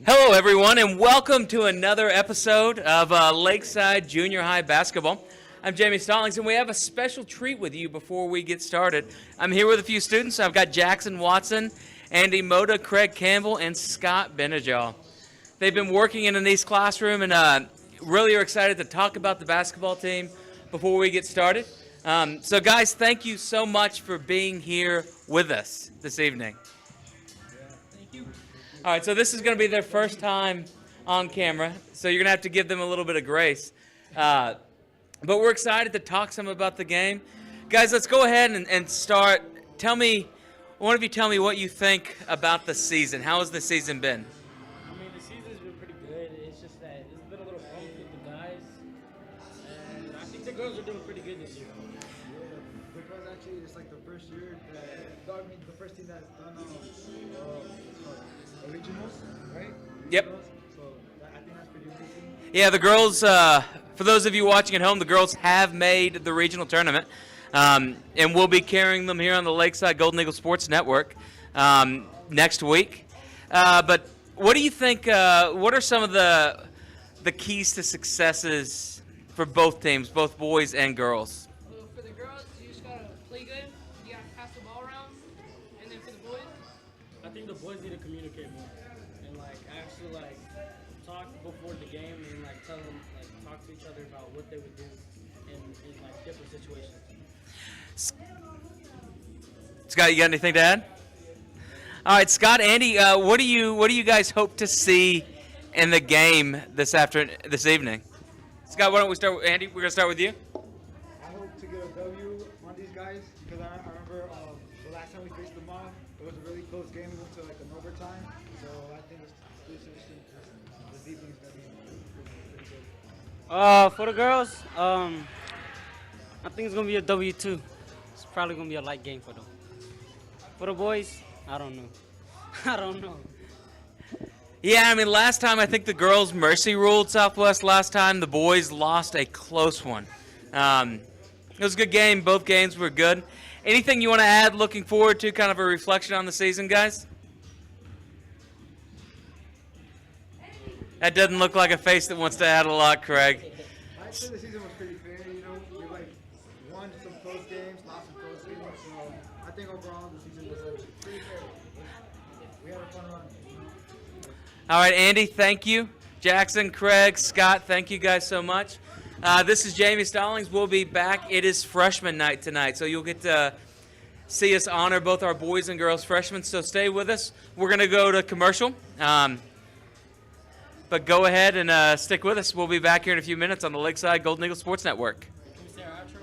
Hello, everyone, and welcome to another episode of Lakeside Junior High Basketball. I'm Jamie Stallings, and we have a special treat with you before we get started. I'm here with a few students. I've got Jackson Watson, Andy Moda, Craig Campbell, and Scott Benejaw. They've been working in an East classroom and really are excited to talk about the basketball team before we get started. So, guys, thank you so much for being here with us this evening. All right, so this is going to be their first time on camera, so you're going to have to give them a little bit of grace. But we're excited to talk some about the game. Guys, let's go ahead and start. One of you tell me what you think about the season. How has the season been? I mean, the season's been pretty good. It's just that it's been a little bumpy with the guys. And I think the girls are doing pretty good this year. Yeah, because actually it's like the first year the first team that's done originals, right? Yep. So I think that's pretty interesting. Yeah, the girls, for those of you watching at home, the girls have made the regional tournament. And we'll be carrying them here on the Lakeside Golden Eagle Sports Network next week. But what do you think, what are some of the keys to successes for both teams, both boys and girls? Well, for the girls, you just gotta play good. You gotta pass the ball around. And then for the boys, I think the boys need to communicate more and actually talk before the game and tell them talk to each other about what they would do in different situations. Scott, you got anything to add? All right, Scott, Andy, what do you guys hope to see in the game this evening? Scott, why don't we start with Andy? We're gonna start with you. I hope to get a W on these guys because I remember the last time we faced them off, it was a really close game. We went to an overtime. So I think this evening's gonna be pretty good. For the girls, I think it's gonna be a W2. It's probably gonna be a light game for them. For the boys, I don't know. I don't know. Yeah, I mean, last time I think the girls mercy ruled Southwest. Last time the boys lost a close one. It was a good game. Both games were good. Anything you want to add looking forward to, kind of a reflection on the season, guys? That doesn't look like a face that wants to add a lot, Craig. I'd say the season was pretty fair, we won some close games, lost some close games, so I think overall the season was pretty fair. We had a fun run. All right, Andy, thank you. Jackson, Craig, Scott, thank you guys so much. This is Jamie Stallings. We'll be back. It is freshman night tonight, so you'll get to see us honor both our boys and girls freshmen, so stay with us. We're going to go to commercial. But go ahead and stick with us. We'll be back here in a few minutes on the Lakeside Golden Eagle Sports Network. Can we say our outro?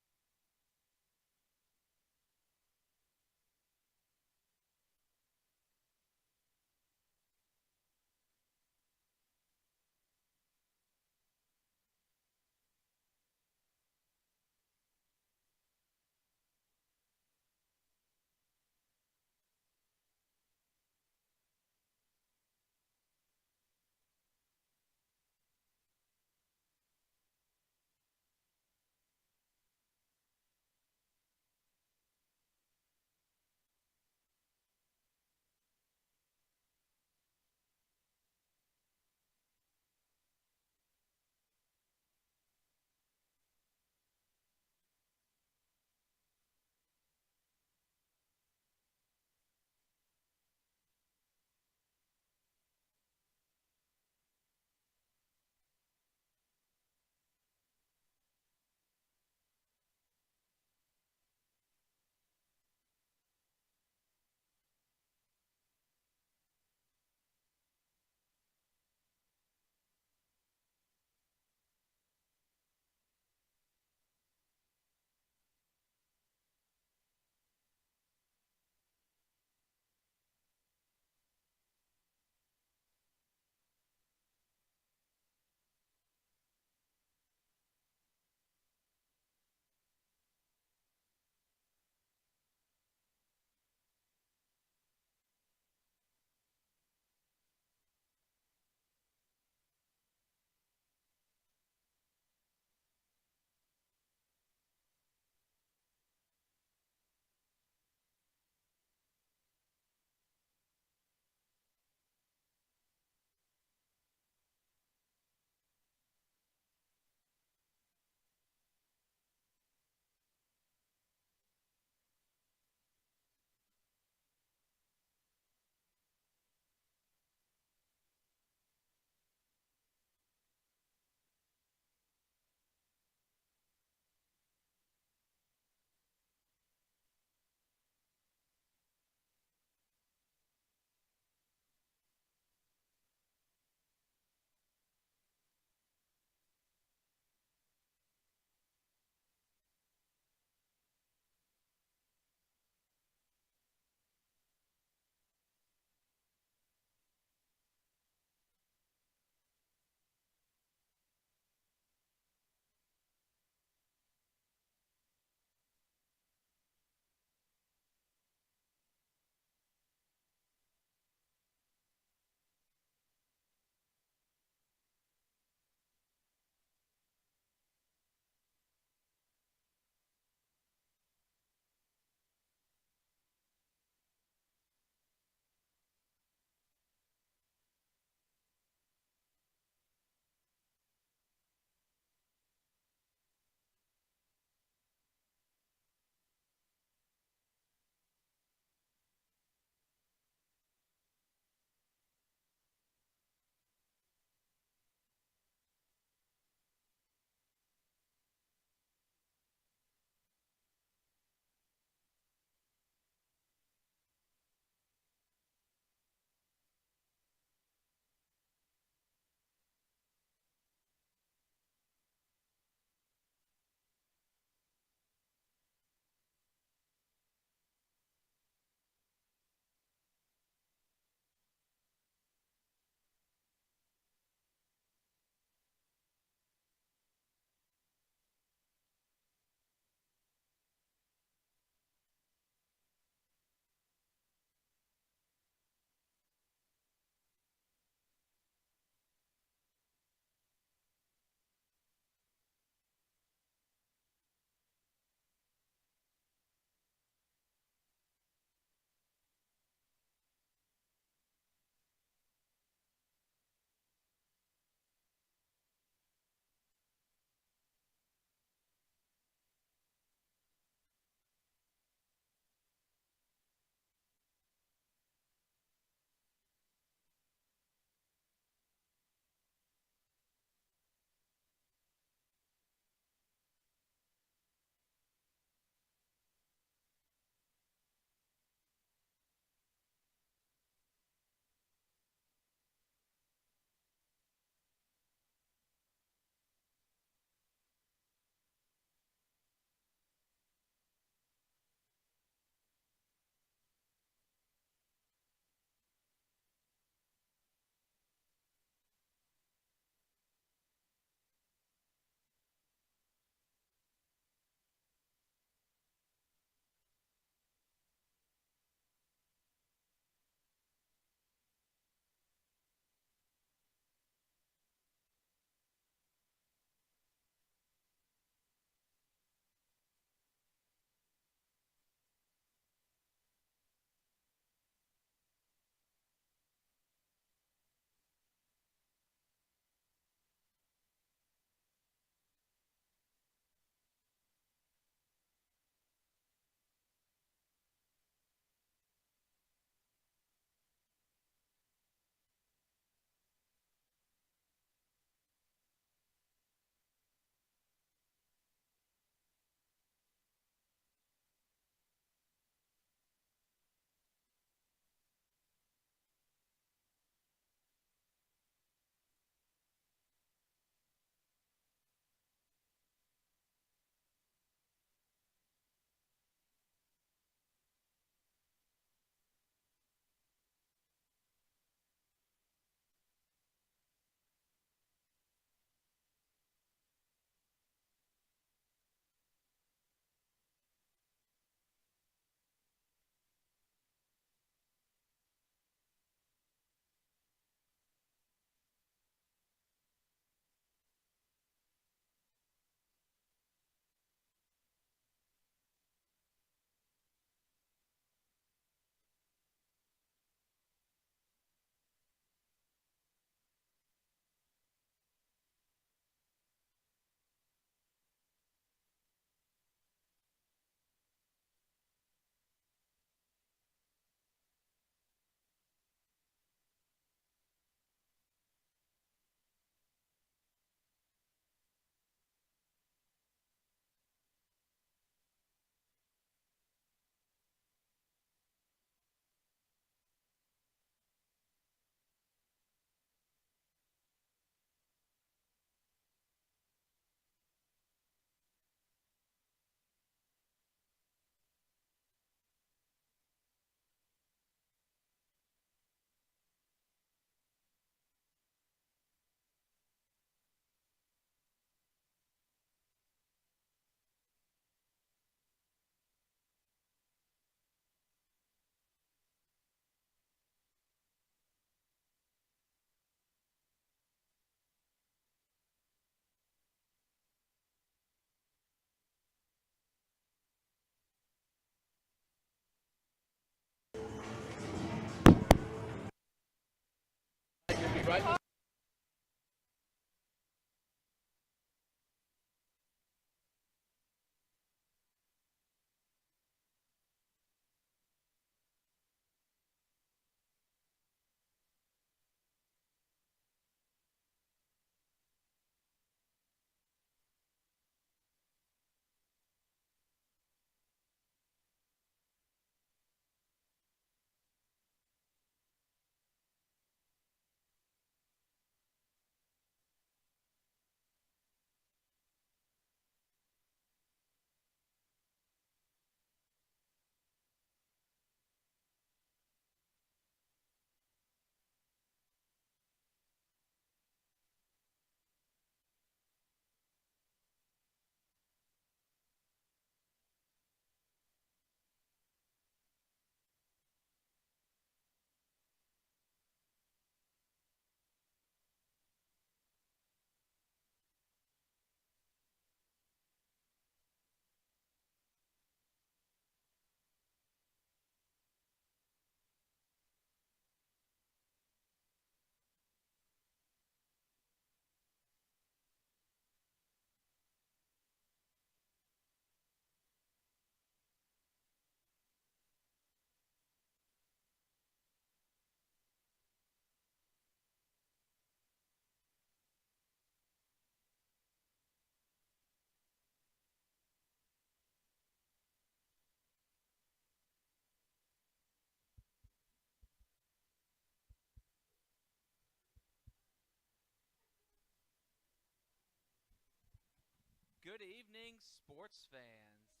Good evening, sports fans,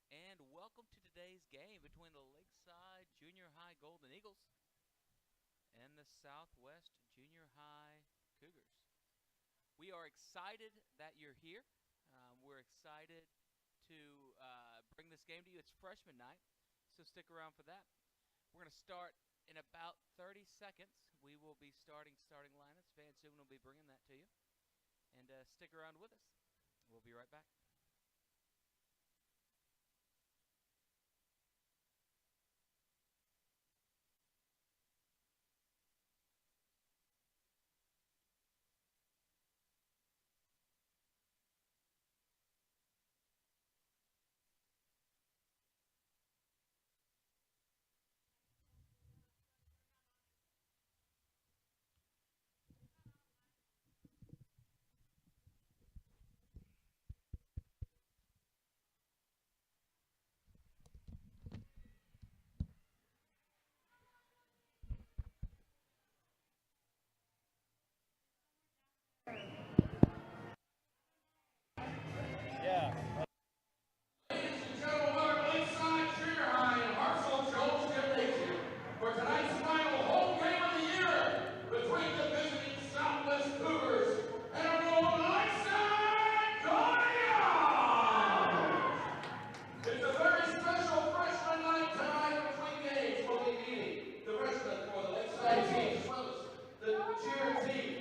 and welcome to today's game between the Lakeside Junior High Golden Eagles and the Southwest Junior High Cougars. We are excited that you're here. We're excited to bring this game to you. It's freshman night, so stick around for that. We're going to start in about 30 seconds. We will be starting lineups. Van Suman will be bringing that to you. And stick around with us. We'll be right back. Lakeside Junior High in Hartselle Jones Gymnasium for tonight's final home game of the year between the visiting Southwest Cougars and our own Lakeside Golden Eagles. It's a very special freshman night tonight between games. We'll be meeting the freshmen for the Lakeside team as well as the cheer team.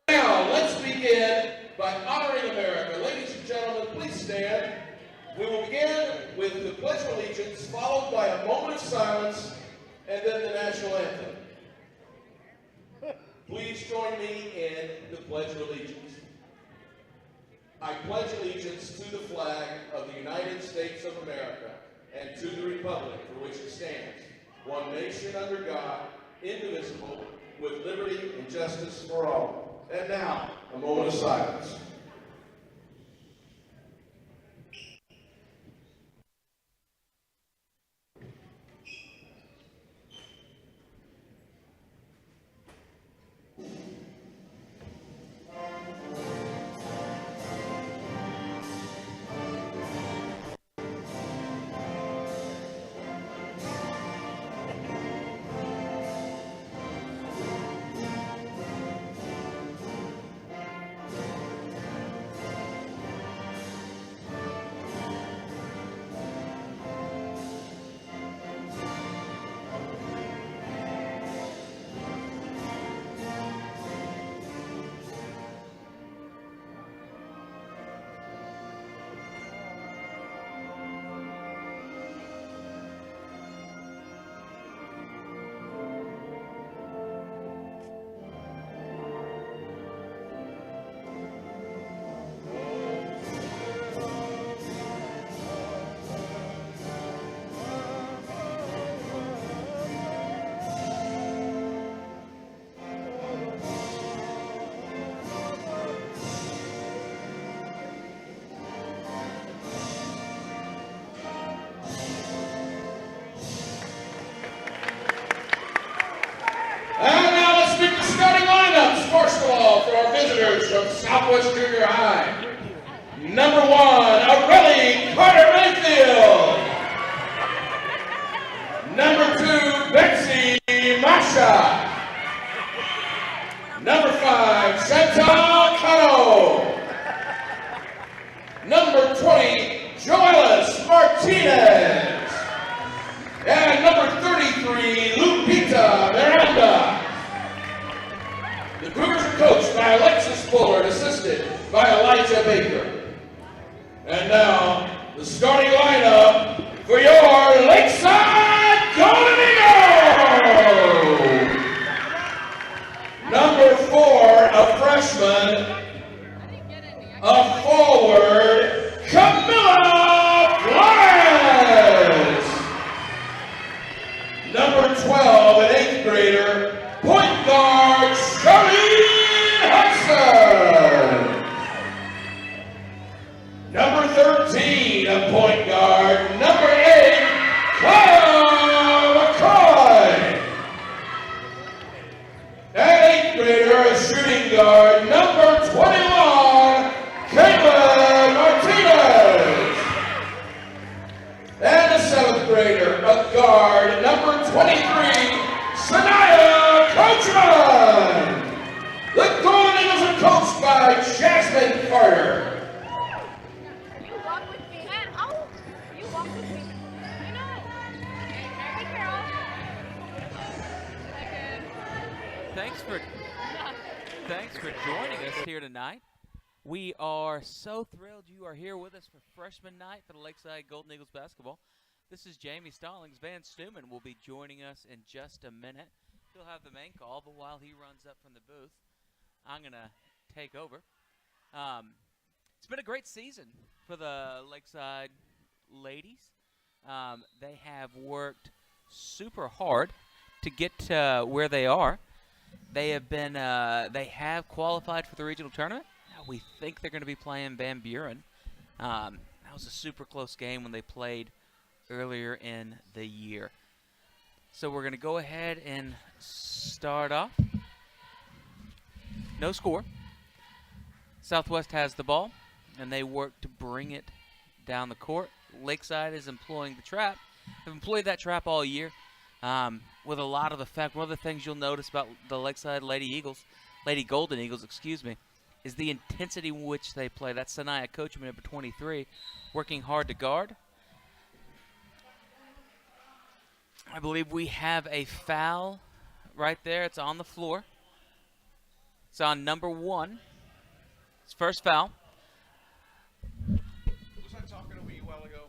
Now, let's begin by honoring America. Ladies and gentlemen, please stand. We will begin with the Pledge of Allegiance, followed by a moment of silence, and then the national anthem. Please join me in the Pledge of Allegiance. I pledge allegiance to the flag of the United States of America and to the republic for which it stands, one nation under God, indivisible, with liberty and justice for all. And now, a moment of silence. First of all, for our visitors from Southwest Junior High. Number 1, Aurelie Carter Mayfield. Number 2, Betsy Masha. Number 5, Chantal Cano. Number 20, Joelis Martinez. And number 33, Lupita Miranda. The Cougars are coached by Alexis Fuller and assisted by Elijah Baker. And now, the starting lineup for your Lakeside Golden Eagles! Number 4, a freshman, a forward, Camilla Flores. Number 12, an 8th grader, point guard, Charlene Hudson. Number 13, a point guard, number 8, Kyle McCoy. An 8th grader, a shooting guard, number 21, Caitlin 23, Sanaya Coachman. The Golden Eagles are coached by Jasmine Carter. You walk with me. Oh, you walk with me. I know. Hey, Carol. Thanks for joining us here tonight. We are so thrilled you are here with us for freshman night for the Lakeside Golden Eagles basketball. This is Jamie Stallings. Van Stuman will be joining us in just a minute. He'll have the main call, but while he runs up from the booth, I'm going to take over. It's been a great season for the Lakeside ladies. They have worked super hard to get to where they are. They have qualified for the regional tournament. We think they're going to be playing Van Buren. That was a super close game when they played earlier in the year. So we're going to go ahead and start off. No score. Southwest has the ball, and they work to bring it down the court. Lakeside is employing the trap. They've employed that trap all year with a lot of effect. One of the things you'll notice about the Lakeside Lady Golden Eagles, is the intensity in which they play. That's Sanaya Coachman, number 23, working hard to guard. I believe we have a foul right there. It's on the floor. It's on number 1. It's first foul. Was I talking over you a while ago?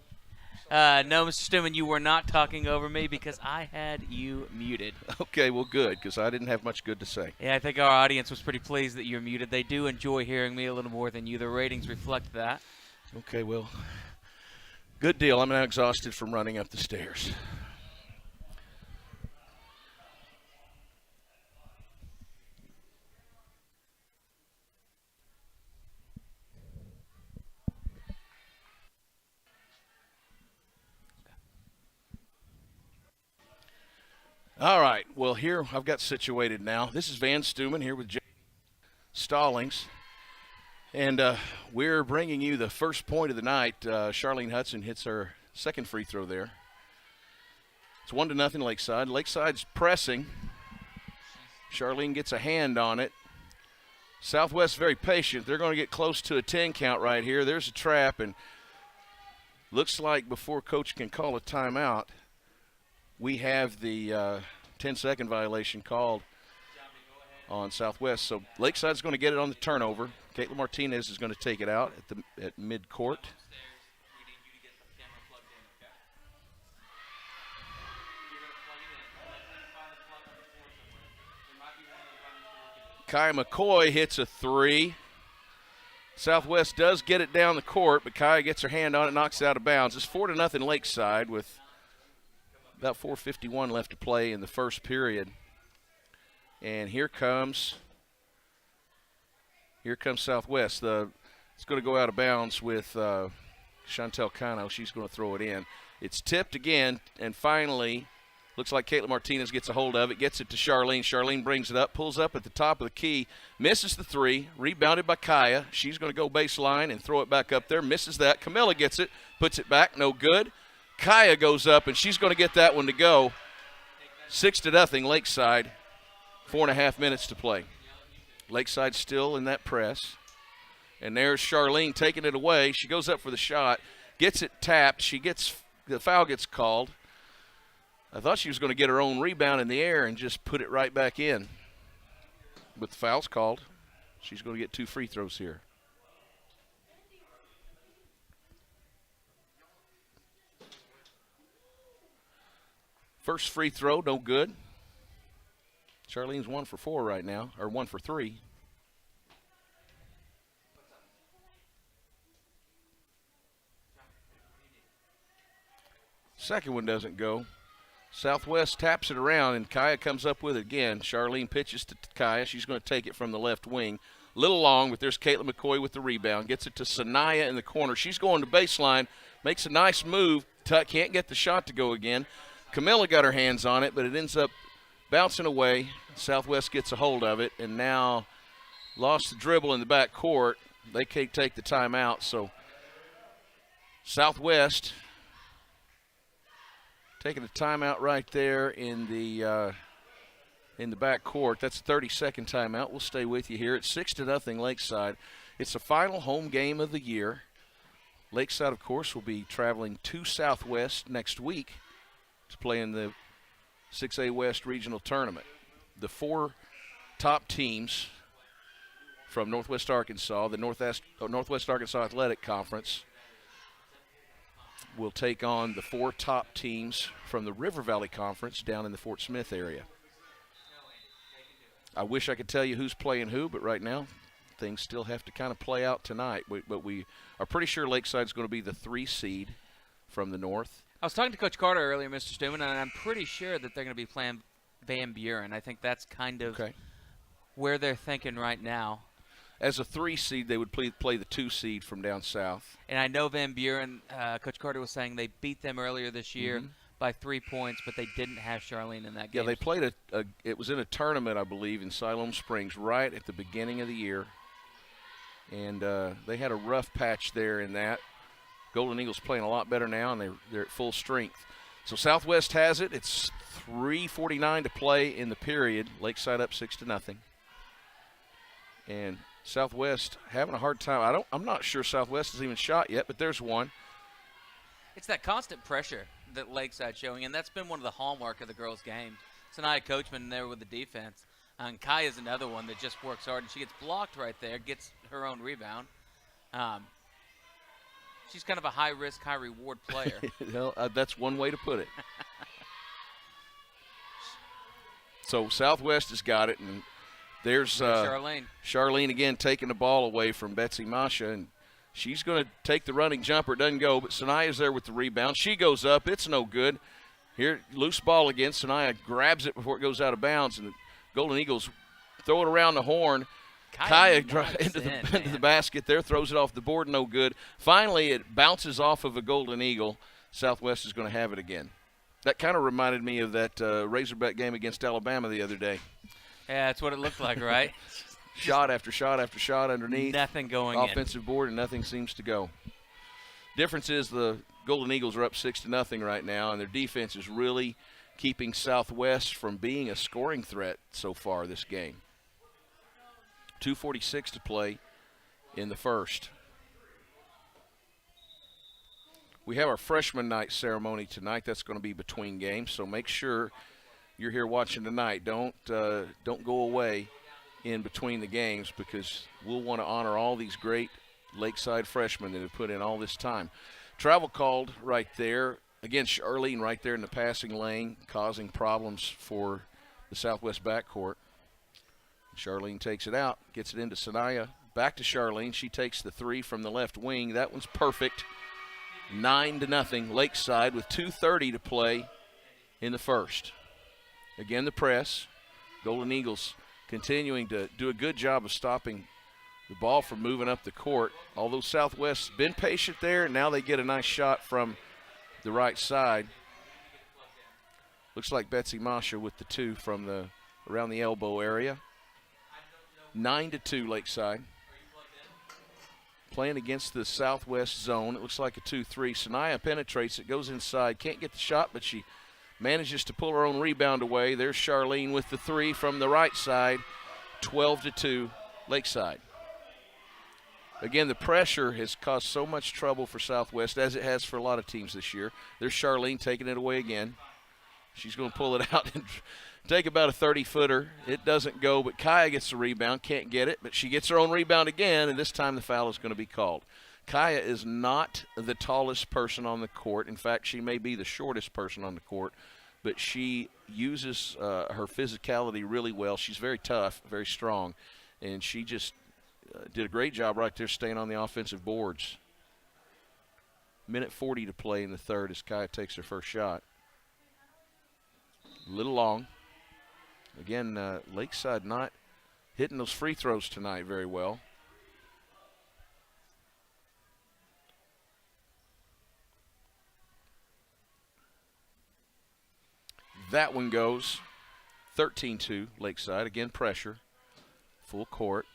No, Mr. Stuman, you were not talking over me because I had you muted. Okay, well, good, because I didn't have much good to say. Yeah, I think our audience was pretty pleased that you're muted. They do enjoy hearing me a little more than you. The ratings reflect that. Okay, well, good deal. I'm now exhausted from running up the stairs. All right, well, here I've got situated now. This is Van Stuman here with Stallings. And we're bringing you the first point of the night. Charlene Hudson hits her second free throw there. It's 1-0 Lakeside. Lakeside's pressing. Charlene gets a hand on it. Southwest very patient. They're going to get close to a 10 count right here. There's a trap, and looks like before Coach can call a timeout, we have the 10-second violation called on Southwest. So Lakeside's going to get it on the turnover. Caitlin Martinez is going to take it out at midcourt. Kaya McCoy hits a 3. Southwest does get it down the court, but Kaya gets her hand on it, knocks it out of bounds. It's 4-0 Lakeside with about 4:51 left to play in the first period. And here comes Southwest. It's going to go out of bounds with Chantel Cano. She's going to throw it in. It's tipped again, and finally looks like Caitlin Martinez gets a hold of it, gets it to Charlene. Charlene brings it up, pulls up at the top of the key, misses the 3, rebounded by Kaya. She's going to go baseline and throw it back up there, misses that. Camilla gets it, puts it back, no good. Kaya goes up, and she's going to get that one to go. 6-0 Lakeside. 4.5 minutes to play. Lakeside still in that press. And there's Charlene taking it away. She goes up for the shot, gets it tapped. The foul gets called. I thought she was going to get her own rebound in the air and just put it right back in. But the foul's called. She's going to get 2 free throws here. First free throw, no good. Charlene's 1 for 4 right now, or 1 for 3. Second one doesn't go. Southwest taps it around, and Kaya comes up with it again. Charlene pitches to Kaya. She's going to take it from the left wing. Little long, but there's Caitlin McCoy with the rebound. Gets it to Sanaya in the corner. She's going to baseline, makes a nice move. Can't get the shot to go again. Camilla got her hands on it, but it ends up bouncing away. Southwest gets a hold of it, and now lost the dribble in the back court. They can't take the timeout, so Southwest taking a timeout right there in the back court. That's a 30-second timeout. We'll stay with you here. It's 6-0 Lakeside. It's the final home game of the year. Lakeside, of course, will be traveling to Southwest next week to play in the 6A West Regional Tournament. The 4 top teams from Northwest Arkansas, the Northwest Arkansas Athletic Conference, will take on the 4 top teams from the River Valley Conference down in the Fort Smith area. I wish I could tell you who's playing who, but right now things still have to kind of play out tonight. But we are pretty sure Lakeside's going to be the 3 seed from the north. I was talking to Coach Carter earlier, Mr. Stuman, and I'm pretty sure that they're going to be playing Van Buren. I think that's kind of where they're thinking right now. As a 3 seed, they would play the 2 seed from down south. And I know Van Buren, Coach Carter was saying they beat them earlier this year by 3 points, but they didn't have Charlene in that game. Yeah, they played it was in a tournament, I believe, in Siloam Springs right at the beginning of the year. And they had a rough patch there in that. Golden Eagles playing a lot better now, and they're at full strength. So Southwest has it. It's 3:49 to play in the period. Lakeside up 6-0. And Southwest having a hard time. I'm not sure Southwest has even shot yet, but there's one. It's that constant pressure that Lakeside's showing, and that's been one of the hallmark of the girls' game. Sanaya Coachman there with the defense. And Kaya's another one that just works hard, and she gets blocked right there, gets her own rebound. She's kind of a high-risk, high-reward player. Well, that's one way to put it. So Southwest has got it, and there's Charlene. Charlene again taking the ball away from Betsy Masha, and she's going to take the running jumper. It doesn't go, but Sanaya's there with the rebound. She goes up. It's no good. Here, loose ball again. Sanaya grabs it before it goes out of bounds, and the Golden Eagles throw it around the horn. Kaya into the basket there, throws it off the board, no good. Finally, it bounces off of a Golden Eagle. Southwest is going to have it again. That kind of reminded me of that Razorback game against Alabama the other day. Yeah, that's what it looked like, right? Shot after shot after shot underneath. Nothing going offensive board, and nothing seems to go. Difference is the Golden Eagles are up 6-0 right now, and their defense is really keeping Southwest from being a scoring threat so far this game. 2:46 to play in the first. We have our freshman night ceremony tonight. That's going to be between games, so make sure you're here watching tonight. Don't go away in between the games, because we'll want to honor all these great Lakeside freshmen that have put in all this time. Travel called right there. Again, Charlene right there in the passing lane, causing problems for the Southwest backcourt. Charlene takes it out, gets it into Sanaya. Back to Charlene. She takes the 3 from the left wing. That one's perfect. 9-0 Lakeside with 2:30 to play in the first. Again, the press. Golden Eagles continuing to do a good job of stopping the ball from moving up the court. Although Southwest's been patient there, and now they get a nice shot from the right side. Looks like Betsy Masha with the 2 from around the elbow area. 9-2 Lakeside. Playing against the Southwest zone. It looks like a 2-3. Sanaya penetrates it, goes inside. Can't get the shot, but she manages to pull her own rebound away. There's Charlene with the 3 from the right side. 12-2 Lakeside. Again, the pressure has caused so much trouble for Southwest, as it has for a lot of teams this year. There's Charlene taking it away again. She's going to pull it out and take about a 30-footer. It doesn't go, but Kaya gets the rebound. Can't get it, but she gets her own rebound again, and this time the foul is going to be called. Kaya is not the tallest person on the court. In fact, she may be the shortest person on the court, but she uses her physicality really well. She's very tough, very strong, and she just did a great job right there staying on the offensive boards. 1:40 to play in the third as Kaya takes her first shot. A little long. Again, Lakeside not hitting those free throws tonight very well. That one goes. 13-2 Lakeside. Again, pressure. Full court.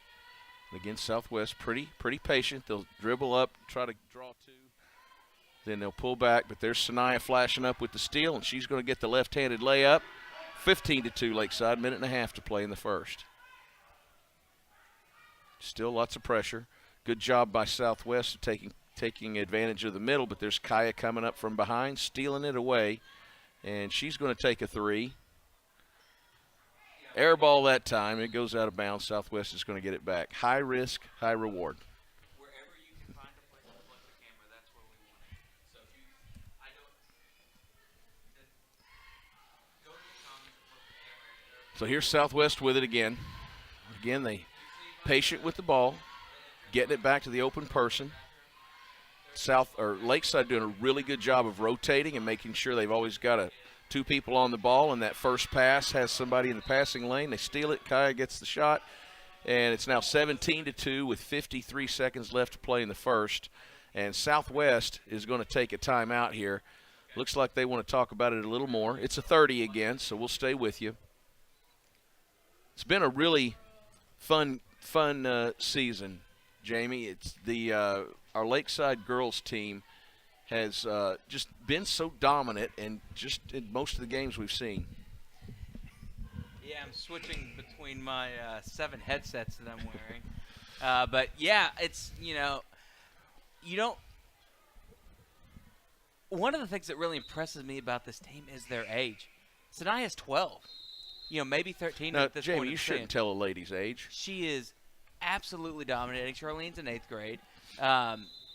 Again, Southwest pretty patient. They'll dribble up, try to draw 2. Then they'll pull back, but there's Sanaya flashing up with the steal, and she's going to get the left-handed layup. 15-2 Lakeside, minute and a half to play in the first. Still lots of pressure. Good job by Southwest of taking advantage of the middle, but there's Kaya coming up from behind, stealing it away, and she's going to take a three. Air ball that time. It goes out of bounds. Southwest is going to get it back. High risk, high reward. Wherever you can find a place to plug the camera, that's where we want it. So if you, I don't, go to the comments and plug the camera in. So here's Southwest with it again. Again, they patient with the ball, getting it back to the open person. Lakeside doing a really good job of rotating and making sure they've always got two people on the ball, and that first pass has somebody in the passing lane. They steal it. Kaya gets the shot, and it's now 17-2 with 53 seconds left to play in the first. And Southwest is going to take a timeout here. Looks like they want to talk about it a little more. It's a 30 again, so we'll stay with you. It's been a really fun season, Jamie. It's our Lakeside girls team has just been so dominant, and just in most of the games we've seen. Yeah, I'm switching between my 7 headsets that I'm wearing. But yeah, it's, you don't. One of the things that really impresses me about this team is their age. Sanaya's 12. Maybe 13 Now, at this Jamie, point. you shouldn't tell a lady's age. She is absolutely dominating. Charlene's in 8th grade.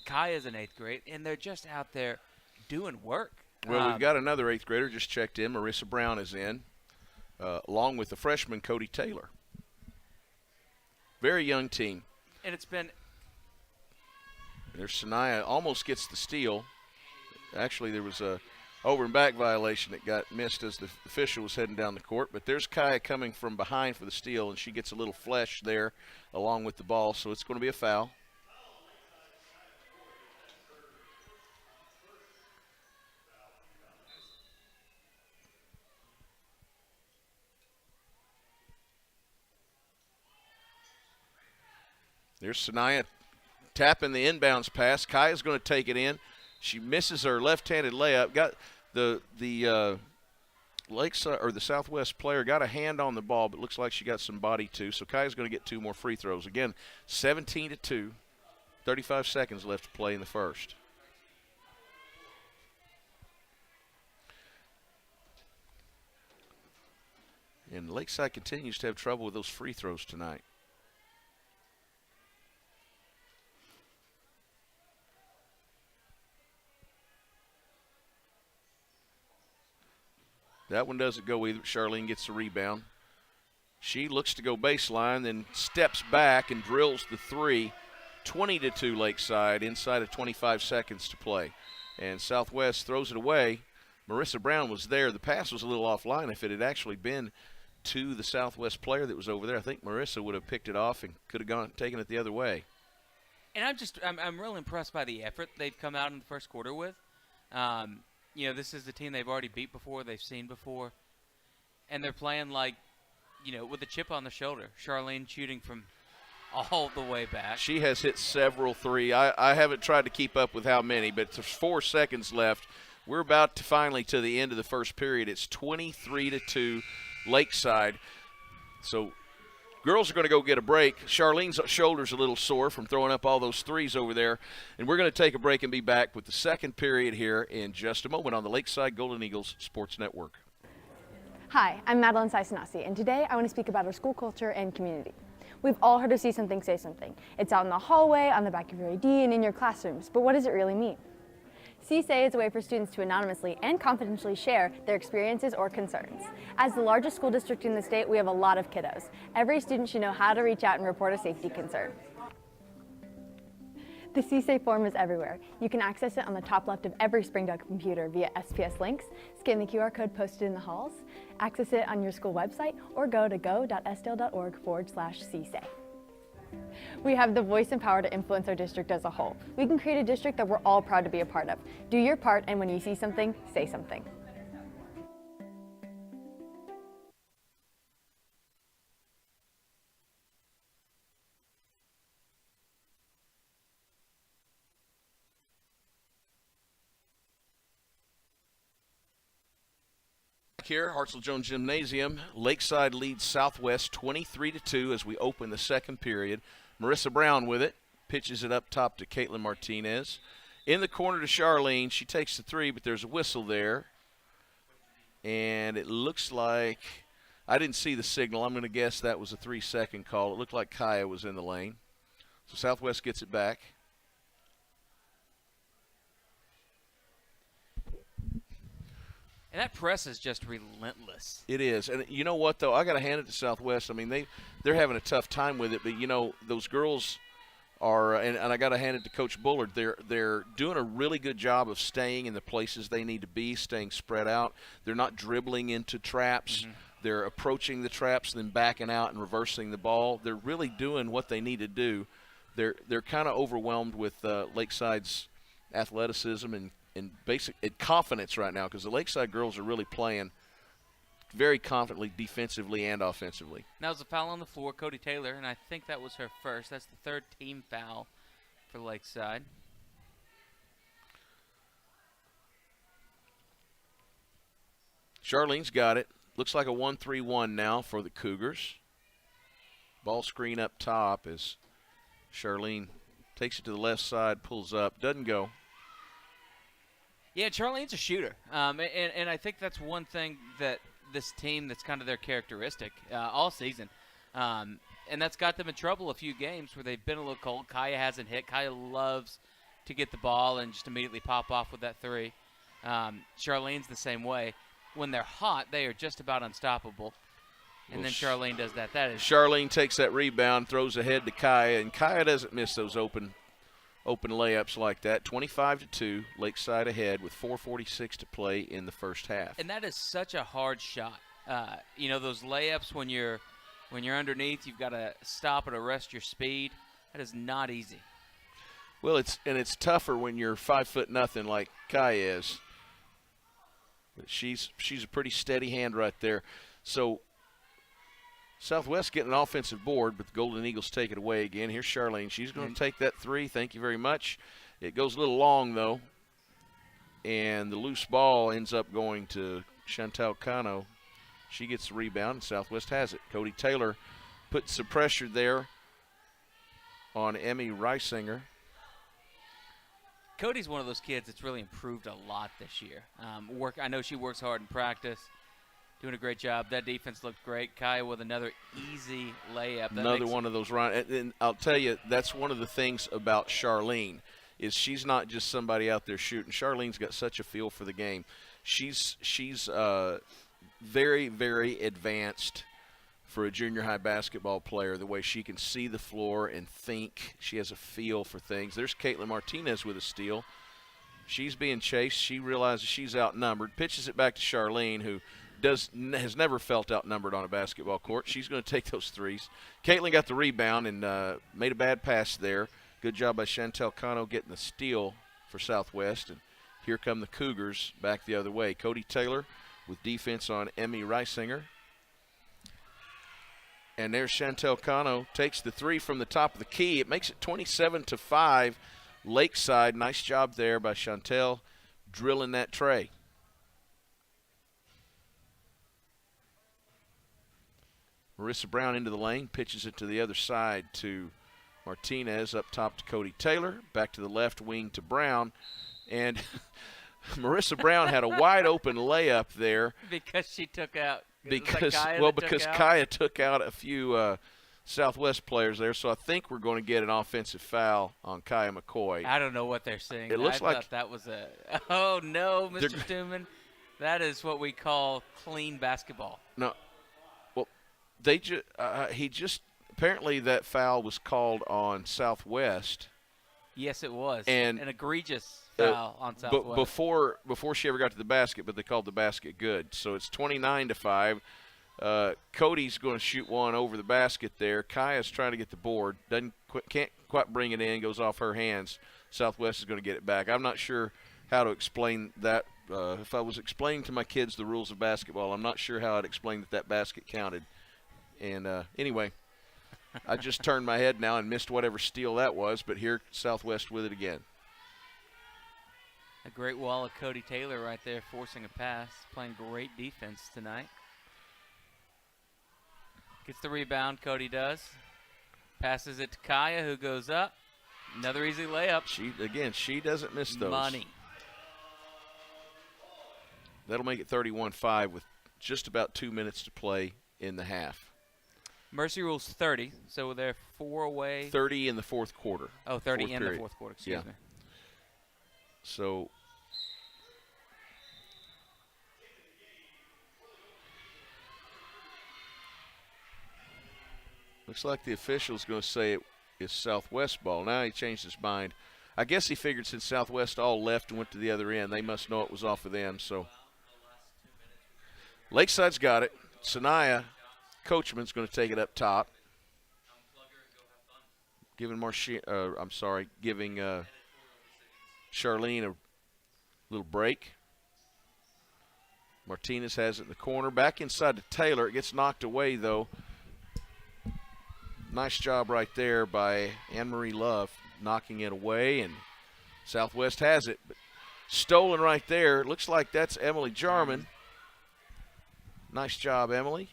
Kaya's in 8th grade, and they're just out there doing work. Well, we've got another 8th grader just checked in. Marissa Brown is in, along with the freshman Cody Taylor. Very young team. And it's been There's Sanaya, almost gets the steal. Actually, there was a over and back violation that got missed as the official was heading down the court. But there's Kaya coming from behind for the steal, and she gets a little flesh there along with the ball, so it's going to be a foul. There's Sanaya tapping the inbounds pass. Kaya's going to take it in. She misses her left-handed layup. Got the Lakeside or the Southwest player got a hand on the ball, but looks like she got some body too. So Kaya's going to get 2 more free throws. Again, 17-2. 35 seconds left to play in the first. And Lakeside continues to have trouble with those free throws tonight. That one doesn't go either. Charlene gets the rebound. She looks to go baseline, then steps back and drills the three. 20-2 Lakeside, inside of 25 seconds to play. And Southwest throws it away. Marissa Brown was there. The pass was a little offline. If it had actually been to the Southwest player that was over there, I think Marissa would have picked it off and could have taken it the other way. And I'm really impressed by the effort they've come out in the first quarter with. This is the team they've already beat before, they've seen before. And they're playing with a chip on their shoulder. Charlene shooting from all the way back. She has hit several three. I haven't tried to keep up with how many, but there's 4 seconds left. We're about to finally to the end of the first period. It's 23-2 Lakeside. So girls are going to go get a break. Charlene's shoulder's a little sore from throwing up all those threes over there. And we're going to take a break and be back with the second period here in just a moment on the Lakeside Golden Eagles Sports Network. Hi, I'm Madeline Saisanasi, and today I want to speak about our school culture and community. We've all heard of See Something, Say Something. It's out in the hallway, on the back of your ID, and in your classrooms. But what does it really mean? See Say is a way for students to anonymously and confidentially share their experiences or concerns. As the largest school district in the state, we have a lot of kiddos. Every student should know how to reach out and report a safety concern. The See Say form is everywhere. You can access it on the top left of every Springdale computer via SPS links, scan the QR code posted in the halls, access it on your school website, or go to go.sdale.org/CSay. We have the voice and power to influence our district as a whole. We can create a district that we're all proud to be a part of. Do your part, and when you see something, say something. back here, Hartselle Jones Gymnasium. Lakeside leads Southwest 23-2 as we open the second period. Marissa Brown with it, pitches it up top to Caitlin Martinez. In the corner to Charlene. She takes the three, but there's a whistle there. And it looks like, I didn't see the signal. I'm going to guess that was a 3-second call. It looked like Kaya was in the lane. So Southwest gets it back. And that press is just relentless. It is. And you know what, though? I got to hand it to Southwest. I mean, they're having a tough time with it. But, you know, those girls are, and I got to hand it to Coach Bullard, they're doing a really good job of staying in the places they need to be, staying spread out. They're not dribbling into traps. Mm-hmm. They're approaching the traps, then backing out and reversing the ball. They're really doing what they need to do. They're kind of overwhelmed with Lakeside's athleticism and basic confidence right now, because the Lakeside girls are really playing very confidently defensively and offensively. Now there's a foul on the floor, Cody Taylor, and I think that was her first. That's the third team foul for Lakeside. Charlene's got it. Looks like a 1-3-1 now for the Cougars. Ball screen up top as Charlene takes it to the left side, pulls up, doesn't go. Yeah, Charlene's a shooter, and I think that's one thing that this team, that's kind of their characteristic all season, and that's got them in trouble a few games where they've been a little cold. Kaya hasn't hit. Kaya loves to get the ball and just immediately pop off with that three. Charlene's the same way. When they're hot, they are just about unstoppable, and then Charlene does that. Charlene takes that rebound, throws ahead to Kaya, and Kaya doesn't miss those open layups like that. 25-2, Lakeside ahead with 4:46 to play in the first half. And that is such a hard shot. You know, those layups when you're underneath, you've got to stop and arrest your speed. That is not easy. Well, it's tougher when you're 5'0" like Kaya is. But she's a pretty steady hand right there. So Southwest getting an offensive board, but the Golden Eagles take it away again. Here's Charlene. She's going to take that three. Thank you very much. It goes a little long, though. And the loose ball ends up going to Chantel Cano. She gets the rebound, and Southwest has it. Cody Taylor puts some pressure there on Emmy Reisinger. Cody's one of those kids that's really improved a lot this year. I know she works hard in practice. Doing a great job. That defense looked great. Kaya with another easy layup. Another one of those runs. And I'll tell you, that's one of the things about Charlene is she's not just somebody out there shooting. Charlene's got such a feel for the game. She's very, very advanced for a junior high basketball player, the way she can see the floor and think. She has a feel for things. There's Caitlin Martinez with a steal. She's being chased. She realizes she's outnumbered. Pitches it back to Charlene, who has never felt outnumbered on a basketball court. She's going to take those threes. Caitlin got the rebound and made a bad pass there. Good job by Chantel Cano getting the steal for Southwest. And here come the Cougars back the other way. Cody Taylor with defense on Emmy Reisinger. And there's Chantel Cano, takes the three from the top of the key. It makes it 27-5. Lakeside, nice job there by Chantel drilling that tray. Marissa Brown into the lane, pitches it to the other side to Martinez, up top to Cody Taylor, back to the left wing to Brown. And Marissa Brown had a wide open layup there. Because she took out. Because Kaya took out a few Southwest players there, so I think we're going to get an offensive foul on Kaya McCoy. I don't know what they're saying. It looks like thought that was a – oh, no, Mr. Stuman. That is what we call clean basketball. No. Well, he just – apparently that foul was called on Southwest. Yes, it was. And an egregious foul on Southwest. But before she ever got to the basket, but they called the basket good. So it's 29-5. Cody's going to shoot one over the basket there. Kaya's trying to get the board. Can't quite bring it in. Goes off her hands. Southwest is going to get it back. I'm not sure how to explain that. If I was explaining to my kids the rules of basketball, I'm not sure how I'd explain that basket counted. And anyway, I just turned my head now and missed whatever steal that was. But here, Southwest with it again. A great wall of Cody Taylor right there forcing a pass, playing great defense tonight. Gets the rebound, Cody does. Passes it to Kaya, who goes up. Another easy layup. She doesn't miss those. Money. That'll make it 31-5 with just about 2 minutes to play in the half. Mercy rules 30, so they're 4 away. 30 in the fourth quarter. Oh, 30 fourth in period. the fourth quarter, excuse me. So looks like the official's going to say it is Southwest ball. Now he changed his mind. I guess he figured since Southwest all left and went to the other end, they must know it was off of them. So Lakeside's got it. Sanaya Coachman's going to take it up top. Giving Charlene a little break. Martinez has it in the corner. Back inside to Taylor. It gets knocked away, though. Nice job right there by Anne-Marie Love knocking it away, and Southwest has it. But stolen right there. Looks like that's Emily Jarman. Nice job, Emily.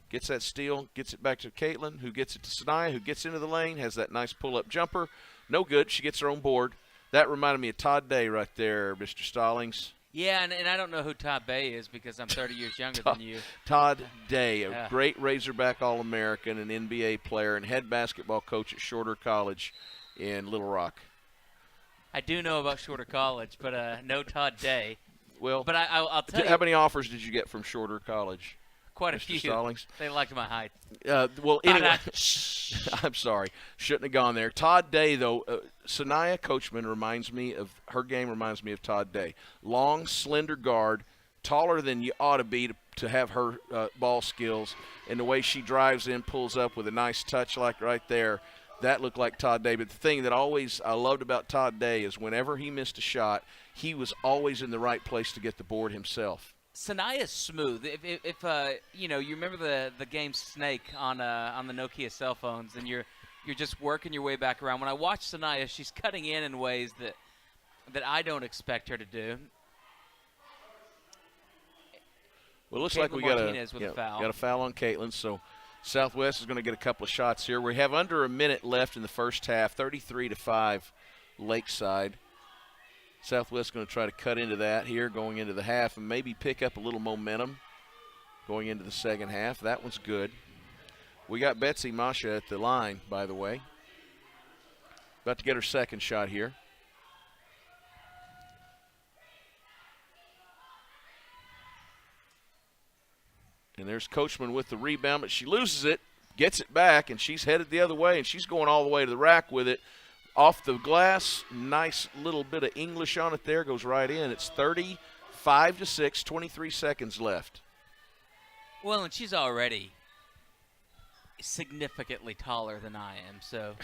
Gets that steal, gets it back to Caitlin, who gets it to Sanaya, who gets into the lane, has that nice pull-up jumper. No good. She gets her own board. That reminded me of Todd Day right there, Mr. Stallings. Yeah, and I don't know who Todd Bay is because I'm 30 years younger than you. Todd Day, a great Razorback All-American, an NBA player, and head basketball coach at Shorter College in Little Rock. I do know about Shorter College, but no Todd Day. Well, but I'll tell you. How many offers did you get from Shorter College? Quite a Mr. few. Stallings? They liked my height. Well, anyway, I'm sorry. Shouldn't have gone there. Todd Day, though, Sanaya Coachman reminds me of – her game reminds me of Todd Day. Long, slender guard, taller than you ought to be to have her ball skills, and the way she drives in, pulls up with a nice touch like right there, that looked like Todd Day. But the thing that I loved about Todd Day is whenever he missed a shot, he was always in the right place to get the board himself. Sanaya's smooth. If you remember the game Snake on the Nokia cell phones, and you're just working your way back around. When I watch Sanaya, she's cutting in ways that I don't expect her to do. Well, it looks Caitlin like we got a foul on Caitlin, so Southwest is going to get a couple of shots here. We have under a minute left in the first half, 33-5 Lakeside. Southwest going to try to cut into that here going into the half and maybe pick up a little momentum going into the second half. That one's good. We got Betsy Masha at the line, by the way. About to get her second shot here. And there's Coachman with the rebound, but she loses it, gets it back, and she's headed the other way, and she's going all the way to the rack with it. Off the glass, nice little bit of English on it there, goes right in. It's 35-6, 23 seconds left. Well, and she's already significantly taller than I am. So,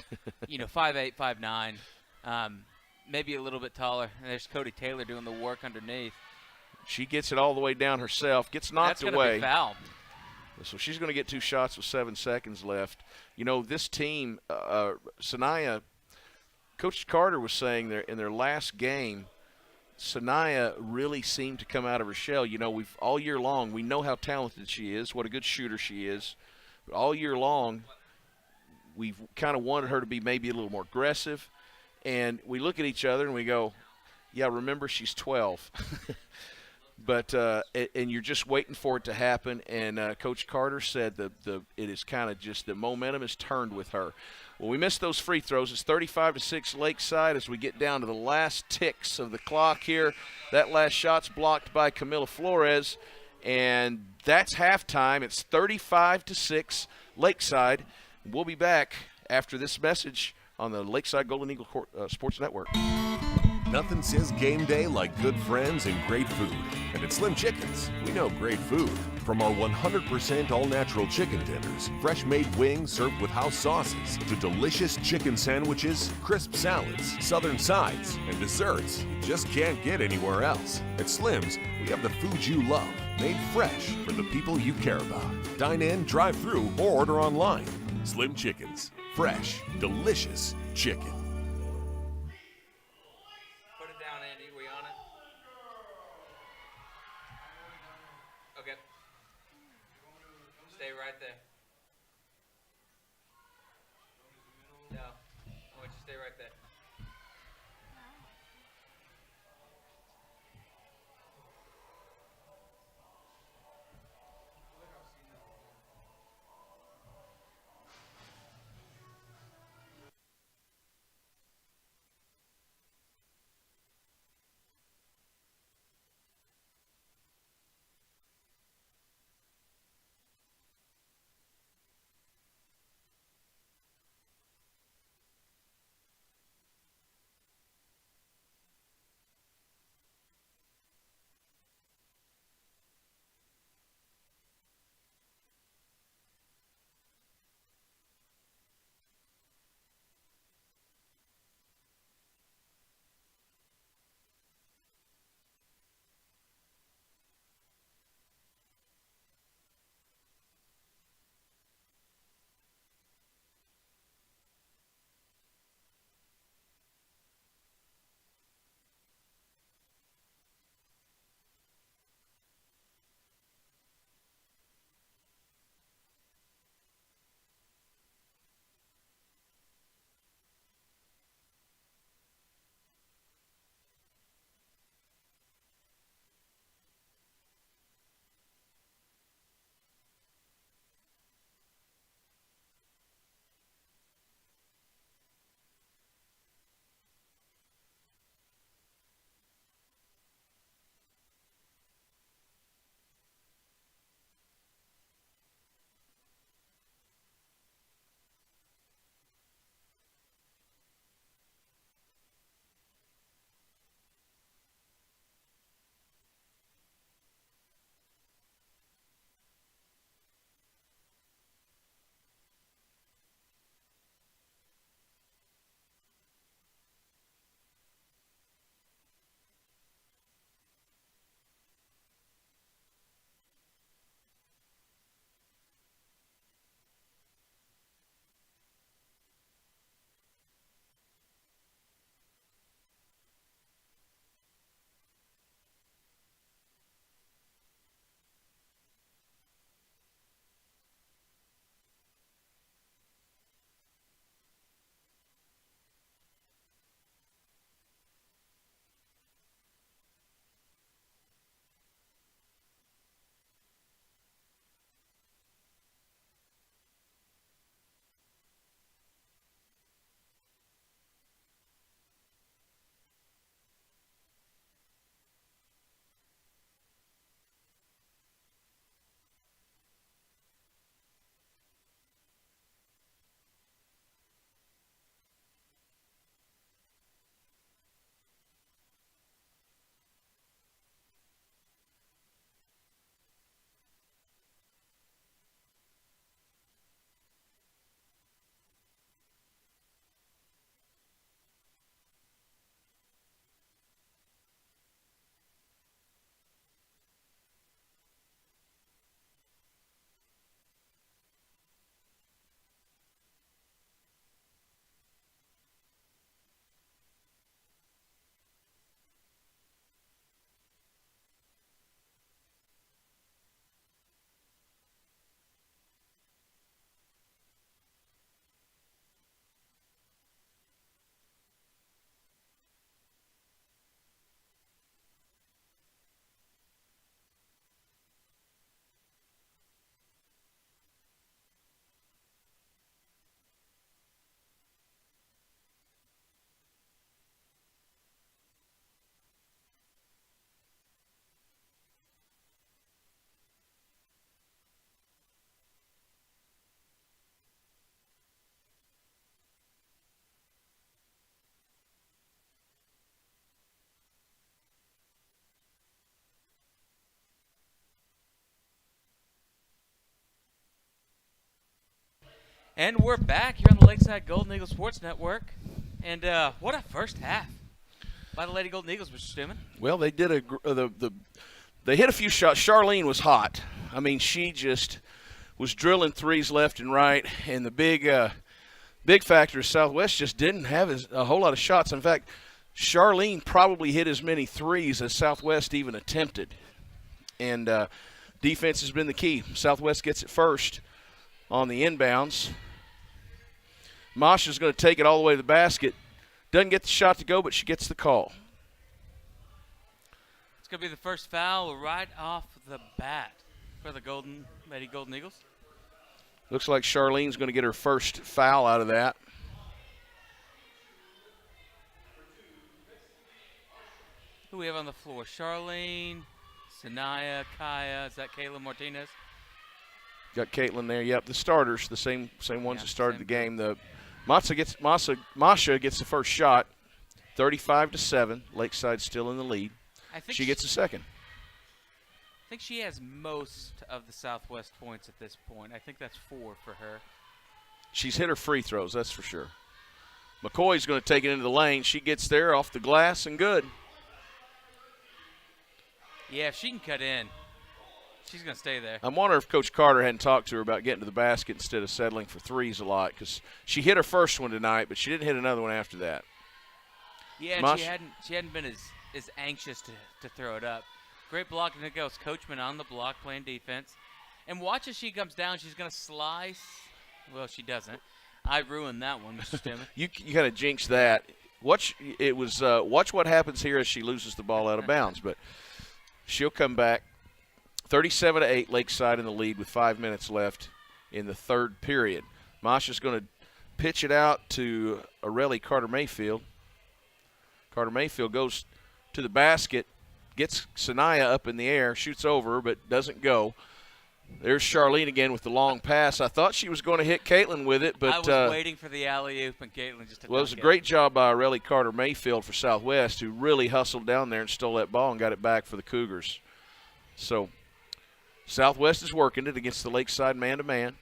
5'8", 5'9", maybe a little bit taller. And there's Cody Taylor doing the work underneath. She gets it all the way down herself, gets knocked away. That's going to be foul. So she's going to get 2 shots with 7 seconds left. This team, Sanaya, Coach Carter was saying in their last game, Sanaya really seemed to come out of her shell. We've all year long, we know how talented she is, what a good shooter she is. But all year long, we've kind of wanted her to be maybe a little more aggressive. And we look at each other and we go, yeah, remember she's 12. But and you're just waiting for it to happen. And Coach Carter said it is kind of just the momentum is turned with her. Well, we missed those free throws. It's 35-6 Lakeside as we get down to the last ticks of the clock here. That last shot's blocked by Camila Flores, and that's halftime. It's 35-6 Lakeside. We'll be back after this message on the Lakeside Golden Eagle Sports Network. Nothing says game day like good friends and great food. And at Slim Chickens, we know great food. From our 100% all-natural chicken tenders, fresh-made wings served with house sauces, to delicious chicken sandwiches, crisp salads, southern sides, and desserts you just can't get anywhere else. At Slim's, we have the food you love, made fresh for the people you care about. Dine in, drive through, or order online. Slim Chickens. Fresh, delicious chicken. Andy, were you on it? Okay. Stay right there. No. I want you to stay right there. And we're back here on the Lakeside Golden Eagle Sports Network. And what a first half by the Lady Golden Eagles, Mr. Stuman. Well, they did they hit a few shots. Charlene was hot. I mean, she just was drilling threes left and right. And the big factor is Southwest just didn't have a whole lot of shots. In fact, Charlene probably hit as many threes as Southwest even attempted. And defense has been the key. Southwest gets it first on the inbounds. Masha's going to take it all the way to the basket. Doesn't get the shot to go, but she gets the call. It's going to be the first foul right off the bat for the Lady Golden Eagles. Looks like Charlene's going to get her first foul out of that. Who we have on the floor? Charlene, Sanaya, Kaya. Is that Kayla Martinez? Got Caitlin there. Yep, the starters, the same ones that started the game. Masha gets the first shot, 35-7. Lakeside still in the lead. She gets a second. I think she has most of the Southwest points at this point. I think that's 4 for her. She's hit her free throws, that's for sure. McCoy's going to take it into the lane. She gets there off the glass and good. Yeah, if she can cut in, she's going to stay there. I'm wondering if Coach Carter hadn't talked to her about getting to the basket instead of settling for threes a lot, because she hit her first one tonight, but she didn't hit another one after that. Yeah, and she hadn't been as anxious to throw it up. Great block, and there goes Coachman on the block playing defense. And watch as she comes down, she's going to slice. Well, she doesn't. I ruined that one, Mr. Stimmen. You kind of jinxed that. Watch what happens here as she loses the ball out of bounds, but she'll come back. 37-8, Lakeside in the lead with 5 minutes left in the third period. Masha's going to pitch it out to Aurelie Carter-Mayfield. Carter-Mayfield goes to the basket, gets Sanaya up in the air, shoots over, but doesn't go. There's Charlene again with the long pass. I thought she was going to hit Caitlin with it, but I was waiting for the alley-oop, and Caitlin just did well, it was a great job by Aurelie Carter-Mayfield for Southwest, who really hustled down there and stole that ball and got it back for the Cougars. So Southwest is working it against the Lakeside man-to-man.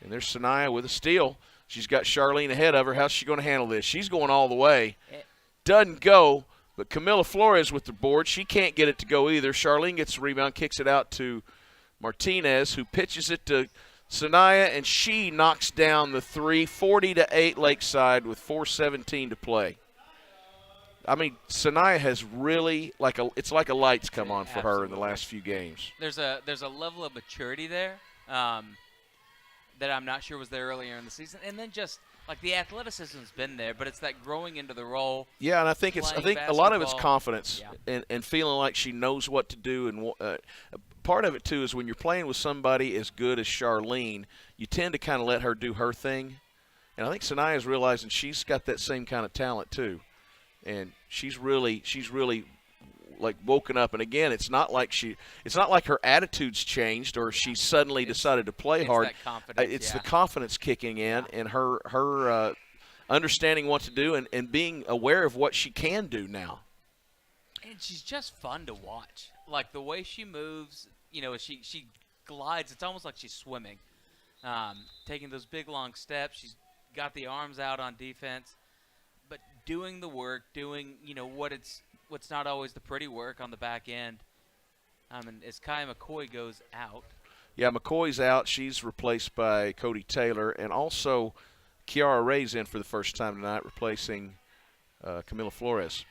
And there's Sanaya with a steal. She's got Charlene ahead of her. How's she going to handle this? She's going all the way. Doesn't go, but Camila Flores with the board. She can't get it to go either. Charlene gets the rebound, kicks it out to Martinez, who pitches it to Sanaya, and she knocks down the three. 40-8 Lakeside with 4:17 to play. I mean, Sanaya has really it's like a light's come on for her in the last few games. There's a level of maturity there that I'm not sure was there earlier in the season, and then just like the athleticism's been there, but it's that growing into the role. Yeah, and I think a lot of it's confidence and feeling like she knows what to do. And part of it too is when you're playing with somebody as good as Charlene, you tend to kind of let her do her thing. And I think Sanaya's realizing she's got that same kind of talent too. And she's really like woken up. And again, it's not like her attitude's changed or she suddenly decided to play hard. That confidence, it's the confidence kicking in and her understanding what to do and being aware of what she can do now. And she's just fun to watch. Like the way she moves, as she glides, it's almost like she's swimming. Taking those big long steps. She's got the arms out on defense. But doing the work, doing what's not always the pretty work on the back end. And as Kai McCoy goes out. Yeah, McCoy's out. She's replaced by Cody Taylor, and also Kiara Ray's in for the first time tonight, replacing Camila Flores.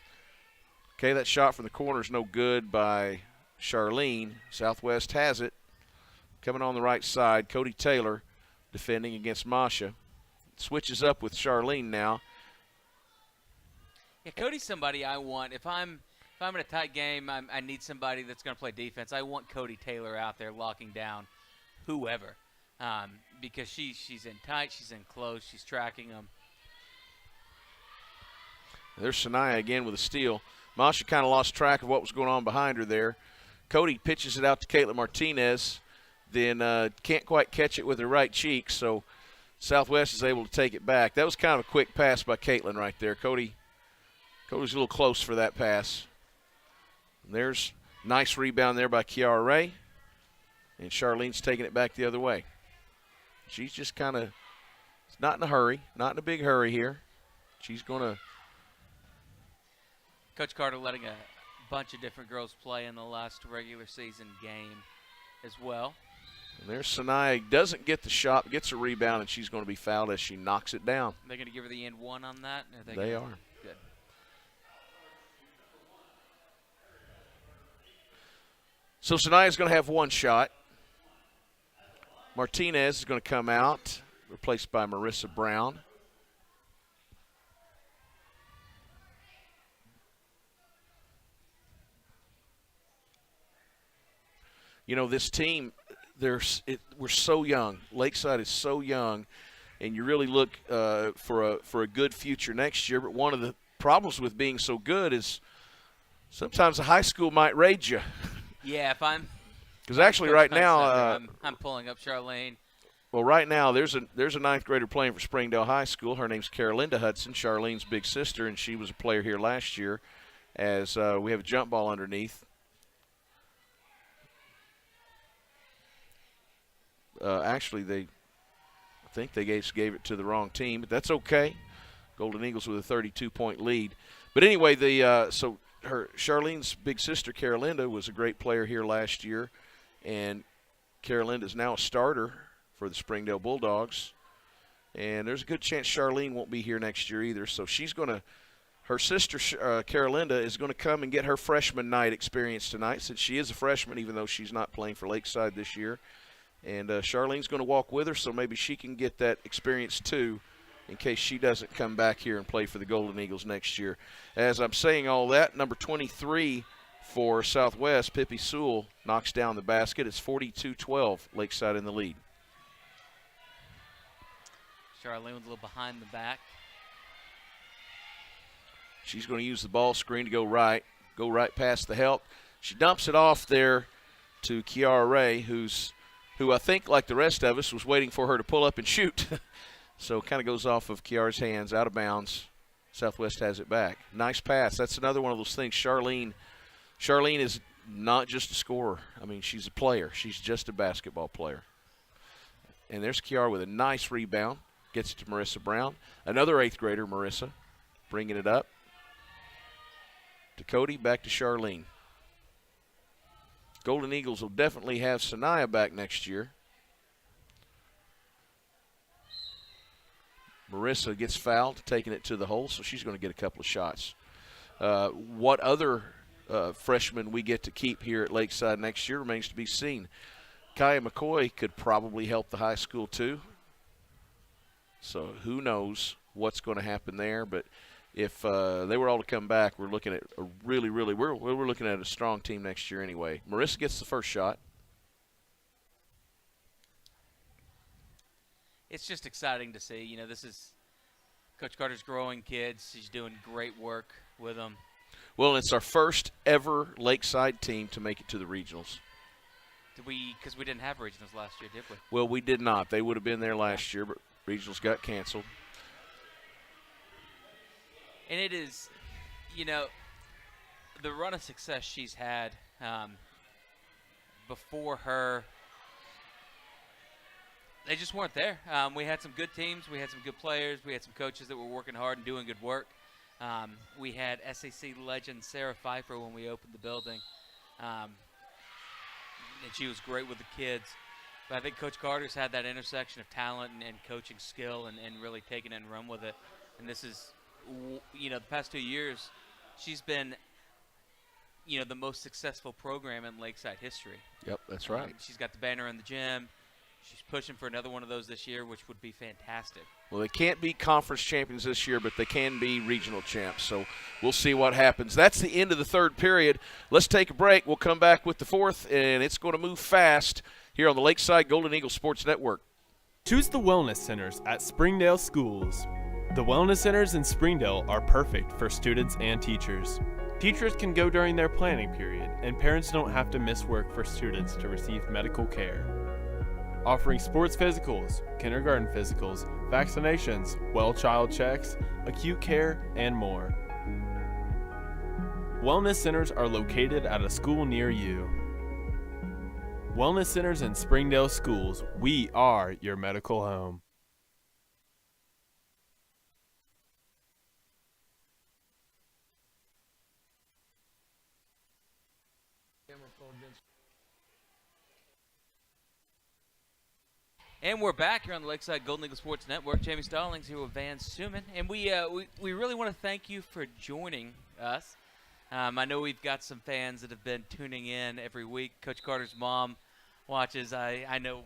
Okay, that shot from the corner is no good by Charlene. Southwest has it. Coming on the right side, Cody Taylor defending against Masha. Switches up with Charlene now. Yeah, Cody's somebody I want. If I'm in a tight game, I need somebody that's going to play defense. I want Cody Taylor out there locking down whoever, because she's in tight, she's in close, she's tracking them. There's Sanaya again with a steal. Masha kind of lost track of what was going on behind her there. Cody pitches it out to Caitlin Martinez, then can't quite catch it with her right cheek, so Southwest is able to take it back. That was kind of a quick pass by Caitlin right there. Cody's a little close for that pass. And there's nice rebound there by Kiara Ray. And Charlene's taking it back the other way. She's just kind of not in a hurry, not in a big hurry here. She's going to. Coach Carter letting a bunch of different girls play in the last regular season game as well. And there's Sanaya, doesn't get the shot, gets a rebound, and she's going to be fouled as she knocks it down. They're going to give her the and one on that? They are. Good. So Sanaya's going to have one shot. Martinez is going to come out, replaced by Marissa Brown. You know, this team, we're so young. Lakeside is so young, and you really look for a good future next year. But one of the problems with being so good is sometimes a high school might raid you. Yeah, if I'm – because actually right now I'm pulling up Charlene. Well, right now there's a ninth grader playing for Springdale High School. Her name's Carolinda Hudson, Charlene's big sister, and she was a player here last year as we have a jump ball underneath. Actually, I think they gave it to the wrong team, but that's okay. Golden Eagles with a 32-point lead. But anyway, so Charlene's big sister Carolinda was a great player here last year, and Carolinda is now a starter for the Springdale Bulldogs. And there's a good chance Charlene won't be here next year either. So her sister Carolinda is going to come and get her freshman night experience tonight, since she is a freshman, even though she's not playing for Lakeside this year. And Charlene's going to walk with her, so maybe she can get that experience too in case she doesn't come back here and play for the Golden Eagles next year. As I'm saying all that, number 23 for Southwest, Pippi Sewell, knocks down the basket. It's 42-12, Lakeside in the lead. Charlene was a little behind the back. She's going to use the ball screen to go right past the help. She dumps it off there to Kiara Ray, who I think, like the rest of us, was waiting for her to pull up and shoot. So it kind of goes off of Kiara's hands, out of bounds. Southwest has it back. Nice pass. That's another one of those things. Charlene is not just a scorer. I mean, she's a player. She's just a basketball player. And there's Kiara with a nice rebound. Gets it to Marissa Brown. Another 8th grader, Marissa, bringing it up. To Cody, back to Charlene. Golden Eagles will definitely have Sanaya back next year. Marissa gets fouled, taking it to the hole, so she's going to get a couple of shots. What other freshmen we get to keep here at Lakeside next year remains to be seen. Kaya McCoy could probably help the high school too. So who knows what's going to happen there, but if they were all to come back, we're looking at a we're looking at a strong team next year anyway. Marissa gets the first shot. It's just exciting to see. You know, this is Coach Carter's growing kids. He's doing great work with them. Well, it's our first ever Lakeside team to make it to the regionals. Did we? Because we didn't have regionals last year, did we? Well, we did not. They would have been there last year, but regionals got canceled. And it is, you know, the run of success she's had before her, they just weren't there. We had some good teams. We had some good players. We had some coaches that were working hard and doing good work. We had SAC legend Sarah Pfeiffer when we opened the building. And she was great with the kids. But I think Coach Carter's had that intersection of talent and coaching skill and really taken it and run with it. And this is, you know, the past 2 years, she's been, you know, the most successful program in Lakeside history. Yep, that's right. She's got the banner in the gym. She's pushing for another one of those this year, which would be fantastic. Well, they can't be conference champions this year, but they can be regional champs. So we'll see what happens. That's the end of the third period. Let's take a break. We'll come back with the fourth, and it's going to move fast here on the Lakeside Golden Eagle Sports Network. Choose the Wellness Centers at Springdale Schools. The Wellness Centers in Springdale are perfect for students and teachers. Teachers can go during their planning period, and parents don't have to miss work for students to receive medical care. Offering sports physicals, kindergarten physicals, vaccinations, well child checks, acute care, and more. Wellness centers are located at a school near you. Wellness Centers in Springdale Schools, we are your medical home. And we're back here on the Lakeside Golden Eagle Sports Network. Jamie Stallings here with Van Suman. And we really want to thank you for joining us. I know we've got some fans that have been tuning in every week. Coach Carter's mom watches. I know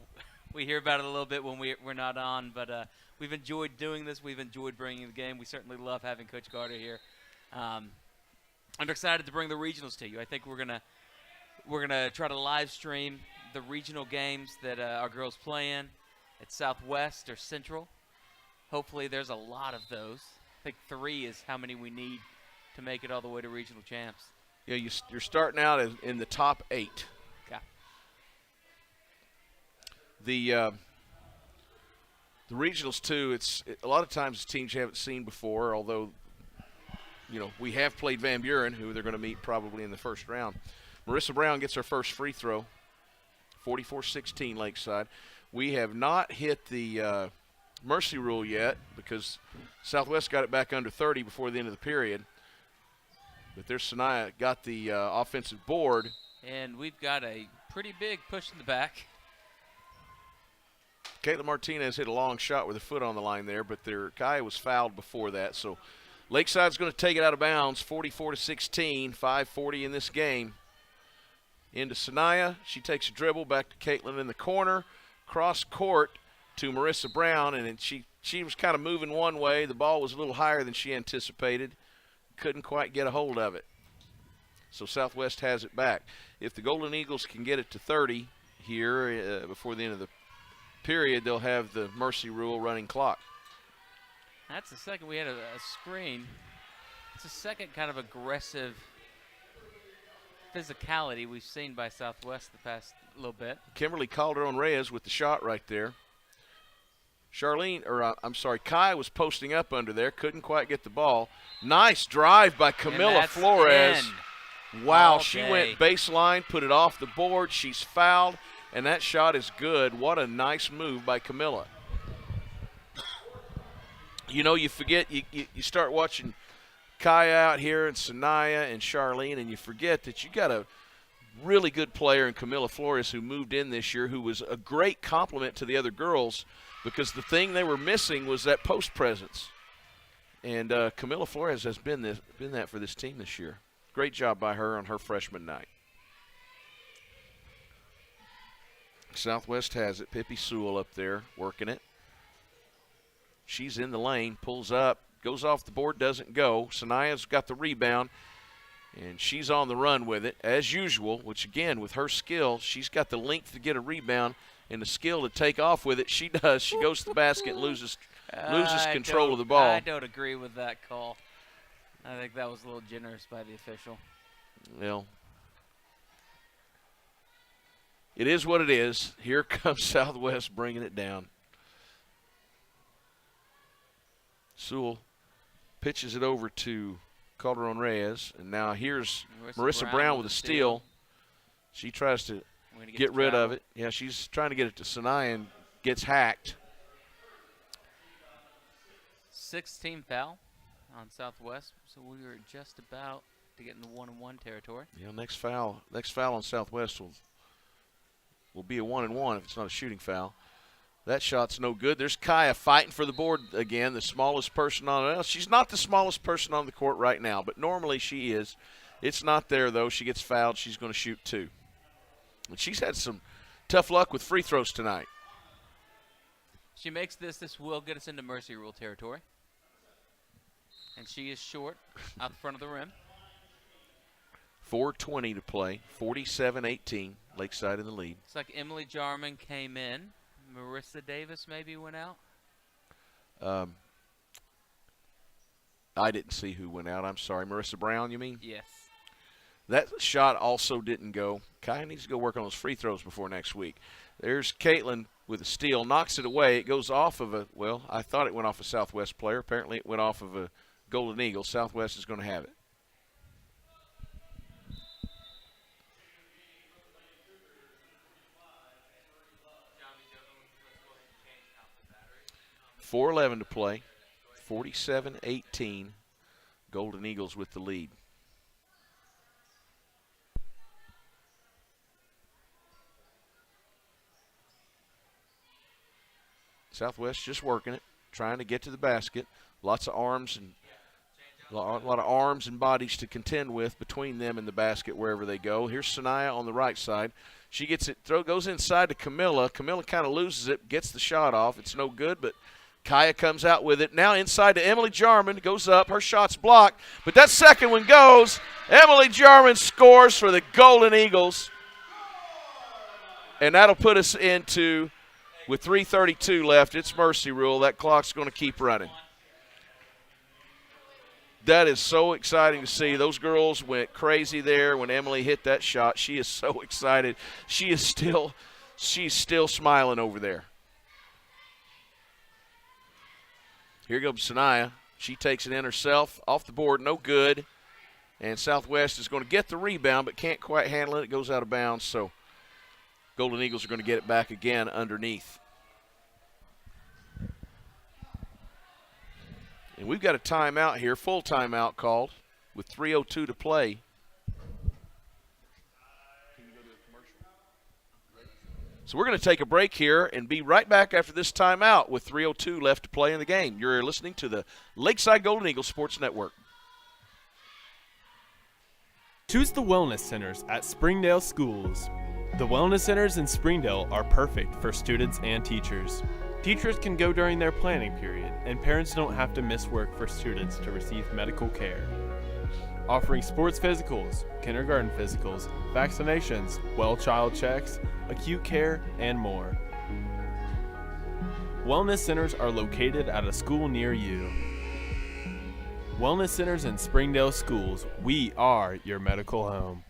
we hear about it a little bit when we're not on, but we've enjoyed doing this. We've enjoyed bringing the game. We certainly love having Coach Carter here. I'm excited to bring the regionals to you. I think we're gonna try to live stream the regional games that our girls play in. It's Southwest or Central. Hopefully there's a lot of those. I think 3 is how many we need to make it all the way to regional champs. Yeah, you're starting out in the top 8. Okay. The regionals too. A lot of times teams you haven't seen before. Although, we have played Van Buren, who they're going to meet probably in the first round. Marissa Brown gets her first free throw. 44-16 Lakeside. We have not hit the mercy rule yet because Southwest got it back under 30 before the end of the period. But there's Sanaya got the offensive board. And we've got a pretty big push in the back. Caitlin Martinez hit a long shot with her foot on the line there, but Kai was fouled before that. So Lakeside's going to take it out of bounds, 44-16, 5:40 in this game. Into Sanaya. She takes a dribble back to Caitlin in the corner. Cross court to Marissa Brown, and she was kind of moving one way. The ball was a little higher than she anticipated. Couldn't quite get a hold of it. So Southwest has it back. If the Golden Eagles can get it to 30 here before the end of the period, they'll have the mercy rule running clock. That's the second we had a screen. It's the second kind of aggressive physicality we've seen by Southwest the past little bit. Kimberly Calderon-Reyes with the shot right there. Kai was posting up under there, couldn't quite get the ball. Nice drive by Camilla Flores. Wow, she went baseline, put it off the board. She's fouled, and that shot is good. What a nice move by Camilla. You forget, you start watching Kai out here and Sanaya and Charlene, and you forget that you got a really good player in Camilla Flores who moved in this year, who was a great complement to the other girls because the thing they were missing was that post presence. And Camilla Flores has been that for this team this year. Great job by her on her freshman night. Southwest has it. Pippi Sewell up there working it. She's in the lane, pulls up, goes off the board, doesn't go. Sanaya's got the rebound, and she's on the run with it, as usual, which, again, with her skill, she's got the length to get a rebound and the skill to take off with it. She does. She goes to the basket and loses control of the ball. I don't agree with that call. I think that was a little generous by the official. Well, it is what it is. Here comes Southwest bringing it down. Sewell pitches it over to Calderon-Reyes, and now here's Marissa Brown with a steal. She tries to get rid of it. Yeah, she's trying to get it to Sanaya and gets hacked. 16 foul on Southwest, so we were just about to get in the 1-1 territory. Yeah, next foul on Southwest will be a 1-1 if it's not a shooting foul. That shot's no good. There's Kaya fighting for the board again, the smallest person on it. She's not the smallest person on the court right now, but normally she is. It's not there, though. She gets fouled. She's going to shoot 2. And she's had some tough luck with free throws tonight. She makes this will get us into mercy rule territory. And she is short out the front of the rim. 4:20 to play, 47-18, Lakeside in the lead. It's like Emily Jarman came in. Marissa Davis maybe went out. I didn't see who went out. I'm sorry. Marissa Brown, you mean? Yes. That shot also didn't go. Kai needs to go work on those free throws before next week. There's Caitlin with a steal, knocks it away. It goes off of I thought it went off a Southwest player. Apparently it went off of a Golden Eagle. Southwest is going to have it. .411 to play, 47-18, Golden Eagles with the lead. Southwest just working it, trying to get to the basket. Lots of arms and a lot of arms and bodies to contend with between them and the basket wherever they go. Here's Sanaya on the right side. She gets it, goes inside to Camilla. Camilla kind of loses it, gets the shot off. It's no good, but Kaya comes out with it. Now inside to Emily Jarman, goes up. Her shot's blocked, but that second one goes. Emily Jarman scores for the Golden Eagles. And that'll put us into, with 3:32 left, it's mercy rule. That clock's going to keep running. That is so exciting to see. Those girls went crazy there when Emily hit that shot. She is so excited. She's still smiling over there. Here goes Sanaya. She takes it in herself. Off the board, no good. And Southwest is going to get the rebound but can't quite handle it. It goes out of bounds, so Golden Eagles are going to get it back again underneath. And we've got a timeout here, full timeout called with 3:02 to play. So we're going to take a break here and be right back after this timeout with 3:02 left to play in the game. You're listening to the Lakeside Golden Eagles Sports Network. Choose the Wellness Centers at Springdale Schools. The Wellness Centers in Springdale are perfect for students and teachers. Teachers can go during their planning period, and parents don't have to miss work for students to receive medical care. Offering sports physicals, kindergarten physicals, vaccinations, well child checks, acute care, and more. Wellness centers are located at a school near you. Wellness Centers in Springdale Schools, we are your medical home.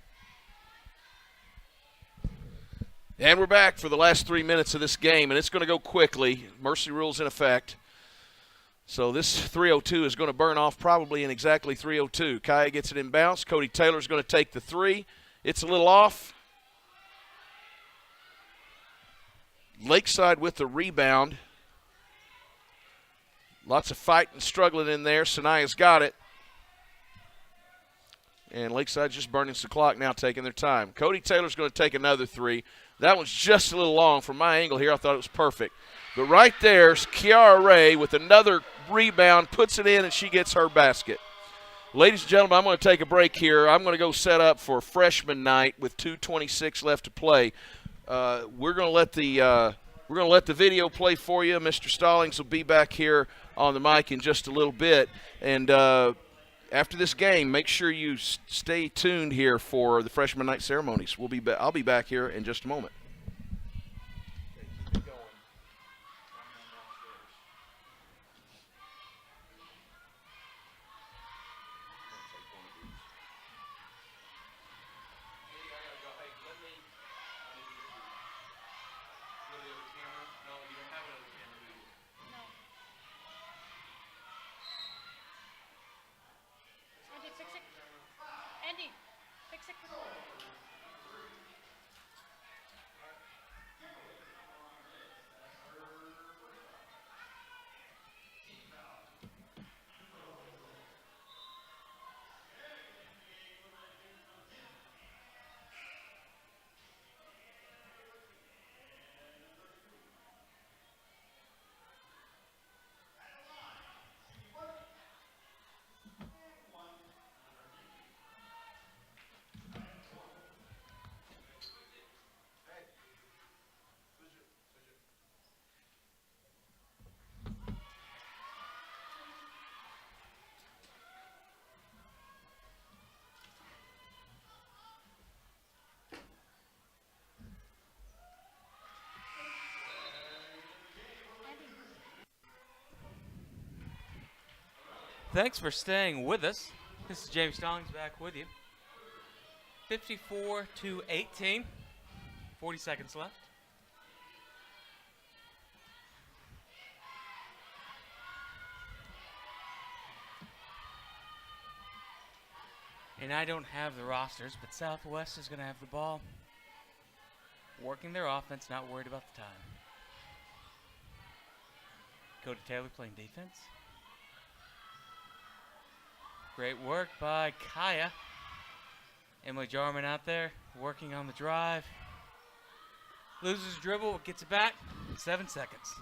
And we're back for the last 3 minutes of this game, and it's going to go quickly. Mercy rule's in effect. So this 3:02 is going to burn off probably in exactly 3:02. Kaya gets it in bounce. Cody Taylor's going to take the three. It's a little off. Lakeside with the rebound. Lots of fighting, struggling in there. Sanaya's got it. And Lakeside's just burning the clock now, taking their time. Cody Taylor's going to take another three. That one's just a little long. From my angle here, I thought it was perfect. But right there's Kiara Ray with another rebound, puts it in, and she gets her basket. Ladies and gentlemen, I'm going to take a break here. I'm going to go set up for freshman night with 2:26 left to play. We're going to let the video play for you. Mr. Stallings will be back here on the mic in just a little bit. And after this game, make sure you stay tuned here for the freshman night ceremonies. I'll be back here in just a moment. Andy, fix it. Thanks for staying with us. This is Jamie Stallings back with you. 54-18. 40 seconds left. And I don't have the rosters, but Southwest is going to have the ball. Working their offense, not worried about the time. Cody Taylor playing defense. Great work by Kaya. Emily Jarman out there working on the drive. Loses dribble, gets it back. 7 seconds.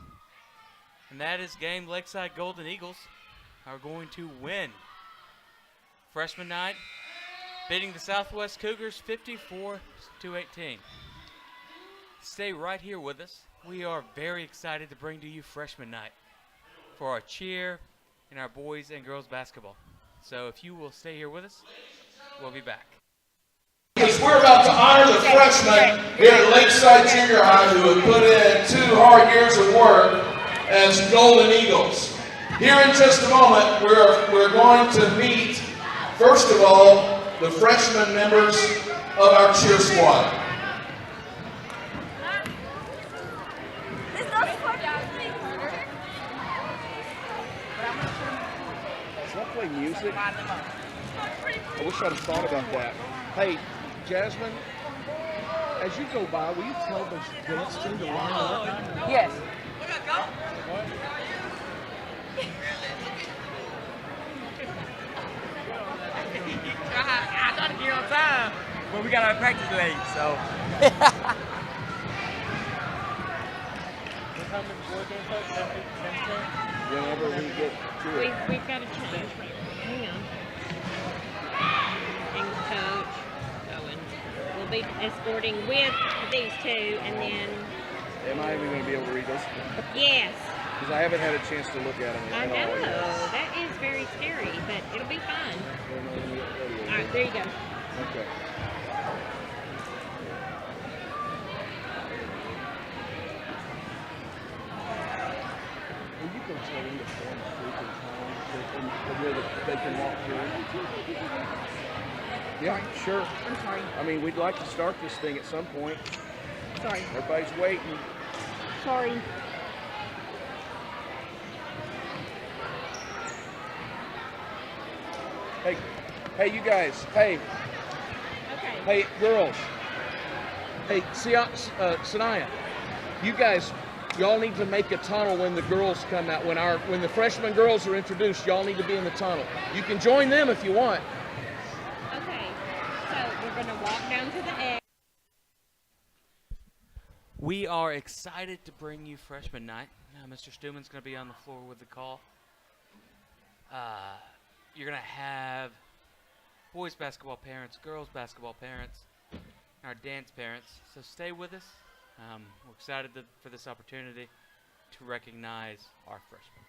And that is game Lakeside Golden Eagles are going to win. Freshman night beating the Southwest Cougars 54-18. Stay right here with us. We are very excited to bring to you Freshman night for our cheer and our boys and girls basketball. So if you will stay here with us, we'll be back. Because we're about to honor the freshmen here at Lakeside Junior High who have put in 2 hard years of work as Golden Eagles. Here in just a moment, we're going to meet, first of all, the freshman members of our cheer squad. Does that play music? I wish I'd have thought about that. Hey, Jasmine, as you go by, will you tell the dance team to line up? Yes. I thought to get on time, but we got our practice late, so. Whenever we get to it. We've got to change. Hang on. And coach going. We'll be escorting with these 2, and then. Am I even going to be able to read this? Yes. Because I haven't had a chance to look at them I at know. all yet. That is very scary, but it'll be fun. All right, there you go. Okay. Will you go tell them to form a group in town where they can walk through? Yeah, sure. I'm sorry. I mean, we'd like to start this thing at some point. Sorry. Everybody's waiting. Sorry. Hey, you guys. Hey. Okay. Hey, girls. Hey, Sanaya. You guys, y'all need to make a tunnel when the girls come out. When the freshman girls are introduced, y'all need to be in the tunnel. You can join them if you want. Okay. So we're going to walk down to the edge. We are excited to bring you Freshman night. Now, Mr. Stuman's going to be on the floor with the call. You're going to have boys basketball parents, girls basketball parents, our dance parents. So stay with us. We're excited for this opportunity to recognize our freshmen.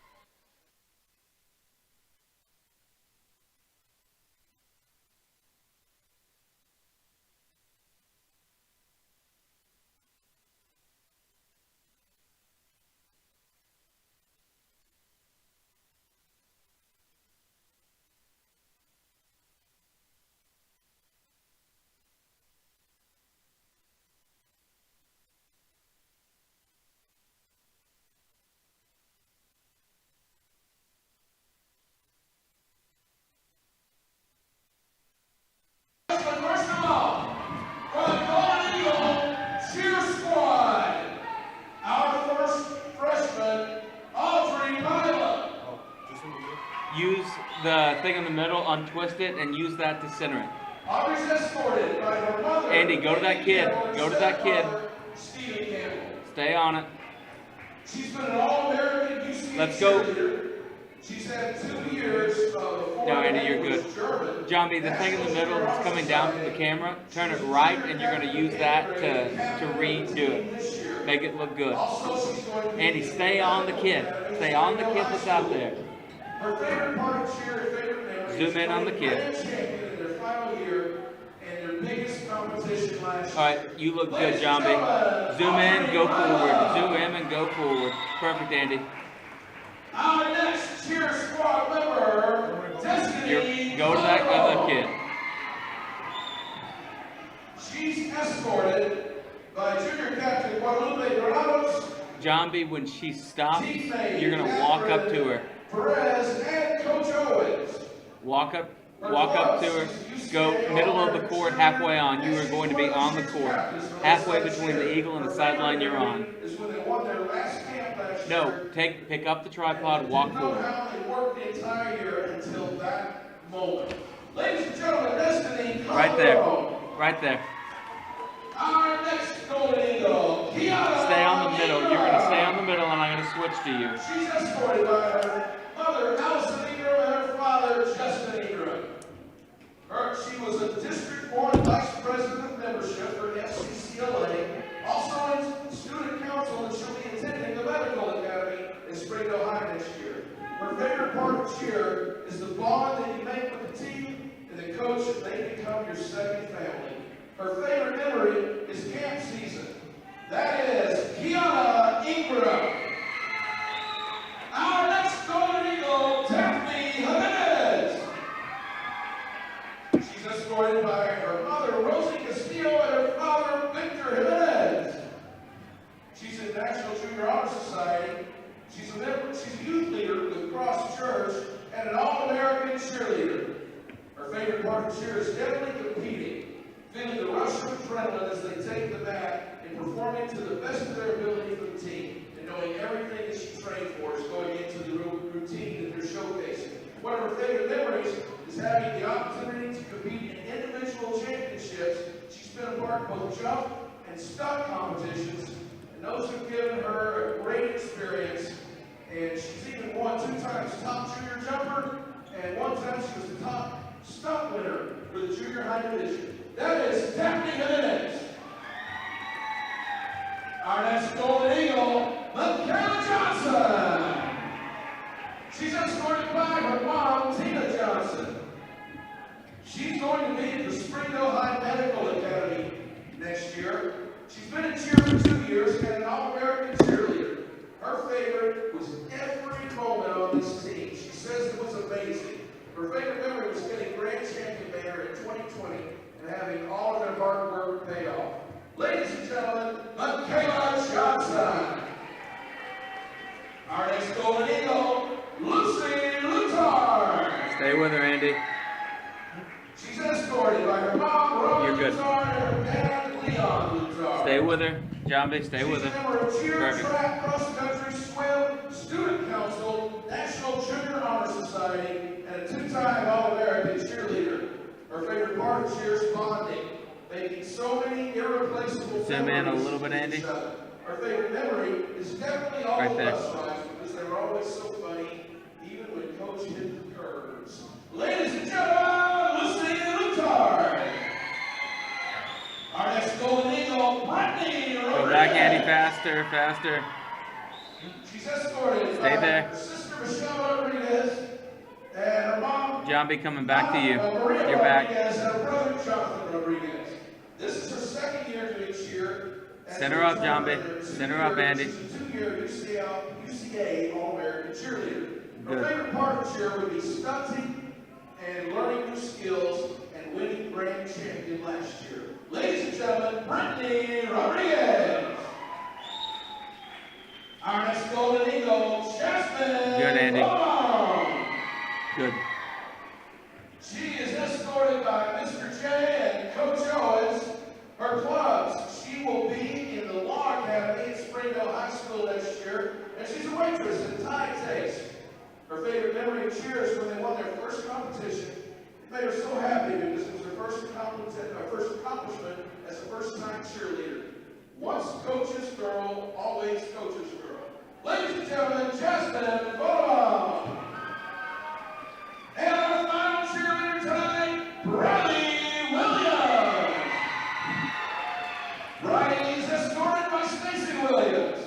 Use the thing in the middle, untwist it, and use that to center it. Andy, go to that kid. Go to that kid. Stay on it. Let's go. She's had 2 years. No, Andy, you're good. John B, the thing in the middle that's coming down from the camera, turn it right, and you're going to use that to redo it. Make it look good. Andy, stay on the kid. Stay on the kid that's out there. Her favorite part of cheer, favorite memory. Zoom in on the kid. In their final year and their biggest competition last year. All right, you look good, John B. Zoom in, go forward. Zoom in and go forward. Perfect, Andy. Our next cheer squad member, Destiny. Go to that other kid. She's escorted by junior captain Guadalupe Granados. John B, when she stops, you're going to walk up to her. Perez and Coach Owens. Walk up to her. Go middle of the court, halfway on. You are going to be on the court. Halfway between the eagle and the sideline you're on. No, pick up the tripod, walk forward. How they worked the entire year until that moment. Ladies and gentlemen, Destiny. Right there. Right there. Our next Golden Eagle. Stay on the middle. You're going to stay on the middle, and I'm going to switch to you. She's escorted by her mother, Allison Ingram, and her father, Justin Ingram. She was a district-board vice president of membership for FCCLA, also in student council, and she'll be attending the medical academy in Springdale High next year. Her favorite part of cheer is the bond that you make with the team and the coach that they become your second family. Her favorite memory is camp season. That is Kiana Ingram. Our next Golden Eagle, Daphne Jimenez. She's escorted by her mother, Rosie Castillo, and her father, Victor Jimenez. She's in National Junior Honor Society. She's a youth leader with Cross Church and an All-American cheerleader. Her favorite part of cheer is definitely competing, feeling the rush of adrenaline as they take the mat and performing to the best of their ability for the team, and knowing everything that she trained for is going into the routine that they're showcasing. One of her favorite memories is having the opportunity to compete in individual championships. She's been a part of both jump and stunt competitions, and those have given her a great experience. And she's even won 2 times top junior jumper, and 1 time she was the top stunt winner for the junior high division. That is Daphne Jimenez. Our next Golden Eagle, Michaela Johnson. She's escorted by her mom, Tina Johnson. She's going to be at the Springdale High Medical Academy next year. She's been in cheer for 2 years and an All-American cheerleader. Her favorite was every moment on this team. She says it was amazing. Her favorite memory was getting Grand Champion banner in 2020 and having all of their hard work pay off. Ladies and gentlemen, Michaela Johnson. Our next Golden Eagle, Lucy Lutar. Stay with her, Andy. She's escorted by her mom, Rose You're good. Lutar, and her dad, Leon Lutar. Stay with her. Jambi, stay with She's a her. member of cheer, Perfect. track, cross-country, swim, student council, National Junior Honor Society, and a 2-time All-American cheerleader. Her favorite part of cheer is bonding, making so many irreplaceable Zoom in a memories little bit, with Andy. each other. Her favorite memory is definitely all Right the there. bus rides because they were always so funny, even when Coach hit the curves. Ladies and gentlemen, Lucy Lutar. Our next Golden Eagle, Brittany Rodriguez. Go back, Andy, faster, faster. She's escorted Stay by there. her sister Michelle Rodriguez and her mom, Jambi, coming back to you. Maria You're back. Rodriguez, and her brother Jonathan Rodriguez. This is her 2nd year doing cheer. as Send her a up, return Jambi. leader. Send her up, Andy. She's a 2-year UCA All-American cheerleader. Her Good. favorite part of cheer would be stunting and learning new skills and winning grand champion last year. Ladies and gentlemen, Brittany Rodriguez. Our next Golden Eagle, Jasmine. Good, Andy. Long. Good. She is escorted by Mr. J and Coach Owens. Her clubs, she will be in the Law Academy at Springdale High School next year, and she's a waitress at Thai Taste. Her favorite memory of cheer is when they won their first competition. It made her so happy because it was her first accomplishment as a first-time cheerleader. Once coach's girl, always coach's girl. Ladies and gentlemen, Jasmine Bolam. And our final cheerleader tonight, Riley Williams. Riley is escorted by Stacy Williams.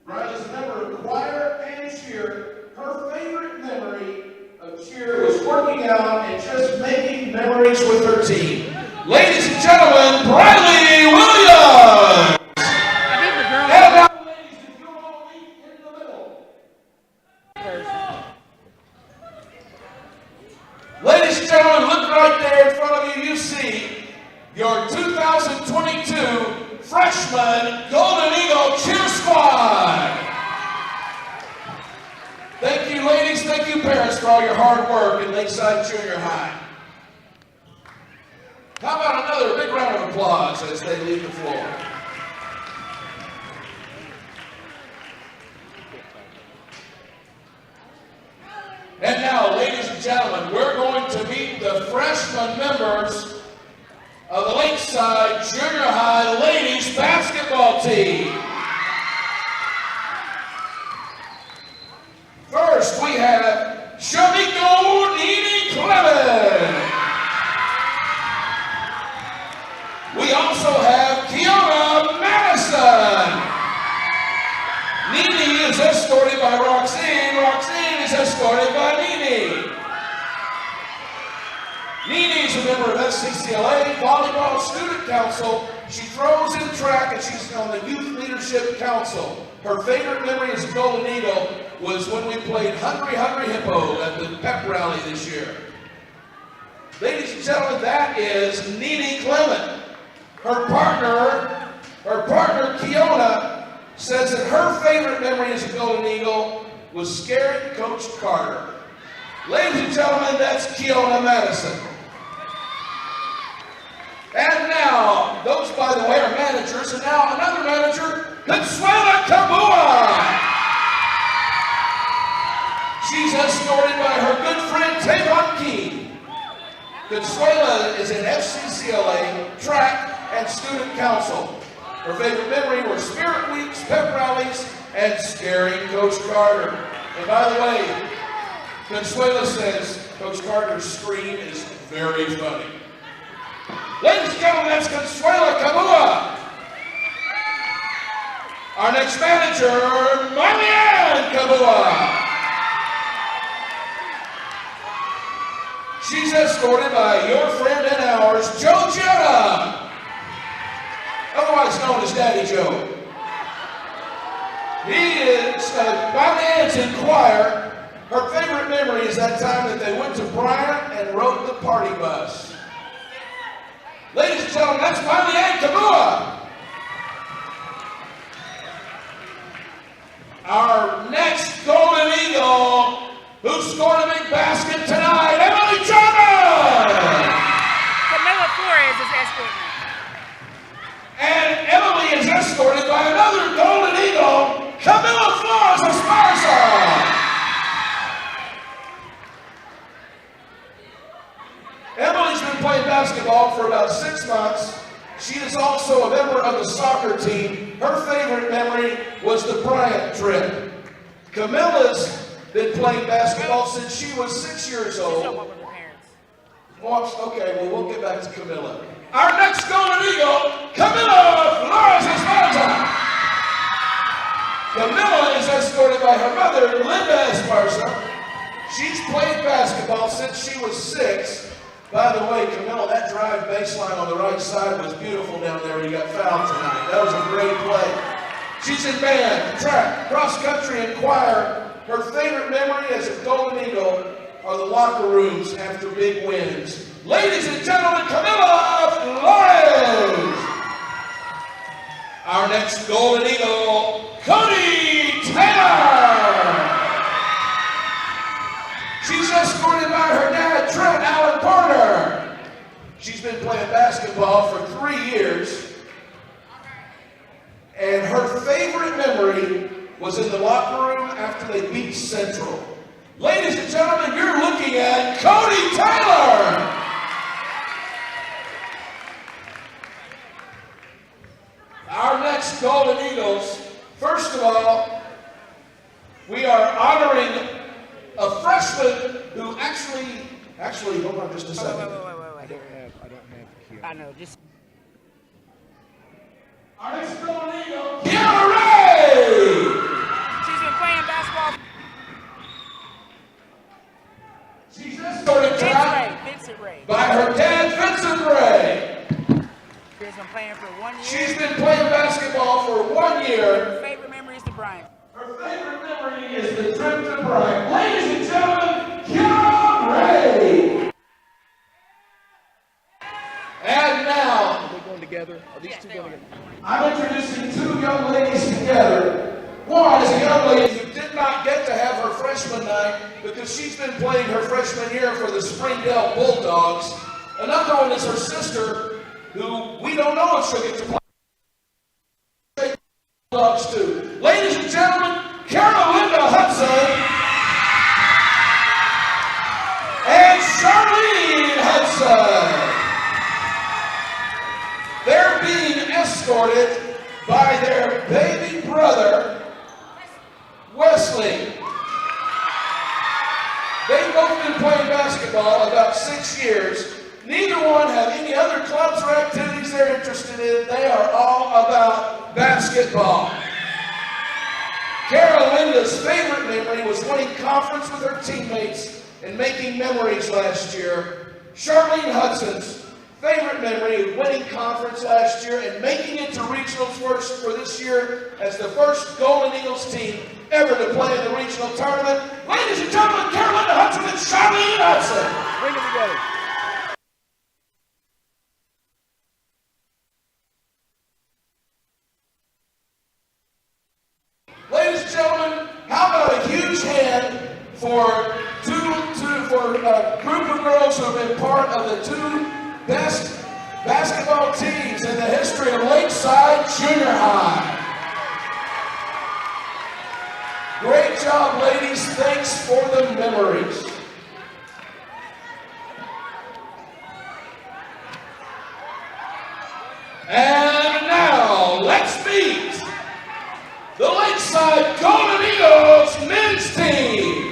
Riley's a member of choir and cheer. Her favorite memory of cheer was working out and just making memories with her team. Ladies and gentlemen, Riley Williams! And now, ladies, if you'll all meet in the middle. Ladies and gentlemen, look right there in front of you. You see your 2022 Freshman Golden Eagle Cheer Squad. Thank you, ladies. Thank you, parents, for all your hard work in Lakeside Junior High. How about another big round of applause as they leave the floor? And now, ladies and gentlemen, we're going to meet the freshman members of the Lakeside Junior High ladies basketball team. First, we have Shamiko Nene Clement. We also have Kiana Madison. Nene is escorted by Roxanne. Roxanne is escorted by Nene. Nene is a member of FCCLA Volleyball Student Council. She throws in track and she's on the Youth Leadership Council. Her favorite memory as a Golden Eagle was when we played Hungry Hungry Hippo at the pep rally this year. Ladies and gentlemen, that is Nene Clement. Her partner Kiona, says that her favorite memory as a Golden Eagle was scaring Coach Carter. Ladies and gentlemen, that's Kiona Madison. And now, those, by the way, are managers, and now another manager, Consuela Kabua. She's escorted by her good friend, Tavon King. Consuela is in FCCLA, track, and student council. Her favorite memory were spirit weeks, pep rallies, and scaring Coach Carter. And by the way, Consuela says Coach Carter's scream is very funny. Ladies and gentlemen, that's Consuela Kabua. Our next manager, Marlianne Kabua. She's escorted by your friend and ours, Joe Jetta, otherwise known as Daddy Joe. He is, Marlianne's in choir. Her favorite memory is that time that they went to Bryant and rode the party bus. Ladies and gentlemen, that's Marlianne Kabua. Our next Golden Eagle, who scored a big basket tonight, Emily Jordan. Camilla Flores is escorting. And Emily is escorted by another Golden Eagle, Camilla Flores of Sparsa. Emily's been playing basketball for about 6 months. She is also a member of the soccer team. Her favorite memory was the Bryant trip. Camilla's been playing basketball since she was 6 years old. Okay, well, we'll get back to Camilla. Our next Golden Eagle, Camilla Flores Esparza. Camilla is escorted by her mother, Linda Esparza. She's played basketball since she was 6. By the way, Camilla, that drive baseline on the right side was beautiful down there when you got fouled tonight. That was a great play. She's in band, track, cross country, and choir. Her favorite memory as a Golden Eagle are the locker rooms after big wins. Ladies and gentlemen, Camilla Flores. Our next Golden Eagle, Cody Taylor. She's escorted by her dad, Trent Allen Porter. She's been playing basketball for 3 years. And her favorite memory was in the locker room after they beat Central. Ladies and gentlemen, you're looking at Cody Taylor. Our next Golden Eagles, first of all, we are honoring a freshman who actually, hold on just a second. Wait. I don't have here. I know, just. Our next Golden Eagle, Kiara Ray! She's been playing basketball. She's escorted tonight Vincent Ray. by her dad, Vincent Ray. She's been playing for 1 year. She's been playing basketball for 1 year. Her favorite memory is the Bryant. Her favorite memory is the trip to Bryant. Ladies and gentlemen, Kiara Ray! And now, Are they going together? Are these two going together? I'm introducing 2 young ladies together. One is a young lady who did not get to have her freshman night because she's been playing her freshman year for the Springdale Bulldogs. Another one is her sister, who we don't know if she'll get to play Bulldogs too. Ladies and gentlemen, Carolinda Hudson and Charlene Hudson. They're being escorted by their baby brother, Wesley. both been playing basketball about 6 years. Neither one have any other clubs or activities they're interested in. They are all about basketball. Carolinda's favorite memory was winning conference with her teammates and making memories last year. Charlene Hudson's favorite memory of winning conference last year and making it to regionals for this year as the first Golden Eagles team ever to play in the regional tournament. Ladies and gentlemen, Carolinda Hudson and Charlene Hudson. Bring it together. Ladies and gentlemen, how about a huge hand for a group of girls who have been part of the 2 best basketball teams in the history of Lakeside Junior High. Great job, ladies. Thanks for the memories. And now, let's meet the Lakeside Golden Eagles men's team.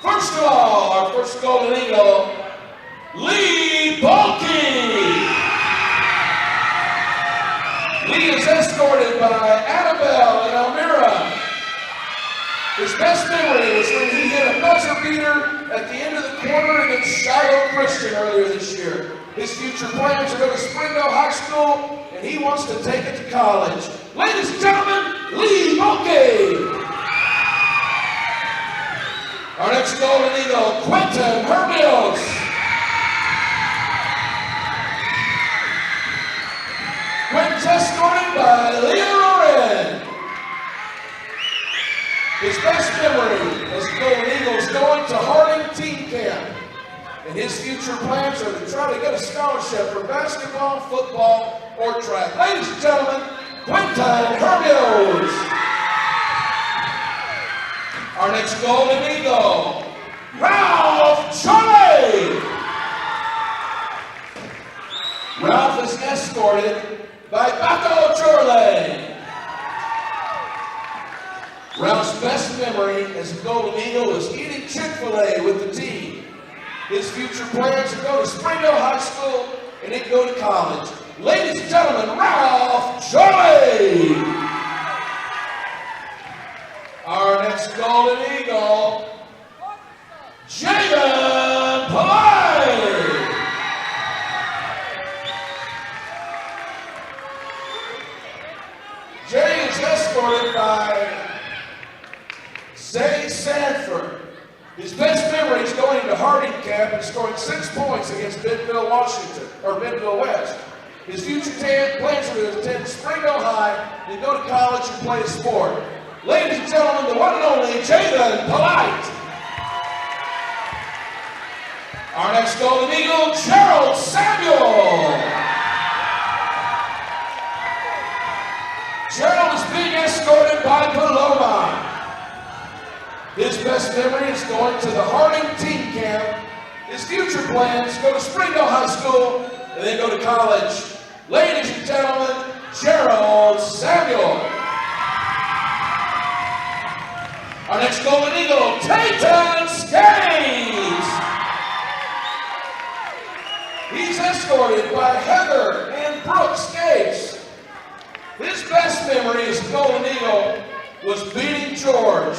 First of all, our first Golden Eagle, Lee Bulkey. Lee is escorted by Annabelle and Almira. His best memory was when he hit a buzzer beater at the end of the quarter against Shiloh Christian earlier this year. His future plans are to go to Springdale High School, and he wants to take it to college. Ladies and gentlemen, Lee Bulkey. Our next Golden Eagle, Quentin Hermios. Quentin's escorted by Leah Loren. His best memory as the Golden Eagles going to Harding Team Camp. And his future plans are to try to get a scholarship for basketball, football, or track. Ladies and gentlemen, Quentin Hermios. Our next Golden Eagle, Ralph Charlie. Ralph is escorted by Baco Chorley. Ralph's best memory as a Golden Eagle is eating Chick-fil-A with the team. His future plans are to go to Springdale High School and then go to college. Ladies and gentlemen, Ralph Charlie. Our next Golden Eagle, Jaden Polite. Jay is escorted by Zay Sanford. His best memory is going to Harding Camp and scoring 6 points against Bentonville, Washington, or Bentonville West. His future plans are to attend Springdale High and go to college and play a sport. Ladies and gentlemen, the one and only Jaden Polite. Our next Golden Eagle, Gerald Samuel. Gerald is being escorted by Paloma. His best memory is going to the Harding Team Camp. His future plans go to Springdale High School and then go to college. Ladies and gentlemen, Gerald Samuel. Our next Golden Eagle, Tayton Skates. He's escorted by Heather and Brooke Skates. His best memory as a Golden Eagle was beating George.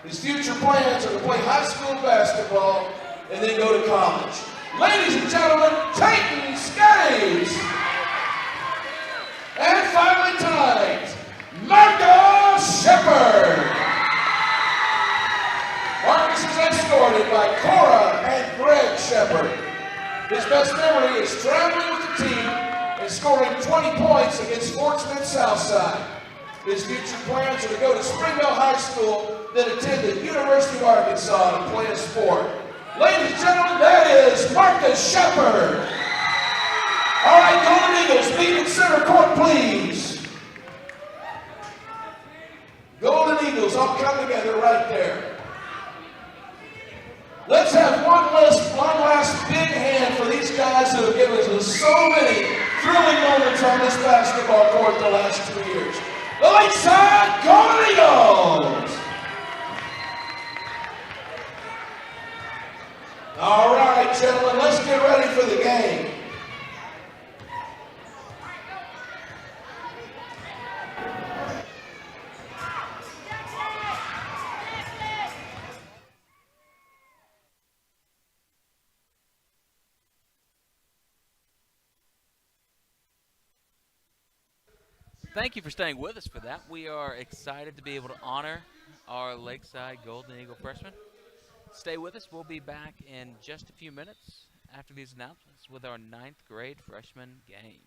His future plans are to play high school basketball and then go to college. Ladies and gentlemen, Tayton Skates. And finally tonight, Marcus Shepard. Marcus is escorted by Cora and Greg Shepard. His best memory is traveling with the team and scoring 20 points against Fort Smith Southside. His future plans are to go to Springdale High School, then attend the University of Arkansas to play a sport. Ladies and gentlemen, that is Marcus Shepard. All right, Golden Eagles, meet in center court, please. Golden Eagles, all come together right there. Let's have one last big hand for these guys who have given us so many thrilling moments on this basketball court the last 2 years. The Lakeside Lakeside, go Eagles! All right, gentlemen, let's get ready for the game. Thank you for staying with us for that. We are excited to be able to honor our Lakeside Golden Eagle freshmen. Stay with us. We'll be back in just a few minutes after these announcements with our 9th grade freshman game.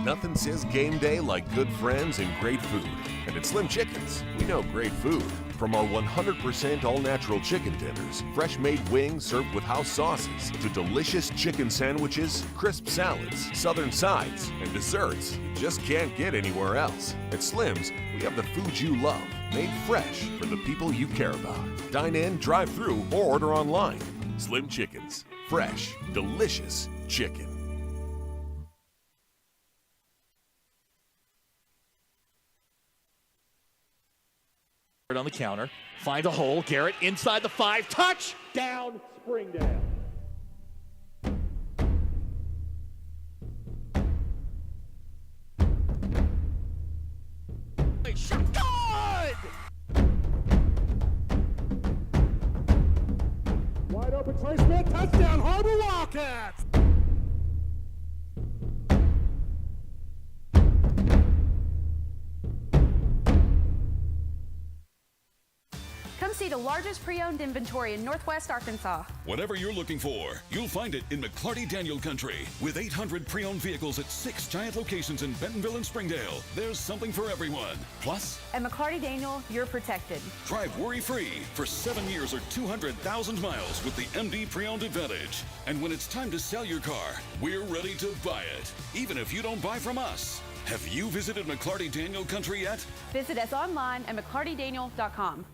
Nothing says game day like good friends and great food. And at Slim Chickens, we know great food. From our 100% all-natural chicken tenders, fresh-made wings served with house sauces, to delicious chicken sandwiches, crisp salads, southern sides, and desserts you just can't get anywhere else. At Slim's, we have the food you love, made fresh for the people you care about. Dine in, drive through, or order online. Slim Chickens. Fresh, delicious chicken. On the counter, finds a hole. Garrett inside the 5, touchdown Springdale. Shot good! Wide open Freshmen, touchdown HAR-BER Wildcats! Come see the largest pre-owned inventory in Northwest Arkansas. Whatever you're looking for, you'll find it in McClarty Daniel Country. With 800 pre-owned vehicles at 6 giant locations in Bentonville and Springdale, there's something for everyone. Plus, At McClarty Daniel, you're protected. drive worry-free for 7 years or 200,000 miles with the MD Pre-Owned Advantage. And when it's time to sell your car, we're ready to buy it, even if you don't buy from us. Have you visited McClarty Daniel Country yet? Visit us online at McClartyDaniel.com.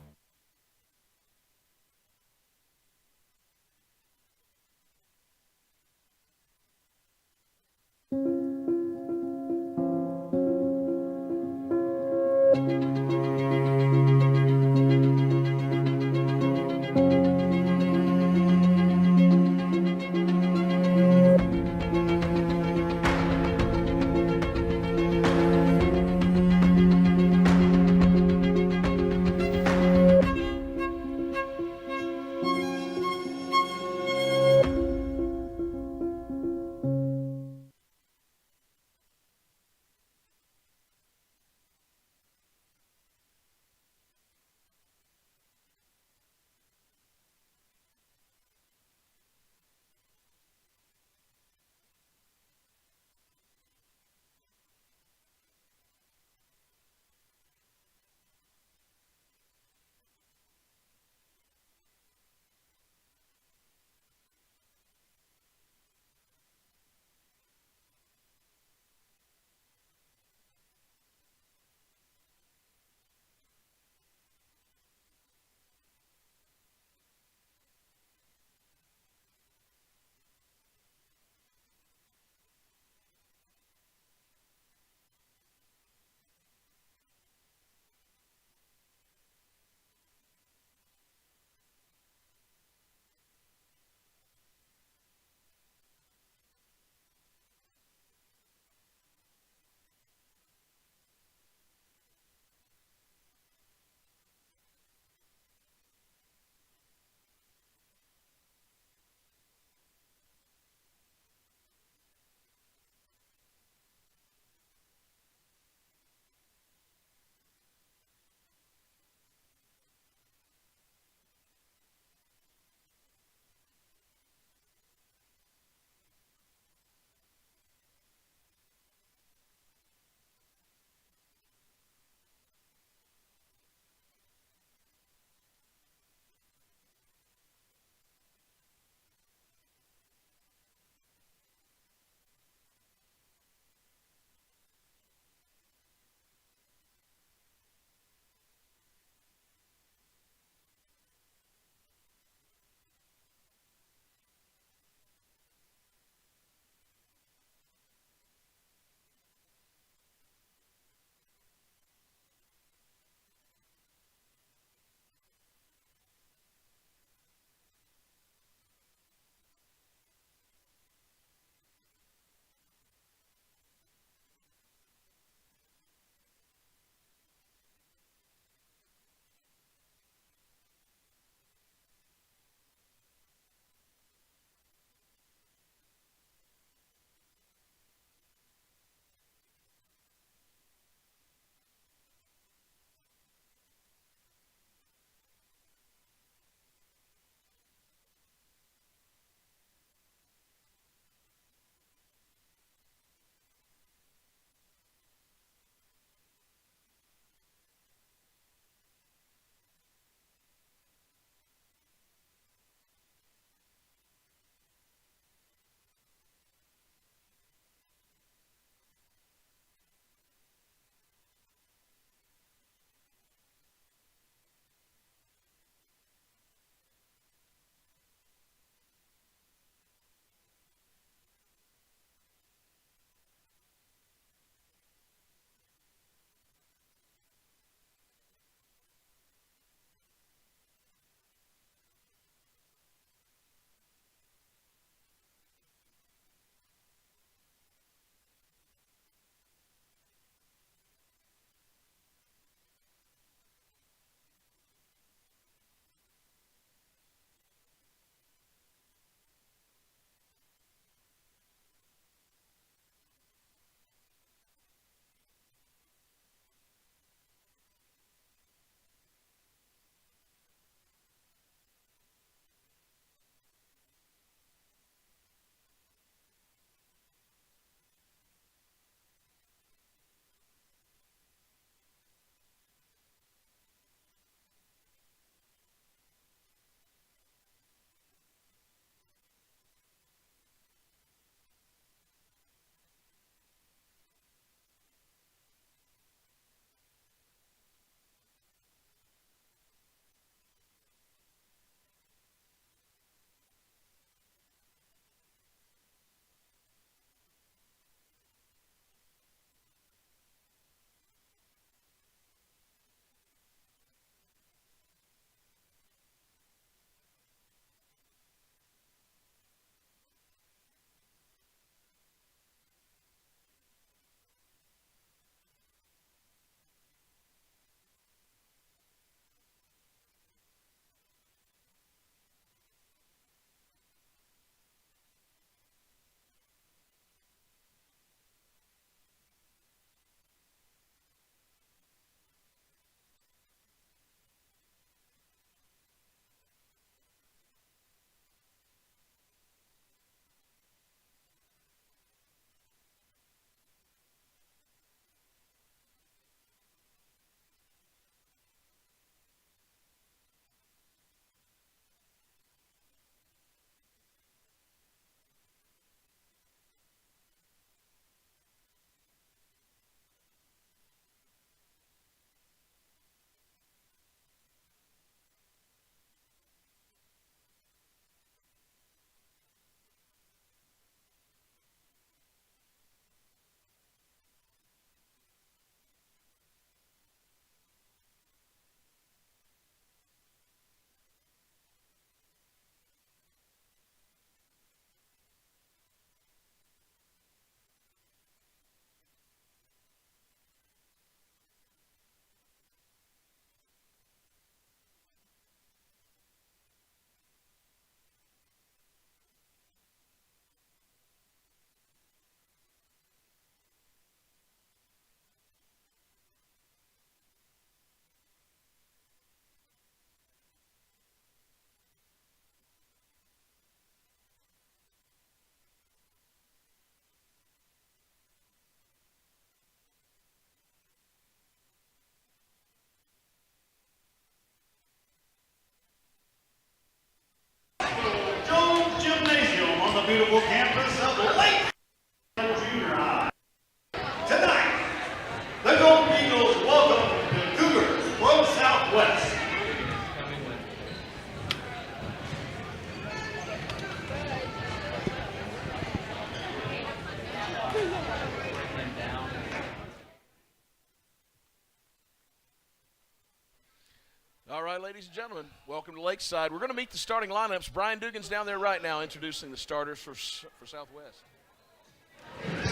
right, ladies and gentlemen, welcome to Lakeside. We're going to meet the starting lineups. Brian Dugan's down there right now introducing the starters for Southwest.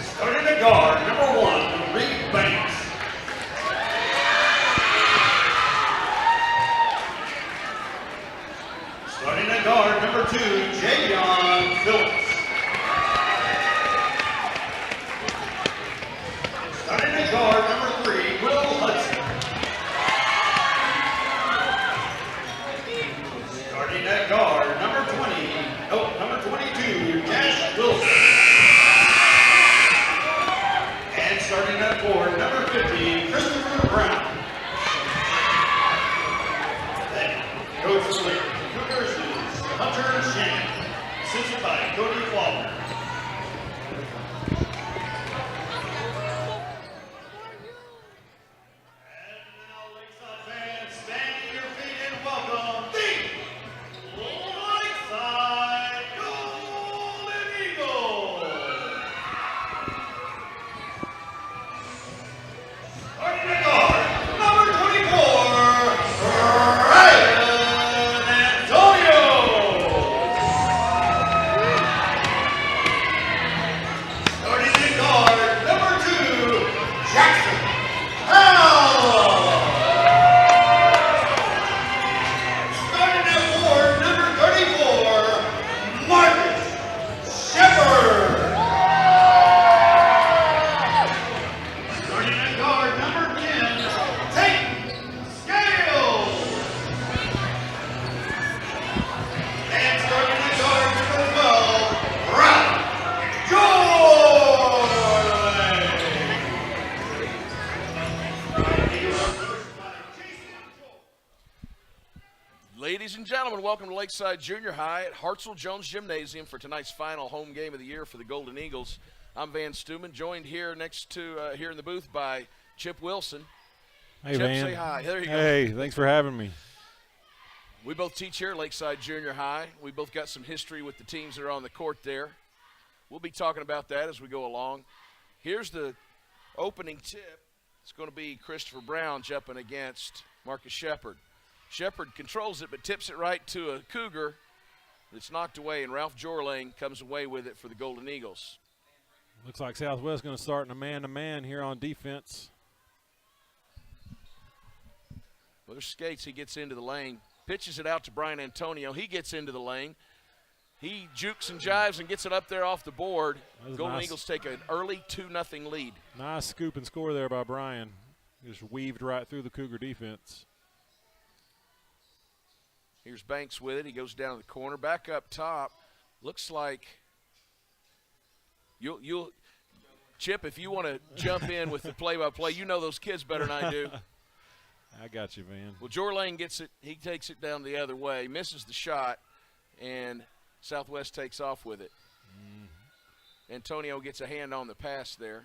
Starting at guard, number 1, Reed Banks. Starting at guard, number 2, Jayon Phillips. Starting at guard, number 3, Will Hudson. Starting at guard, number 22, Cash Wilson. And starting at forward, number 50, Christopher Brown. Then, coach for the Cougars is Hunter Shannon, assisted by Cody Faulkner. Ladies and gentlemen, welcome to Lakeside Junior High at Hartzell-Jones Gymnasium for tonight's final home game of the year for the Golden Eagles. I'm Van Stuman, joined here next to here in the booth by Chip Wilson. Hey, Chip, Van. say hi. There you go. Hey, thanks for having me. We both teach here at Lakeside Junior High. We both got some history with the teams that are on the court there. We'll be talking about that as we go along. Here's the opening tip. It's going to be Christopher Brown jumping against Marcus Shepard. Shepard controls it but tips it right to a Cougar. It's knocked away, and Ralph Jorling comes away with it for the Golden Eagles. Looks like Southwest going to start in a man-to-man here on defense. Well, there's Skates. He gets into the lane, pitches it out to Brian Antonio. He gets into the lane. He jukes and jives and gets it up there off the board. Golden Eagles take an early 2-0 lead. Nice scoop and score there by Brian. Just weaved right through the Cougar defense. Here's Banks with it. He goes down to the corner. Back up top. Looks like you'll Chip, if you want to jump in with the play-by-play, you know those kids better than I do. I got you, Van. Well, Jorlane gets it. He takes it down the other way, misses the shot, and Southwest takes off with it. Antonio gets a hand on the pass there.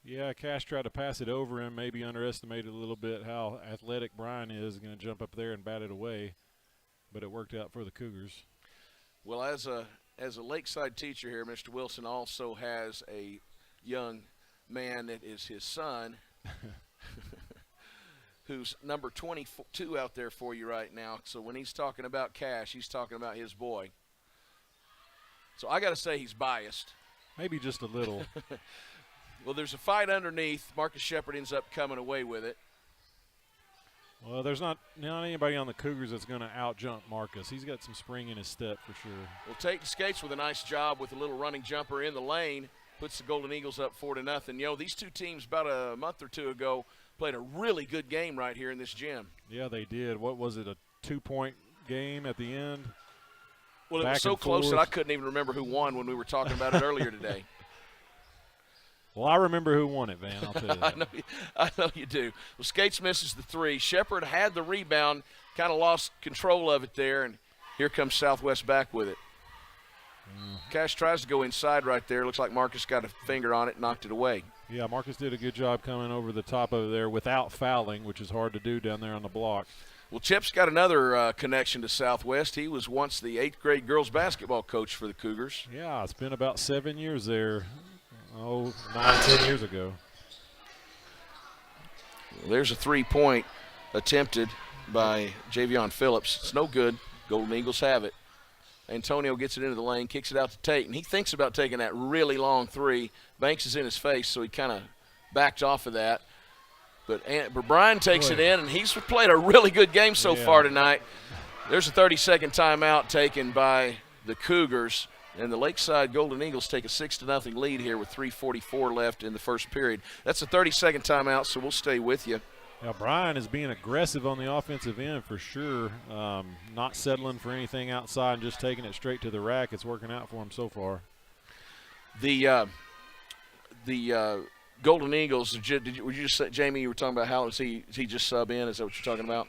Yeah, Cash tried to pass it over him, maybe underestimated a little bit how athletic Brian is, going to jump up there and bat it away. But it worked out for the Cougars. Well, as a Lakeside teacher here, Mr. Wilson also has a young man that is his son who's number 22 out there for you right now. So when he's talking about Cash, he's talking about his boy. So I got to say he's biased. Maybe just a little. Well, there's a fight underneath. Marcus Shepard ends up coming away with it. Well, there's not anybody on the Cougars that's going to out-jump Marcus. He's got some spring in his step for sure. Well, Tate Skates with a nice job with a little running jumper in the lane. Puts the Golden Eagles up 4-0. You know, these two teams about a month or two ago played a really good game right here in this gym. Yeah, they did. What was it, a 2-point game at the end? Well, it was so close that I couldn't even remember who won when we were talking about it earlier today. Well, I remember who won it, Van. I'll tell you that. I know you do. Well, Skates misses the three. Shepard had the rebound, kind of lost control of it there, and here comes Southwest back with it. Cash tries to go inside right there. Looks like Marcus got a finger on it, knocked it away. Yeah, Marcus did a good job coming over the top of there without fouling, which is hard to do down there on the block. Well, Chip's got another connection to Southwest. He was once the 8th grade girls basketball coach for the Cougars. Yeah, it's been about 7 years there. 9-10 years ago. Well, there's a 3-point attempted. by Javion Phillips. It's no good. Golden Eagles have it. Antonio gets it into the lane, kicks it out to Tate, and he thinks about taking that really long three. Banks is in his face, so he kind of backed off of that. But Brian takes it in, and he's played a really good game so far tonight. There's a 30-second timeout taken by the Cougars, and the Lakeside Golden Eagles take a 6-0 lead here with 3:44 left in the first period. That's a 30-second timeout, so we'll stay with you. Now, Brian is being aggressive on the offensive end for sure, not settling for anything outside and just taking it straight to the rack. It's working out for him so far. The Golden Eagles, would you just say, Jamie, you were talking about how is he just sub in? Is that what you're talking about?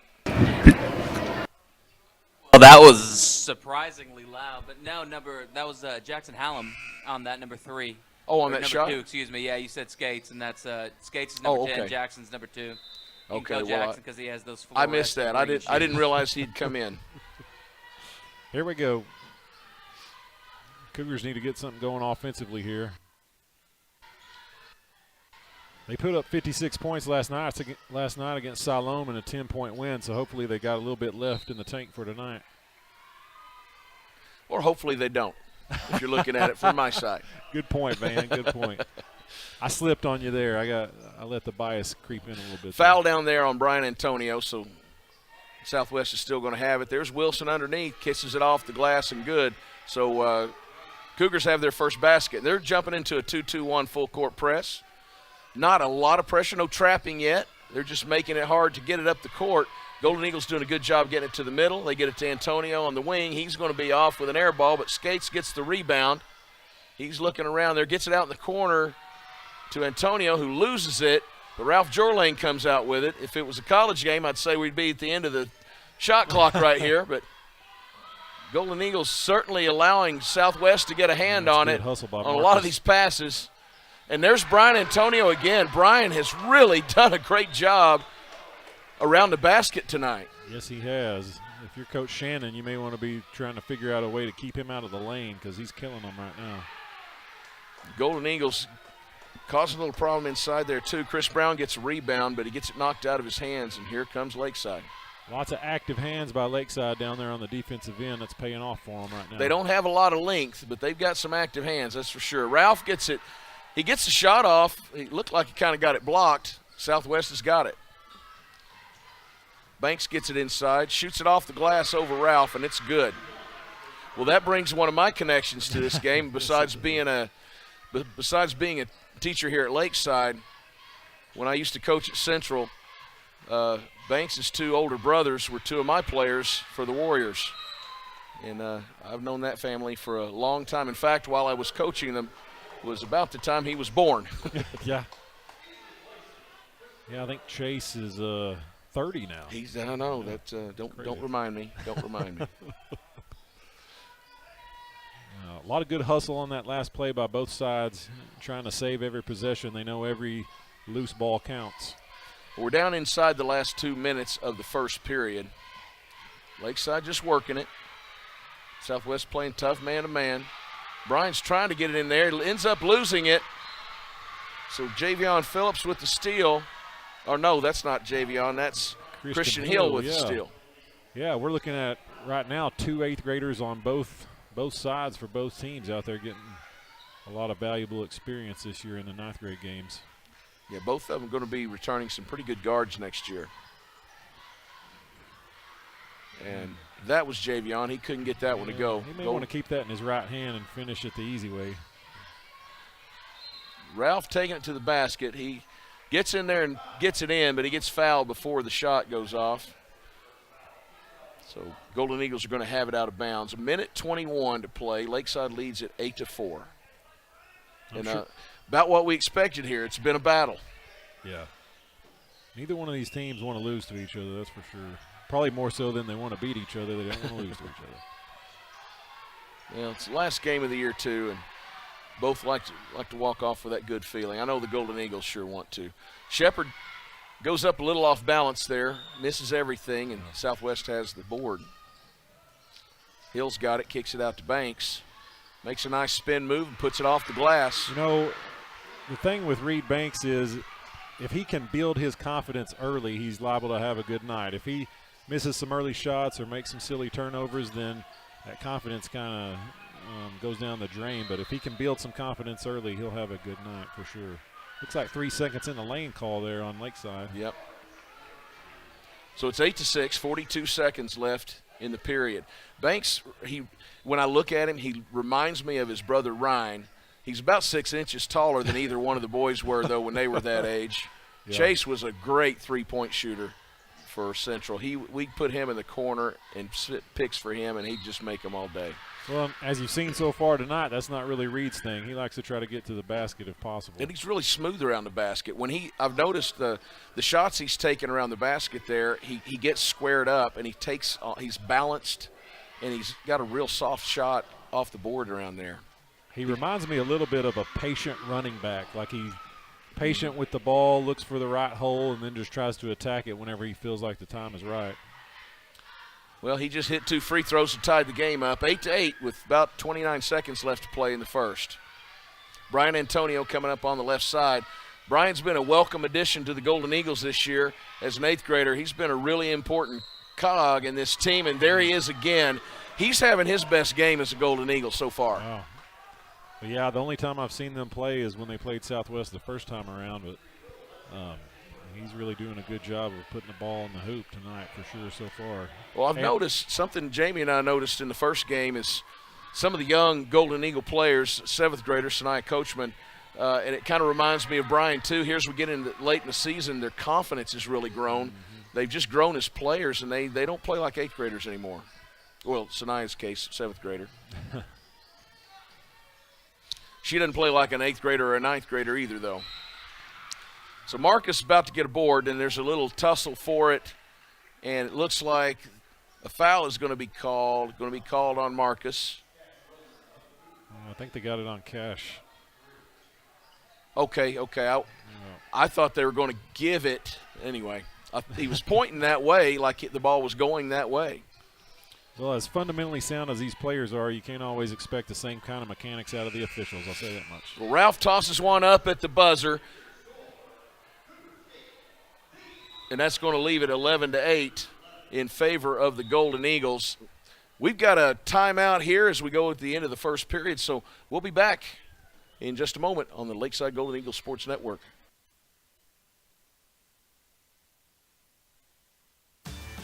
Well, that was surprisingly loud, but no, that was Jackson Hallam on that number 3. Oh, on that number shot? 2, excuse me. Yeah, you said Skates, and that's Skates is number 10, Jackson's number 2. You can call Jackson because he has those I missed that. I didn't realize he'd come in. Here we go. Cougars need to get something going offensively here. They put up 56 points last night against Siloam in a 10-point win, so hopefully they got a little bit left in the tank for tonight. Or hopefully they don't, if you're looking at it from my side. Good point, Van. Good point. I slipped on you there. I let the bias creep in a little bit. Foul down there on Brian Antonio, so Southwest is still going to have it. There's Wilson underneath, kisses it off the glass and good. So Cougars have their first basket. They're jumping into a 2-2-1 full court press. Not a lot of pressure, no trapping yet. They're just making it hard to get it up the court. Golden Eagles doing a good job getting it to the middle. They get it to Antonio on the wing. He's going to be off with an air ball, but Skates gets the rebound. He's looking around there, gets it out in the corner to Antonio, who loses it. But Ralph Jorlane comes out with it. If it was a college game, I'd say we'd be at the end of the shot clock right here. But Golden Eagles certainly allowing Southwest to get a hand on it on a lot of these passes. And there's Brian Antonio again. Brian has really done a great job around the basket tonight. Yes, he has. If you're Coach Shannon, you may want to be trying to figure out a way to keep him out of the lane because he's killing them right now. Golden Eagles causing a little problem inside there, too. Chris Brown gets a rebound, but he gets it knocked out of his hands, and here comes Lakeside. Lots of active hands by Lakeside down there on the defensive end. That's paying off for them right now. They don't have a lot of length, but they've got some active hands, that's for sure. Ralph gets it. He gets the shot off. It looked like he kind of got it blocked. Southwest has got it. Banks gets it inside, shoots it off the glass over Ralph, and it's good. Well, that brings one of my connections to this game. Besides being a teacher here at Lakeside, when I used to coach at Central, Banks' 2 older brothers were 2 of my players for the Warriors. And I've known that family for a long time. In fact, while I was coaching them, was about the time he was born. Yeah. Yeah, I think Chase is 30 now. I know that. Don't remind me. Don't remind me. A lot of good hustle on that last play by both sides, trying to save every possession. They know every loose ball counts. We're down inside the last 2 minutes of the first period. Lakeside just working it. Southwest playing tough man-to-man. Brian's trying to get it in there. Ends up losing it. So Javion Phillips with the steal. Or no, that's not Javion. That's Christian Hill with the steal. Yeah, we're looking at right now 2 8th graders on both sides for both teams out there getting a lot of valuable experience this year in the 9th grade games. Yeah, both of them going to be returning some pretty good guards next year. And that was Javion. He couldn't get that one to go. He may want to keep that in his right hand and finish it the easy way. Ralph taking it to the basket. He gets in there and gets it in, but he gets fouled before the shot goes off. So Golden Eagles are going to have it out of bounds. 1:21 to play. Lakeside leads it 8-4. And about what we expected here. It's been a battle. Yeah. Neither one of these teams want to lose to each other, that's for sure. Probably more so than they want to beat each other. They don't want to lose to each other. Yeah, it's the last game of the year, too, and both like to walk off with that good feeling. I know the Golden Eagles sure want to. Shepard goes up a little off balance there, misses everything, and Southwest has the board. Hill's got it, kicks it out to Banks. Makes a nice spin move and puts it off the glass. You know, the thing with Reed Banks is if he can build his confidence early, he's liable to have a good night. If he misses some early shots or makes some silly turnovers, then that confidence kind of goes down the drain. But if he can build some confidence early, he'll have a good night for sure. Looks like 3 seconds in the lane call there on Lakeside. Yep. So it's 8-6, 42 seconds left in the period. Banks, when I look at him, he reminds me of his brother Ryan. He's about 6 inches taller than either one of the boys were, though, when they were that age. Yeah. Chase was a great three-point shooter for Central. We put him in the corner and picks for him, and he'd just make them all day. Well, as you've seen so far tonight, that's not really Reed's thing. He likes to try to get to the basket if possible. And he's really smooth around the basket. I've noticed the shots he's taking around the basket there, he gets squared up and he's balanced, and he's got a real soft shot off the board around there. He reminds me a little bit of a patient running back, like he's patient with the ball, looks for the right hole, and then just tries to attack it whenever he feels like the time is right. Well, he just hit 2 free throws and tied the game up, 8-8, with about 29 seconds left to play in the first. Brian Antonio coming up on the left side. Brian's been a welcome addition to the Golden Eagles this year as an 8th grader. He's been a really important cog in this team, and there he is again. He's having his best game as a Golden Eagle so far. Wow. Well, yeah, the only time I've seen them play is when they played Southwest the first time around, but he's really doing a good job of putting the ball in the hoop tonight for sure so far. Well, I've noticed something Jamie and I noticed in the first game is some of the young Golden Eagle players, 7th graders, Sanaya Coachman, and it kind of reminds me of Brian too. Here's we get in late in the season, their confidence has really grown. Mm-hmm. They've just grown as players, and they don't play like 8th graders anymore. Well, Sanaya's case, 7th grader. She doesn't play like an 8th grader or a 9th grader either, though. So Marcus is about to get a board, and there's a little tussle for it, and it looks like a foul is going to be called on Marcus. I think they got it on Cash. Okay. I thought they were going to give it anyway. He was pointing that way, like the ball was going that way. Well, as fundamentally sound as these players are, you can't always expect the same kind of mechanics out of the officials. I'll say that much. Well, Ralph tosses one up at the buzzer, and that's going to leave it 11-8 in favor of the Golden Eagles. We've got a timeout here as we go at the end of the first period, so we'll be back in just a moment on the Lakeside Golden Eagles Sports Network.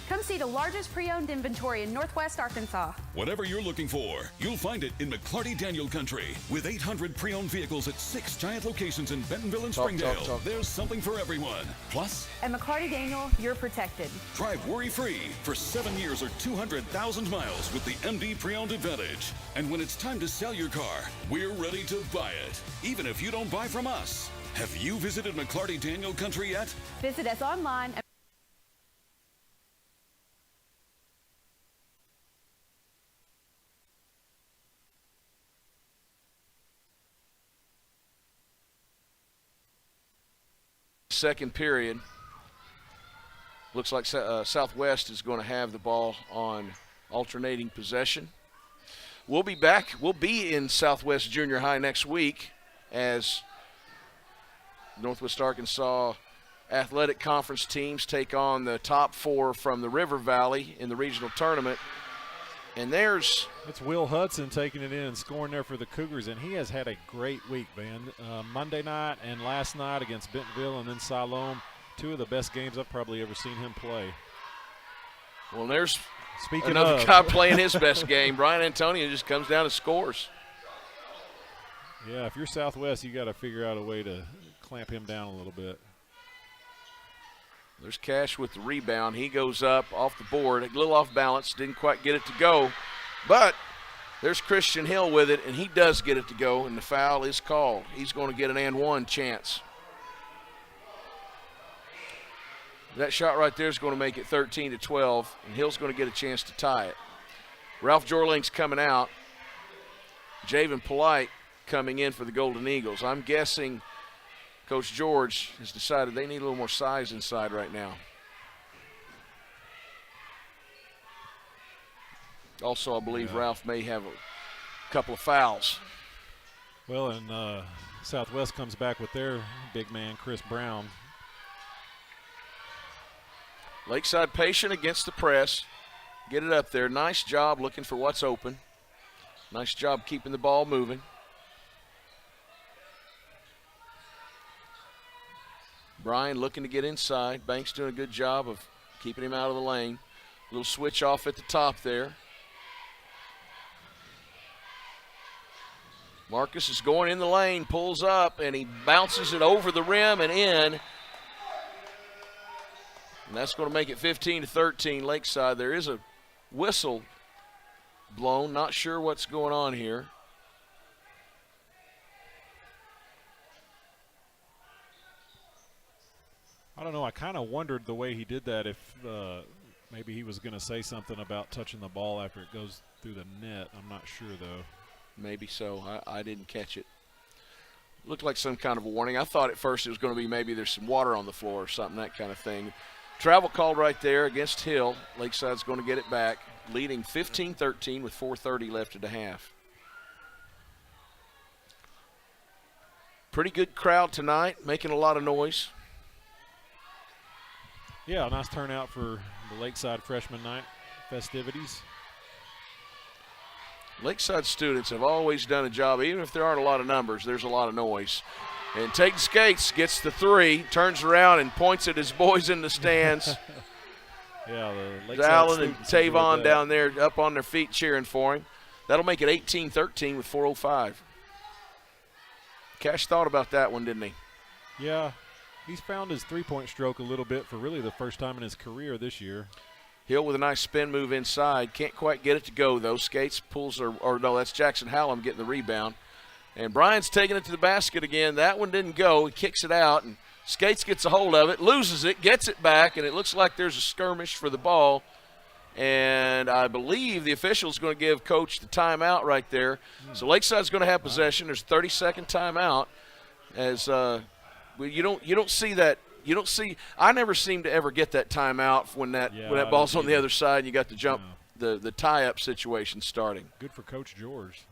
Come see the largest pre-owned inventory in Northwest Arkansas. Whatever you're looking for, you'll find it in McClarty Daniel Country. With 800 pre-owned vehicles at 6 giant locations in Bentonville and Springdale, there's something for everyone. Plus, at McClarty Daniel, you're protected. Drive worry-free for 7 years or 200,000 miles with the MD Pre-Owned Advantage. And when it's time to sell your car, we're ready to buy it, even if you don't buy from us. Have you visited McClarty Daniel Country yet? Visit us online at second period. Looks like Southwest is going to have the ball on alternating possession. We'll be back. We'll be in Southwest Junior High next week as Northwest Arkansas Athletic Conference teams take on the top 4 from the River Valley in the regional tournament. And it's Will Hudson taking it in and scoring there for the Cougars, and he has had a great week, man. Monday night and last night against Bentonville and then Siloam, 2 of the best games I've probably ever seen him play. Well, there's Speaking another of. guy playing his best game. Brian Antonio just comes down and scores. Yeah, if you're Southwest, you got to figure out a way to clamp him down a little bit. There's Cash with the rebound. He goes up off the board, a little off balance, didn't quite get it to go. But there's Christian Hill with it, and he does get it to go, and the foul is called. He's going to get an and one chance. That shot right there is going to make it 13-12, and Hill's going to get a chance to tie it. Ralph Jorling's coming out. Javen Polite coming in for the Golden Eagles. I'm guessing Coach George has decided they need a little more size inside right now. Also, I believe Ralph may have a couple of fouls. Well, and Southwest comes back with their big man, Chris Brown. Lakeside patient against the press. Get it up there. Nice job looking for what's open. Nice job keeping the ball moving. Brian looking to get inside. Banks doing a good job of keeping him out of the lane. Little switch off at the top there. Marcus is going in the lane, pulls up, and he bounces it over the rim and in. And that's going to make it 15-13 Lakeside. There is a whistle blown. Not sure what's going on here. I don't know. I kind of wondered the way he did that, if maybe he was going to say something about touching the ball after it goes through the net. I'm not sure, though. Maybe so. I didn't catch it. Looked like some kind of a warning. I thought at first it was going to be maybe there's some water on the floor or something, that kind of thing. Travel called right there against Hill. Lakeside's going to get it back, leading 15-13 with 4:30 left at the half. Pretty good crowd tonight, making a lot of noise. Yeah, nice turnout for the Lakeside Freshman Night festivities. Lakeside students have always done a job, even if there aren't a lot of numbers, there's a lot of noise. And Tate Skates gets the three, turns around and points at his boys in the stands. Yeah, the Lakeside Allen and students enjoyed Tavon that. down there up on their feet cheering for him. That'll make it 18-13 with 4:05. Cash thought about that one, didn't he? Yeah, he's found his three-point stroke a little bit for really the first time in his career this year. Hill with a nice spin move inside. Can't quite get it to go, though. Skates pulls, or no, that's Jackson Hallam getting the rebound. And Brian's taking it to the basket again. That one didn't go. He kicks it out, and Skates gets a hold of it, loses it, gets it back, and it looks like there's a skirmish for the ball. And I believe the official's going to give Coach the timeout right there. So Lakeside's going to have possession. There's a 30-second timeout. As you don't see that. You don't see. I never seem to ever get that timeout when that ball's on the other side and you got the jump, the tie-up situation starting. Good for Coach George.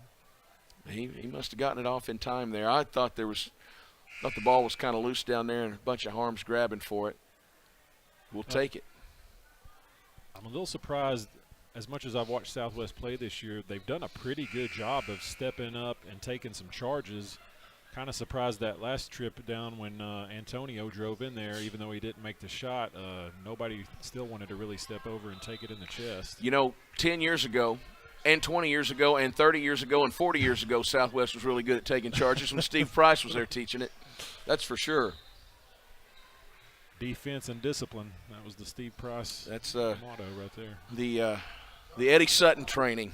He must have gotten it off in time there. I thought the ball was kind of loose down there and a bunch of arms grabbing for it. We'll take it. I'm a little surprised. As much as I've watched Southwest play this year, they've done a pretty good job of stepping up and taking some charges. Kind of surprised that last trip down when Antonio drove in there, even though he didn't make the shot, nobody still wanted to really step over and take it in the chest. 10 years ago and 20 years ago and 30 years ago and 40 years ago, Southwest was really good at taking charges when Steve Price was there teaching it. That's for sure. Defense and discipline. That was the Steve Price motto right there. The Eddie Sutton training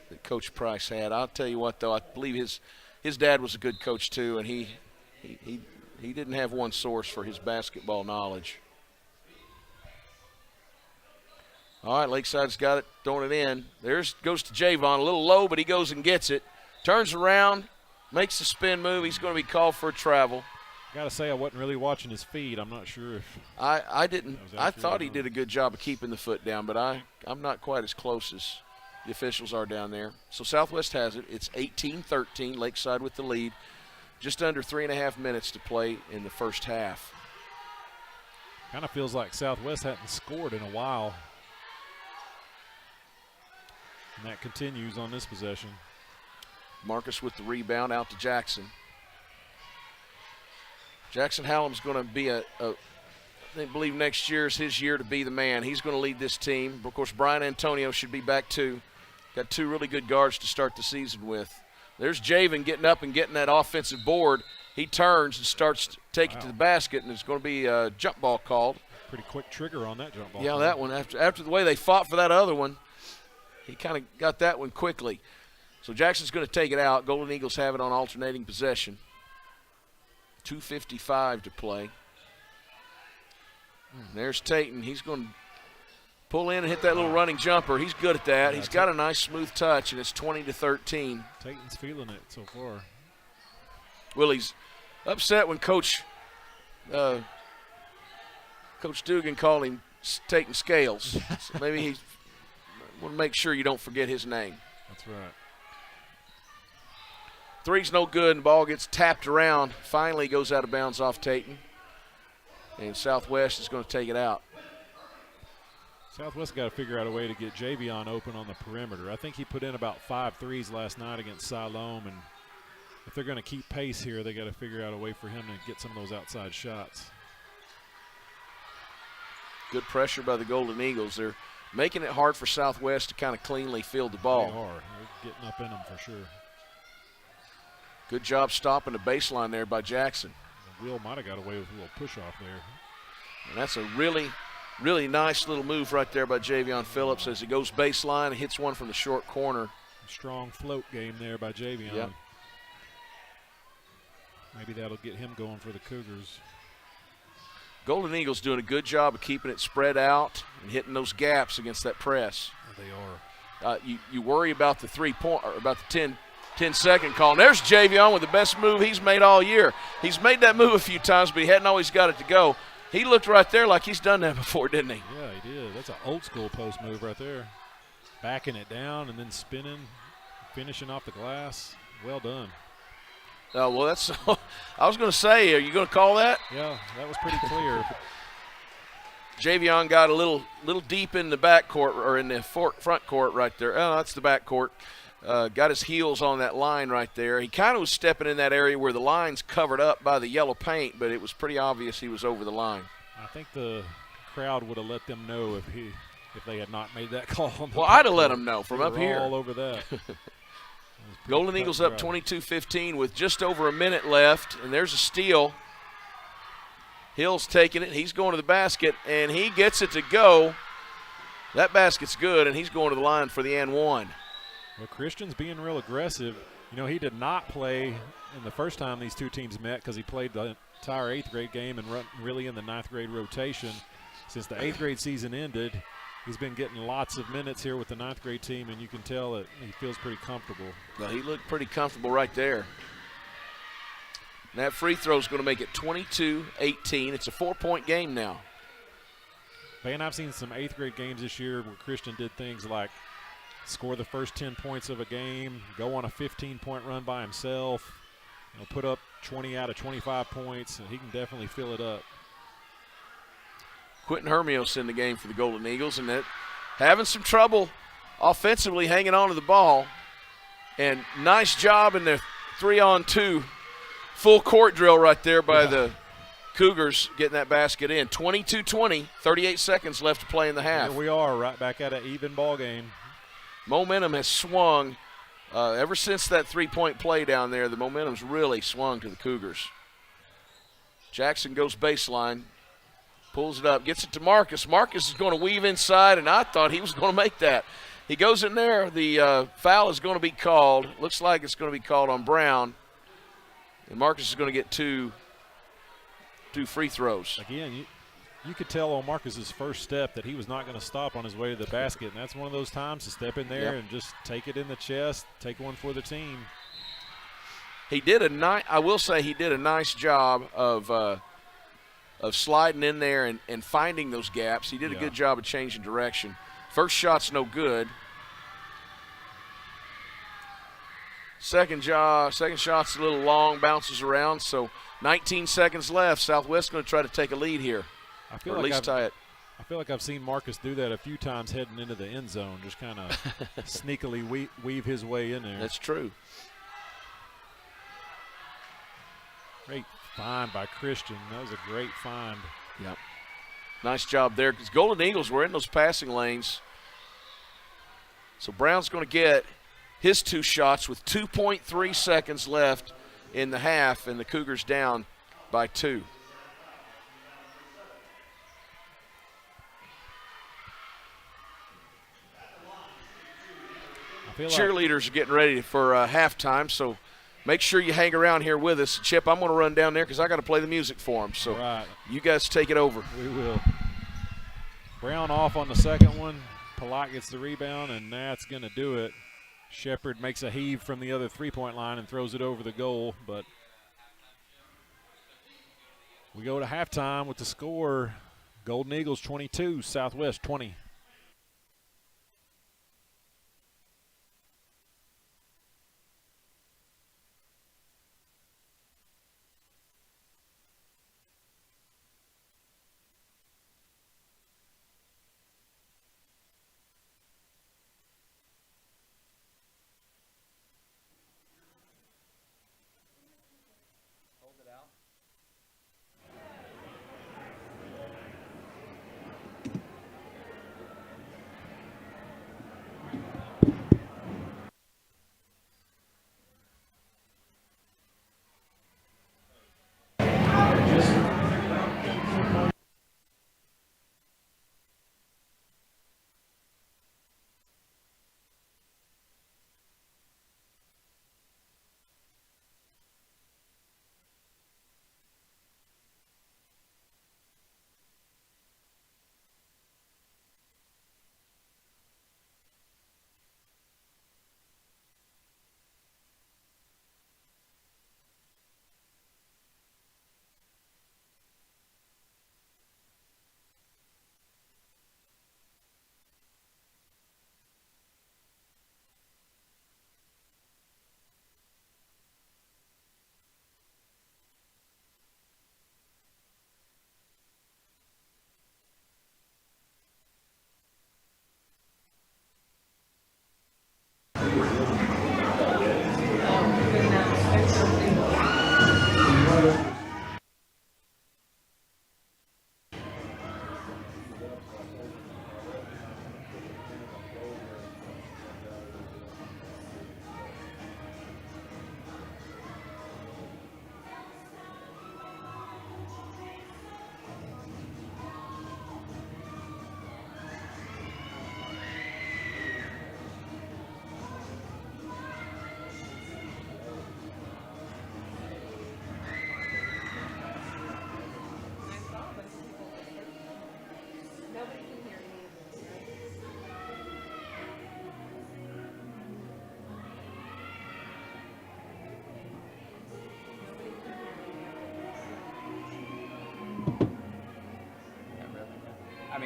that Coach Price had. I'll tell you what, though, I believe his dad was a good coach too, and he didn't have one source for his basketball knowledge. All right, Lakeside's got it, throwing it in. Goes to Javon, a little low, but he goes and gets it. Turns around, makes the spin move. He's going to be called for a travel. Got to say, I wasn't really watching his feet. I'm not sure if I didn't. I thought he did a good job of keeping the foot down, but I'm not quite as close as the officials are down there. So Southwest has it. It's 18-13, Lakeside with the lead. Just under 3.5 minutes to play in the first half. Kind of feels like Southwest hadn't scored in a while. And that continues on this possession. Marcus with the rebound out to Jackson. Jackson Hallam's going to be I believe next year is his year to be the man. He's going to lead this team. Of course, Brian Antonio should be back too. Got two really good guards to start the season with. There's Javen getting up and getting that offensive board. He turns and starts taking to the basket, and it's going to be a jump ball called. Pretty quick trigger on that jump ball. Yeah, that one. After the way they fought for that other one, he kind of got that one quickly. So Jackson's going to take it out. Golden Eagles have it on alternating possession. 2:55 to play. There's Tatum. He's going to pull in and hit that little running jumper. He's good at that. He's got a nice smooth touch, and it's 20-13. Tatum's feeling it so far. Well, he's upset when Coach Dugan called him Tatum Scales. So maybe he want to make sure you don't forget his name. That's right. Three's no good, and ball gets tapped around. Finally goes out of bounds off Tatum. And Southwest is going to take it out. Southwest got to figure out a way to get Javion open on the perimeter. I think he put in about 5 threes last night against Siloam, and if they're going to keep pace here, they got to figure out a way for him to get some of those outside shots. Good pressure by the Golden Eagles. They're making it hard for Southwest to kind of cleanly field the ball. They are. They're getting up in them for sure. Good job stopping the baseline there by Jackson. Will might have got away with a little push off there. And that's a really, really nice little move right there by Javion Phillips as he goes baseline and hits one from the short corner. Strong float game there by Javion. Yep. Maybe that'll get him going for the Cougars. Golden Eagles doing a good job of keeping it spread out and hitting those gaps against that press. They are. You worry about the 3-point or about the 10-second call. And there's Javion with the best move he's made all year. He's made that move a few times, but he hadn't always got it to go. He looked right there like he's done that before, didn't he? Yeah, he did. That's an old school post move right there. Backing it down and then spinning, finishing off the glass. Well done. Well, that's. I was going to say, are you going to call that? Yeah, that was pretty clear. Javion got a little deep in the back court or in the front court right there. Oh, that's the back court. Got his heels on that line right there. He kind of was stepping in that area where the line's covered up by the yellow paint, but it was pretty obvious he was over the line. I think the crowd would have let them know if they had not made that call. Well, I'd have let them know from they up were here. All over that. Golden Eagles up 22-15 with just over a minute left, and there's a steal. Hill's taking it. He's going to the basket, and he gets it to go. That basket's good, and he's going to the line for the and one. Well, Christian's being real aggressive. You know, he did not play in the first time these two teams met because he played the entire 8th grade game and really in the 9th grade rotation. Since the 8th grade season ended, he's been getting lots of minutes here with the 9th grade team, and you can tell that he feels pretty comfortable. Well, he looked pretty comfortable right there. And that free throw is going to make it 22-18. It's a 4-point game now. And I've seen some 8th grade games this year where Christian did things like score the first 10 points of a game, go on a 15-point run by himself, put up 20 out of 25 points, and he can definitely fill it up. Quentin Hermios in the game for the Golden Eagles, and having some trouble offensively hanging on to the ball. And nice job in their 3-on-2 full court drill right there by the Cougars getting that basket in. 22-20, 38 seconds left to play in the half. Here we are, right back at an even ball game. Momentum has swung ever since that 3-point play down there. The momentum's really swung to the Cougars. Jackson goes baseline, pulls it up, gets it to Marcus. Marcus is going to weave inside, and I thought he was going to make that. He goes in there. The foul is going to be called. Looks like it's going to be called on Brown, and Marcus is going to get two free throws. Again, you could tell on Marcus's first step that he was not going to stop on his way to the basket, and that's one of those times to step in there and just take it in the chest, take one for the team. He did I will say he did a nice job of sliding in there and finding those gaps. He did a good job of changing direction. First shot's no good. Second shot's a little long, bounces around. So 19 seconds left. Southwest going to try to take a lead here. Or at least tie it. I feel like I've seen Marcus do that a few times heading into the end zone, just kind of sneakily weave his way in there. That's true. Great find by Christian. That was a great find. Yep. Nice job there because Golden Eagles were in those passing lanes. So Brown's going to get his 2 shots with 2.3 seconds left in the half, and the Cougars down by 2. Cheerleaders are getting ready for halftime, so make sure you hang around here with us. Chip, I'm going to run down there because I got to play the music for them. So you guys take it over. We will. Brown off on the second one. Pollock gets the rebound, and that's going to do it. Shepard makes a heave from the other 3-point line and throws it over the goal, but we go to halftime with the score. Golden Eagles 22, Southwest 20.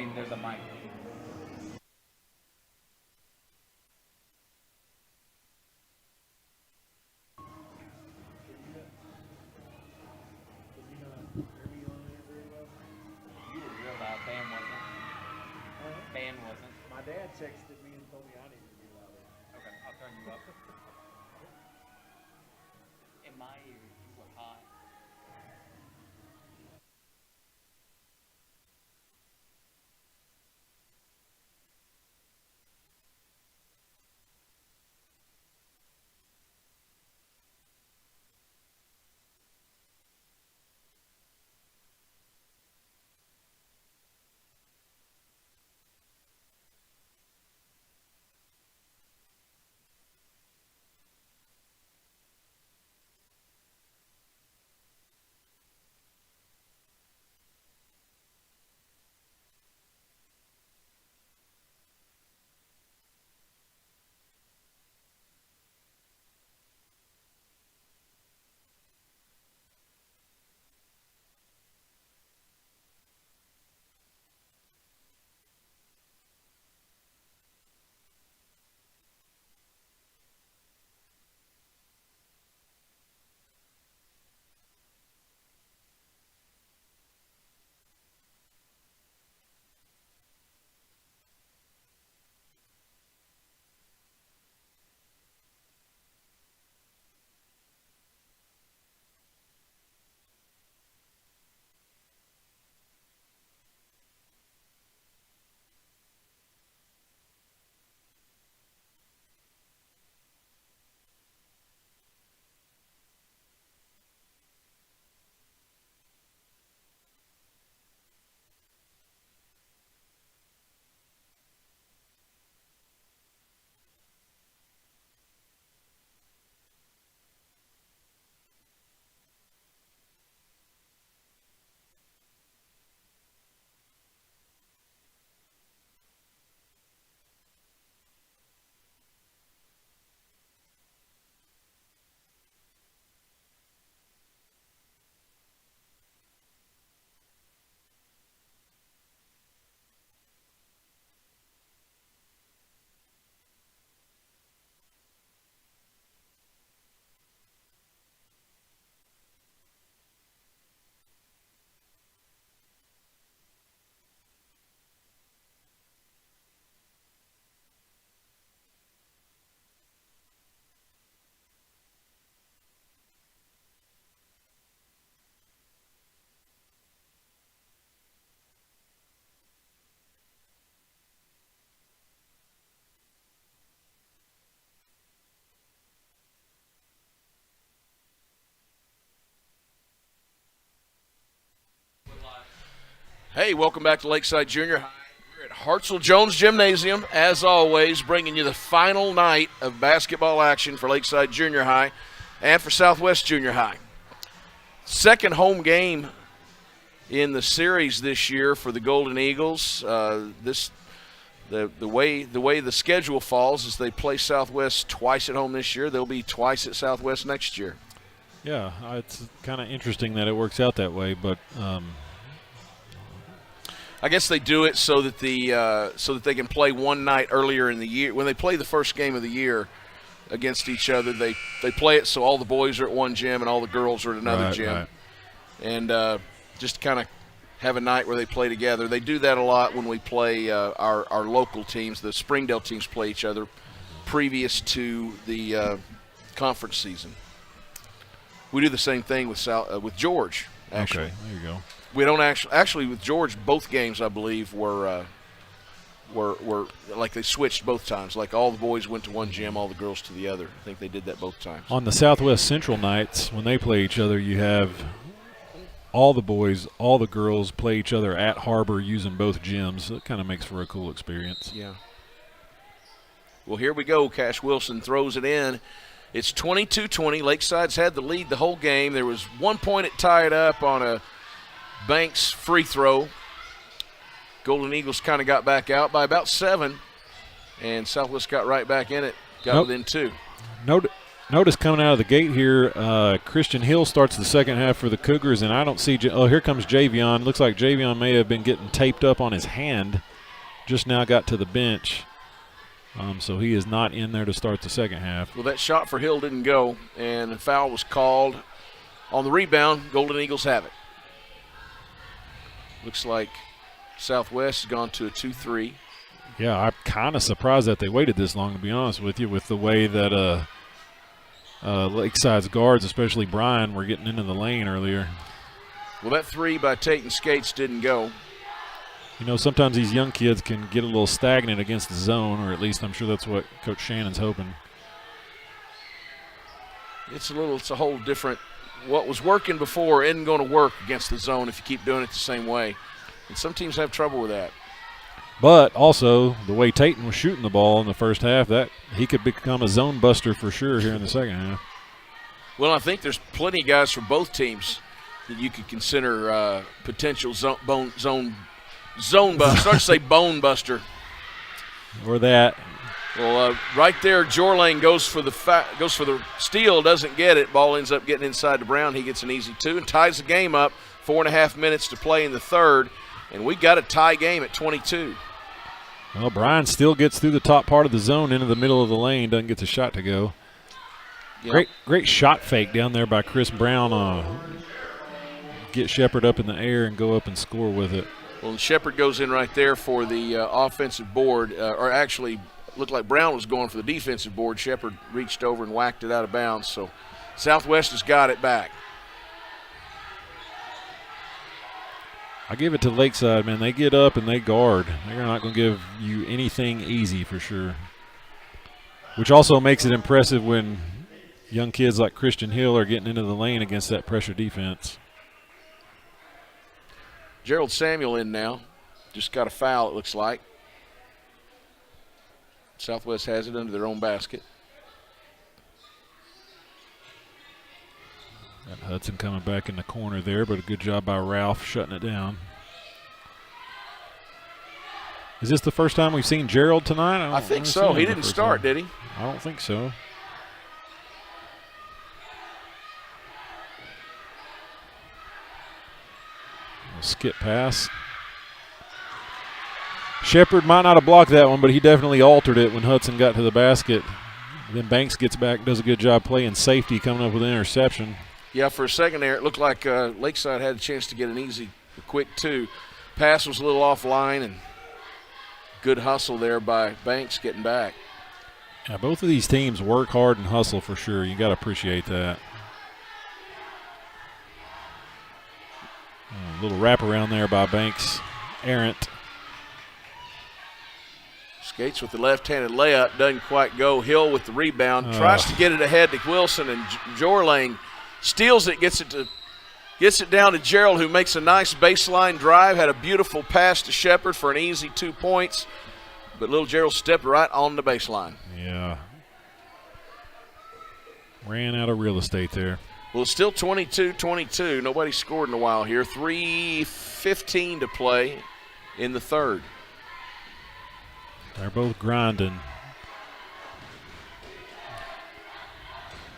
mean, there's a mic. Band wasn't. My dad texted me and told me I needed to be louder. Okay, I'll turn you up. In my ear, you were high. Hey, welcome back to Lakeside Junior High. We're at Hartzell-Jones Gymnasium, as always, bringing you the final night of basketball action for Lakeside Junior High and for Southwest Junior High. Second home game in the series this year for the Golden Eagles. The way the schedule falls is they play Southwest twice at home this year. They'll be twice at Southwest next year. Yeah, it's kind of interesting that it works out that way, but I guess they do it so that they can play one night earlier in the year. When they play the first game of the year against each other, they play it so all the boys are at one gym and all the girls are at another gym. Right. And just kind of have a night where they play together. They do that a lot when we play our local teams. The Springdale teams play each other previous to the conference season. We do the same thing with George, actually. Okay, there you go. We don't actually with George, both games I believe were like they switched both times. Like all the boys went to one gym, all the girls to the other. I think they did that both times. On the Southwest Central nights, when they play each other, you have all the boys, all the girls play each other at HAR-BER using both gyms. It kind of makes for a cool experience. Yeah. Well, here we go. Cash Wilson throws it in. It's 22-20. Lakeside's had the lead the whole game. There was 1 point it tied up on a Banks free throw. Golden Eagles kind of got back out by about 7, and Southwest got right back in it, got within 2. Notice coming out of the gate here, Christian Hill starts the second half for the Cougars, and I don't see – oh, here comes Javion. Looks like Javion may have been getting taped up on his hand. Just now got to the bench. So he is not in there to start the second half. Well, that shot for Hill didn't go, and a foul was called on the rebound. Golden Eagles have it. Looks like Southwest has gone to a 2-3. Yeah, I'm kind of surprised that they waited this long, to be honest with you, with the way that Lakeside's guards, especially Brian, were getting into the lane earlier. Well, that three by Tate and Skates didn't go. You know, sometimes these young kids can get a little stagnant against the zone, or at least I'm sure that's what Coach Shannon's hoping. It's a whole different – what was working before isn't going to work against the zone if you keep doing it the same way. And some teams have trouble with that. But also, the way Tatum was shooting the ball in the first half, that he could become a zone buster for sure here in the second half. Well, I think there's plenty of guys for both teams that you could consider potential zone buster. Start to say bone buster. Or that. Well, right there, Jorlane goes for the steal, doesn't get it. Ball ends up getting inside to Brown. He gets an easy two and ties the game up. 4.5 minutes to play in the third, and we got a tie game at 22. Well, Brian still gets through the top part of the zone into the middle of the lane, doesn't get the shot to go. Yep. Great shot fake down there by Chris Brown. Get Shepard up in the air and go up and score with it. Well, Shepard goes in right there for the offensive board, or actually looked like Brown was going for the defensive board. Shepard reached over and whacked it out of bounds. So Southwest has got it back. I give it to Lakeside, man. They get up and they guard. They're not going to give you anything easy for sure. Which also makes it impressive when young kids like Christian Hill are getting into the lane against that pressure defense. Gerald Samuel in now. Just got a foul, it looks like. Southwest has it under their own basket. Got Hudson coming back in the corner there, but a good job by Ralph shutting it down. Is this the first time we've seen Gerald tonight? I think so. He didn't start, did he? I don't think so. Skip pass. Shepard might not have blocked that one, but he definitely altered it when Hudson got to the basket. Then Banks gets back, does a good job playing safety, coming up with an interception. Yeah, for a second there, it looked like Lakeside had a chance to get an easy, quick two. Pass was a little offline, and good hustle there by Banks getting back. Yeah, both of these teams work hard and hustle for sure. You got to appreciate that. A little wraparound there by Banks. Errant. Skates with the left-handed layup, doesn't quite go. Hill with the rebound, tries to get it ahead to Wilson, and Jorlane steals it, gets it down to Gerald, who makes a nice baseline drive, had a beautiful pass to Shepard for an easy 2 points, but little Gerald stepped right on the baseline. Yeah. Ran out of real estate there. Well, it's still 22-22. Nobody scored in a while here. 3:15 to play in the third. They're both grinding.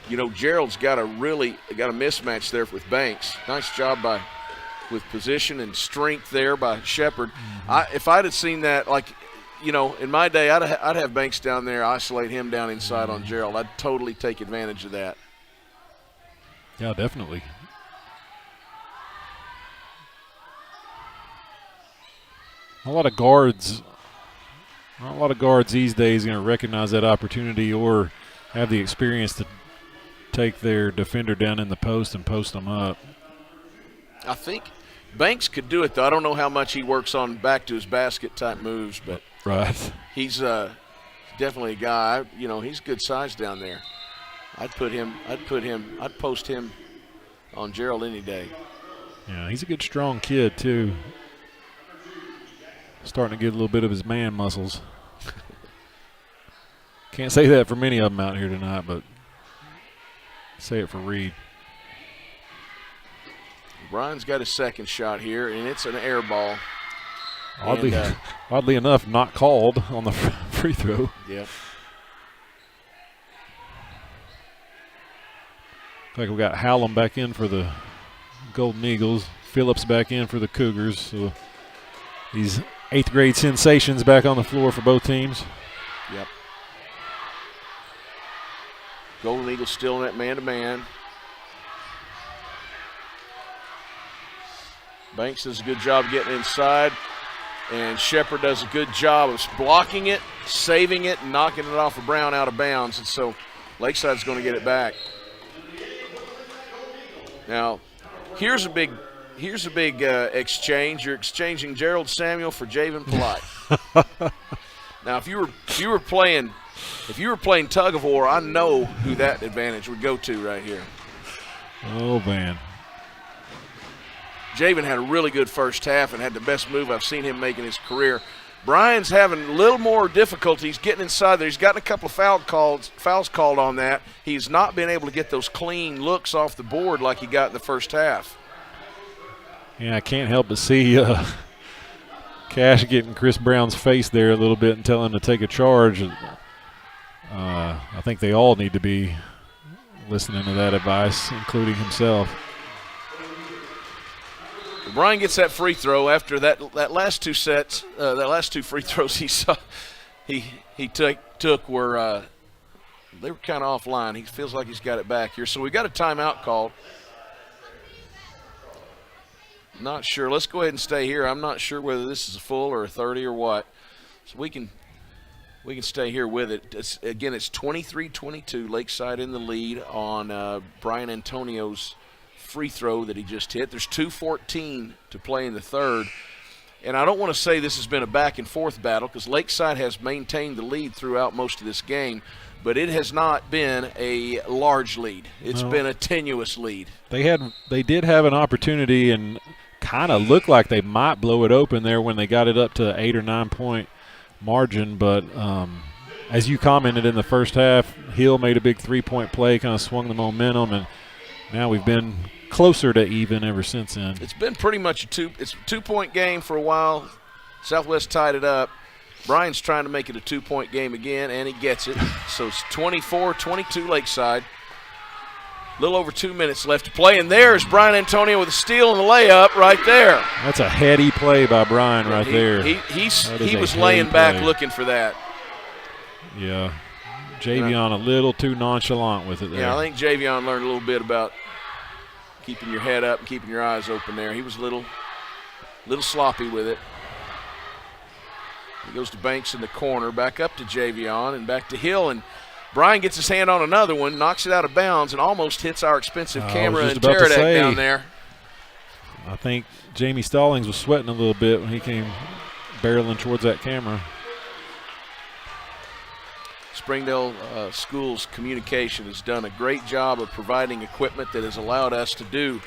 You know, Gerald's got a mismatch there with Banks. Nice job with position and strength there by Shepard. If I'd have seen that, like, you know, in my day, I'd have Banks down there, isolate him down inside on Gerald. I'd totally take advantage of that. Yeah, definitely. A lot of guards these days are going to recognize that opportunity or have the experience to take their defender down in the post and post them up. I think Banks could do it, though. I don't know how much he works on back to his basket type moves, but right. He's definitely a guy. You know, he's good size down there. I'd post him on Gerald any day. Yeah, he's a good, strong kid, too. Starting to get a little bit of his man muscles. Can't say that for many of them out here tonight, but say it for Reed. Brian's got his second shot here, and it's an air ball. Oddly enough, not called on the free throw. Yep. like we got Hallam back in for the Golden Eagles, Phillips back in for the Cougars. So these 8th grade sensations back on the floor for both teams. Yep. Golden Eagles still in that man-to-man. Banks does a good job getting inside, and Shepard does a good job of blocking it, saving it, and knocking it off of Brown out of bounds. And so Lakeside's going to get it back. Now, here's a big exchange. You're exchanging Gerald Samuel for Javen Polite. Now, if you were playing tug of war, I know who that advantage would go to right here. Oh man. Javen had a really good first half and had the best move I've seen him make in his career. Brian's having a little more difficulty. He's getting inside there. He's gotten a couple of fouls called on that. He's not been able to get those clean looks off the board like he got in the first half. Yeah, I can't help but see Cash getting Chris Brown's face there a little bit and telling him to take a charge. I think they all need to be listening to that advice, including himself. Brian gets that free throw after that last two sets, that last two free throws he took were they were kind of offline. He feels like he's got it back here. So we got a timeout called. Not sure. Let's go ahead and stay here. I'm not sure whether this is a full or a 30 or what. So we can stay here with it. It's 23-22. Lakeside in the lead on Brian Antonio's free throw that he just hit. There's 2:14 to play in the third. And I don't want to say this has been a back and forth battle because Lakeside has maintained the lead throughout most of this game, but it has not been a large lead. It's been a tenuous lead. They did have an opportunity and kind of looked like they might blow it open there when they got it up to 8 or 9 point margin, but as you commented in the first half, Hill made a big 3-point play, kind of swung the momentum, and now we've been closer to even ever since then. It's been pretty much a 2-point game for a while. Southwest tied it up. Brian's trying to make it a 2-point game again, and he gets it. So it's 24-22 Lakeside. A little over 2 minutes left to play, and there's Brian Antonio with a steal and a layup right there. That's a heady play by Brian right there. He was laying back looking for that. Yeah. Javion a little too nonchalant with it there. Yeah, I think Javion learned a little bit about keeping your head up and keeping your eyes open there. He was a little sloppy with it. He goes to Banks in the corner, back up to Javion and back to Hill, and Brian gets his hand on another one, knocks it out of bounds, and almost hits our expensive camera and Teradek down there. I think Jamie Stallings was sweating a little bit when he came barreling towards that camera. Springdale Schools Communication has done a great job of providing equipment that has allowed us to do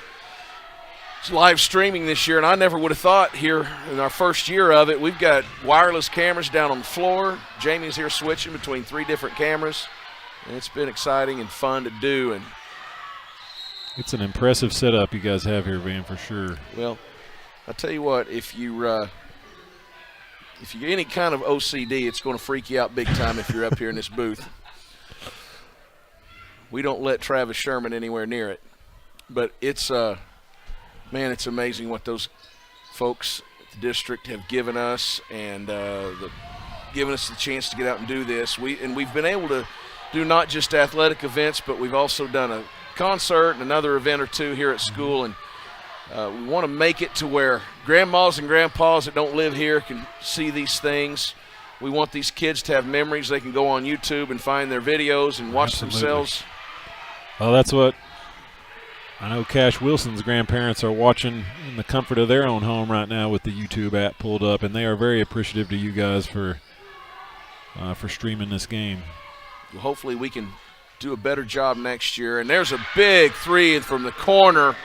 live streaming this year, and I never would have thought here in our first year of it. We've got wireless cameras down on the floor. Jamie's here switching between 3 different cameras, and it's been exciting and fun to do. And it's an impressive setup you guys have here, Van, for sure. Well, I tell you what, if you get any kind of OCD, it's going to freak you out big time if you're up here in this booth. We don't let Travis Sherman anywhere near it, but it's man, it's amazing what those folks at the district have given us, and given us the chance to get out and do this. We've been able to do not just athletic events, but we've also done a concert and another event or two here at school, and we want to make it to where grandmas and grandpas that don't live here can see these things. We want these kids to have memories. They can go on YouTube and find their videos and watch themselves. Well, that's what I know Cash Wilson's grandparents are watching in the comfort of their own home right now with the YouTube app pulled up, and they are very appreciative to you guys for streaming this game. Well, hopefully we can do a better job next year. And there's a big three from the corner.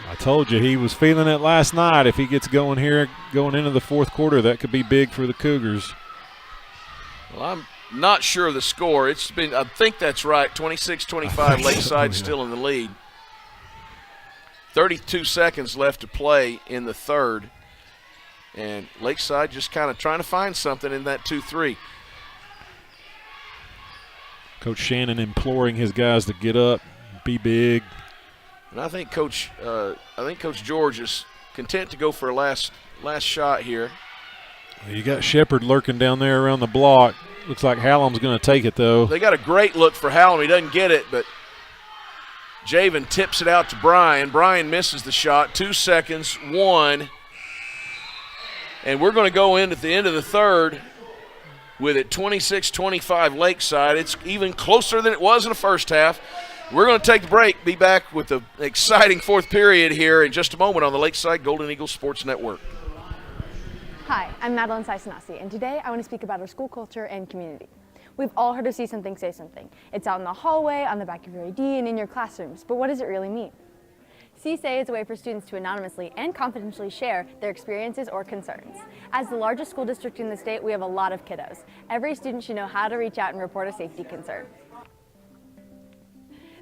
I told you he was feeling it last night. If he gets going here, going into the fourth quarter, that could be big for the Cougars. Well, I'm not sure of the score. It's been, I think that's right, 26-25. Lakeside still in the lead. 32 seconds left to play in the third. And Lakeside just kind of trying to find something in that 2-3. Coach Shannon imploring his guys to get up, be big. And I think Coach George is content to go for a last shot here. You got Shepard lurking down there around the block. Looks like Hallam's going to take it, though. They got a great look for Hallam. He doesn't get it, but Javen tips it out to Brian. Brian misses the shot. 2 seconds, 1. And we're going to go in at the end of the third with it 26-25 Lakeside. It's even closer than it was in the first half. We're going to take the break, be back with the exciting fourth period here in just a moment on the Lakeside Golden Eagles Sports Network. Hi, I'm Madeline Saisanasi, and today I want to speak about our school culture and community. We've all heard of See Something, Say Something. It's out in the hallway, on the back of your ID, and in your classrooms, but what does it really mean? See Say is a way for students to anonymously and confidentially share their experiences or concerns. As the largest school district in the state, we have a lot of kiddos. Every student should know how to reach out and report a safety concern.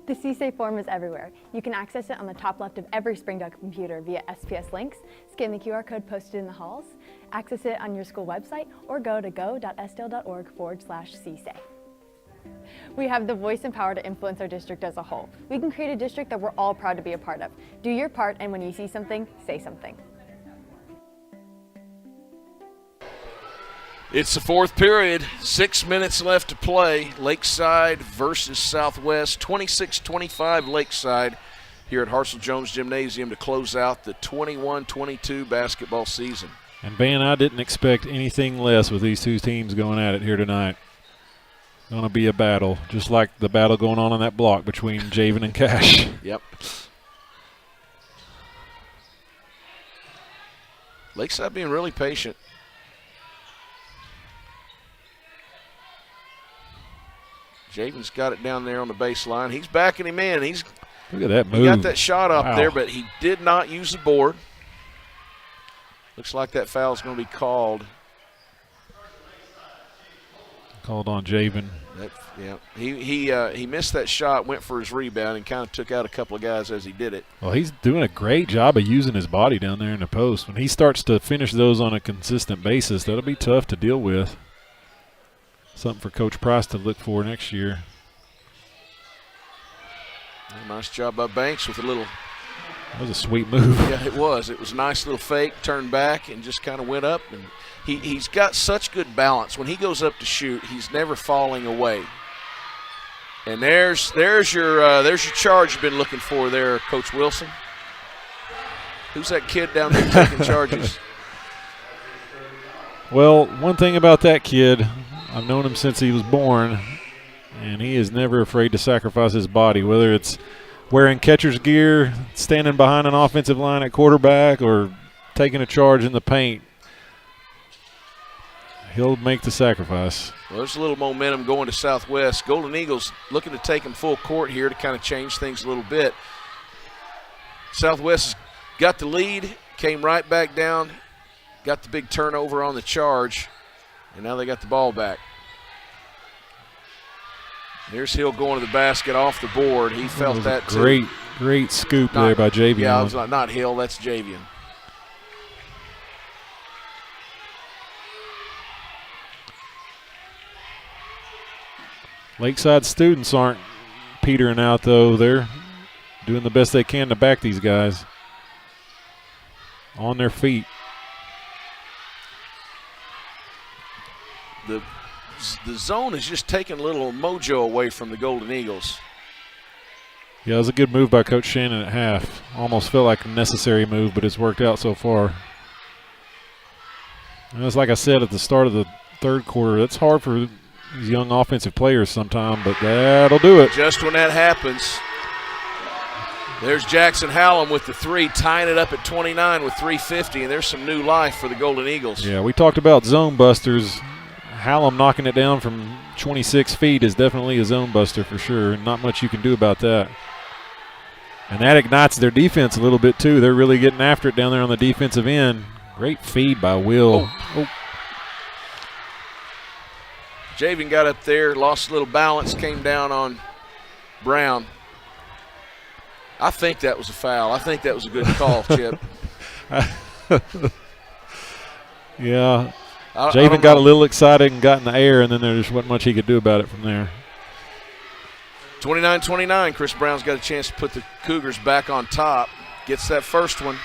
The See Say form is everywhere. You can access it on the top left of every Springdale computer via SPS links, scan the QR code posted in the halls, access it on your school website, or go to go.sdale.org/CSay. We have the voice and power to influence our district as a whole. We can create a district that we're all proud to be a part of. Do your part, and when you see something, say something. It's the fourth period, 6 minutes left to play. Lakeside versus Southwest, 26-25 Lakeside here at Hartzell-Jones Gymnasium to close out the 21-22 basketball season. And Van, I didn't expect anything less with these two teams going at it here tonight. Going to be a battle, just like the battle going on that block between Javen and Cash. Yep. Lakeside being really patient. Javen's got it down there on the baseline. He's backing him in. Look at that move. He got that shot up there, Wow. but he did not use the board. Looks like that foul is going to be called. Called on Javen. Yeah, he missed that shot, went for his rebound, and kind of took out a couple of guys as he did it. Well, he's doing a great job of using his body down there in the post. When he starts to finish those on a consistent basis, that'll be tough to deal with. Something for Coach Price to look for next year. Nice job by Banks with a little. That was a sweet move. Yeah, it was. It was a nice little fake, turned back, and just kind of went up. And he's got such good balance. When he goes up to shoot, he's never falling away. And there's your charge you've been looking for there, Coach Wilson. Who's that kid down there taking charges? Well, one thing about that kid, I've known him since he was born, and he is never afraid to sacrifice his body, whether it's wearing catcher's gear, standing behind an offensive line at quarterback, or taking a charge in the paint. He'll make the sacrifice. Well, there's a little momentum going to Southwest. Golden Eagles looking to take them full court here to kind of change things a little bit. Southwest got the lead, came right back down, got the big turnover on the charge, and now they got the ball back. There's Hill going to the basket off the board. He felt that too. Great scoop there by Javian. Yeah, it's not Hill, that's Javian. Lakeside students aren't petering out, though. They're doing the best they can to back these guys on their feet. The zone is just taking a little mojo away from the Golden Eagles. Yeah, it was a good move by Coach Shannon at half. Almost felt like a necessary move, but it's worked out so far. And it's like I said at the start of the third quarter, it's hard for these young offensive players sometimes, but that'll do it. Just when that happens, there's Jackson Hallam with the three, tying it up at 29 with 3:50, and there's some new life for the Golden Eagles. Yeah, we talked about zone busters. Hallam knocking it down from 26 feet is definitely a zone buster for sure. Not much you can do about that. And that ignites their defense a little bit too. They're really getting after it down there on the defensive end. Great feed by Will. Oh. Javian got up there, lost a little balance, came down on Brown. I think that was a foul. I think that was a good call, Chip. Yeah. I Javen got a little excited and got in the air, and then there just wasn't much he could do about it from there. 29-29. Chris Brown's got a chance to put the Cougars back on top. Gets that first one.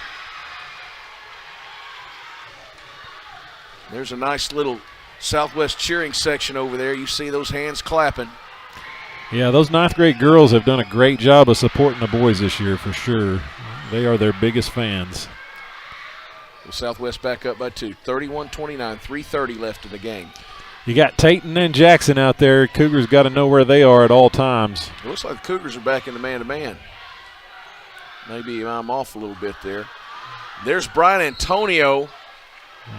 There's a nice little Southwest cheering section over there. You see those hands clapping. Yeah, those 9th grade girls have done a great job of supporting the boys this year for sure. They are their biggest fans. Well, Southwest back up by 2. 31-29, 3:30 left in the game. You got Tayton and Jackson out there. Cougars got to know where they are at all times. It looks like the Cougars are back in the man-to-man. Maybe I'm off a little bit there. There's Brian Antonio.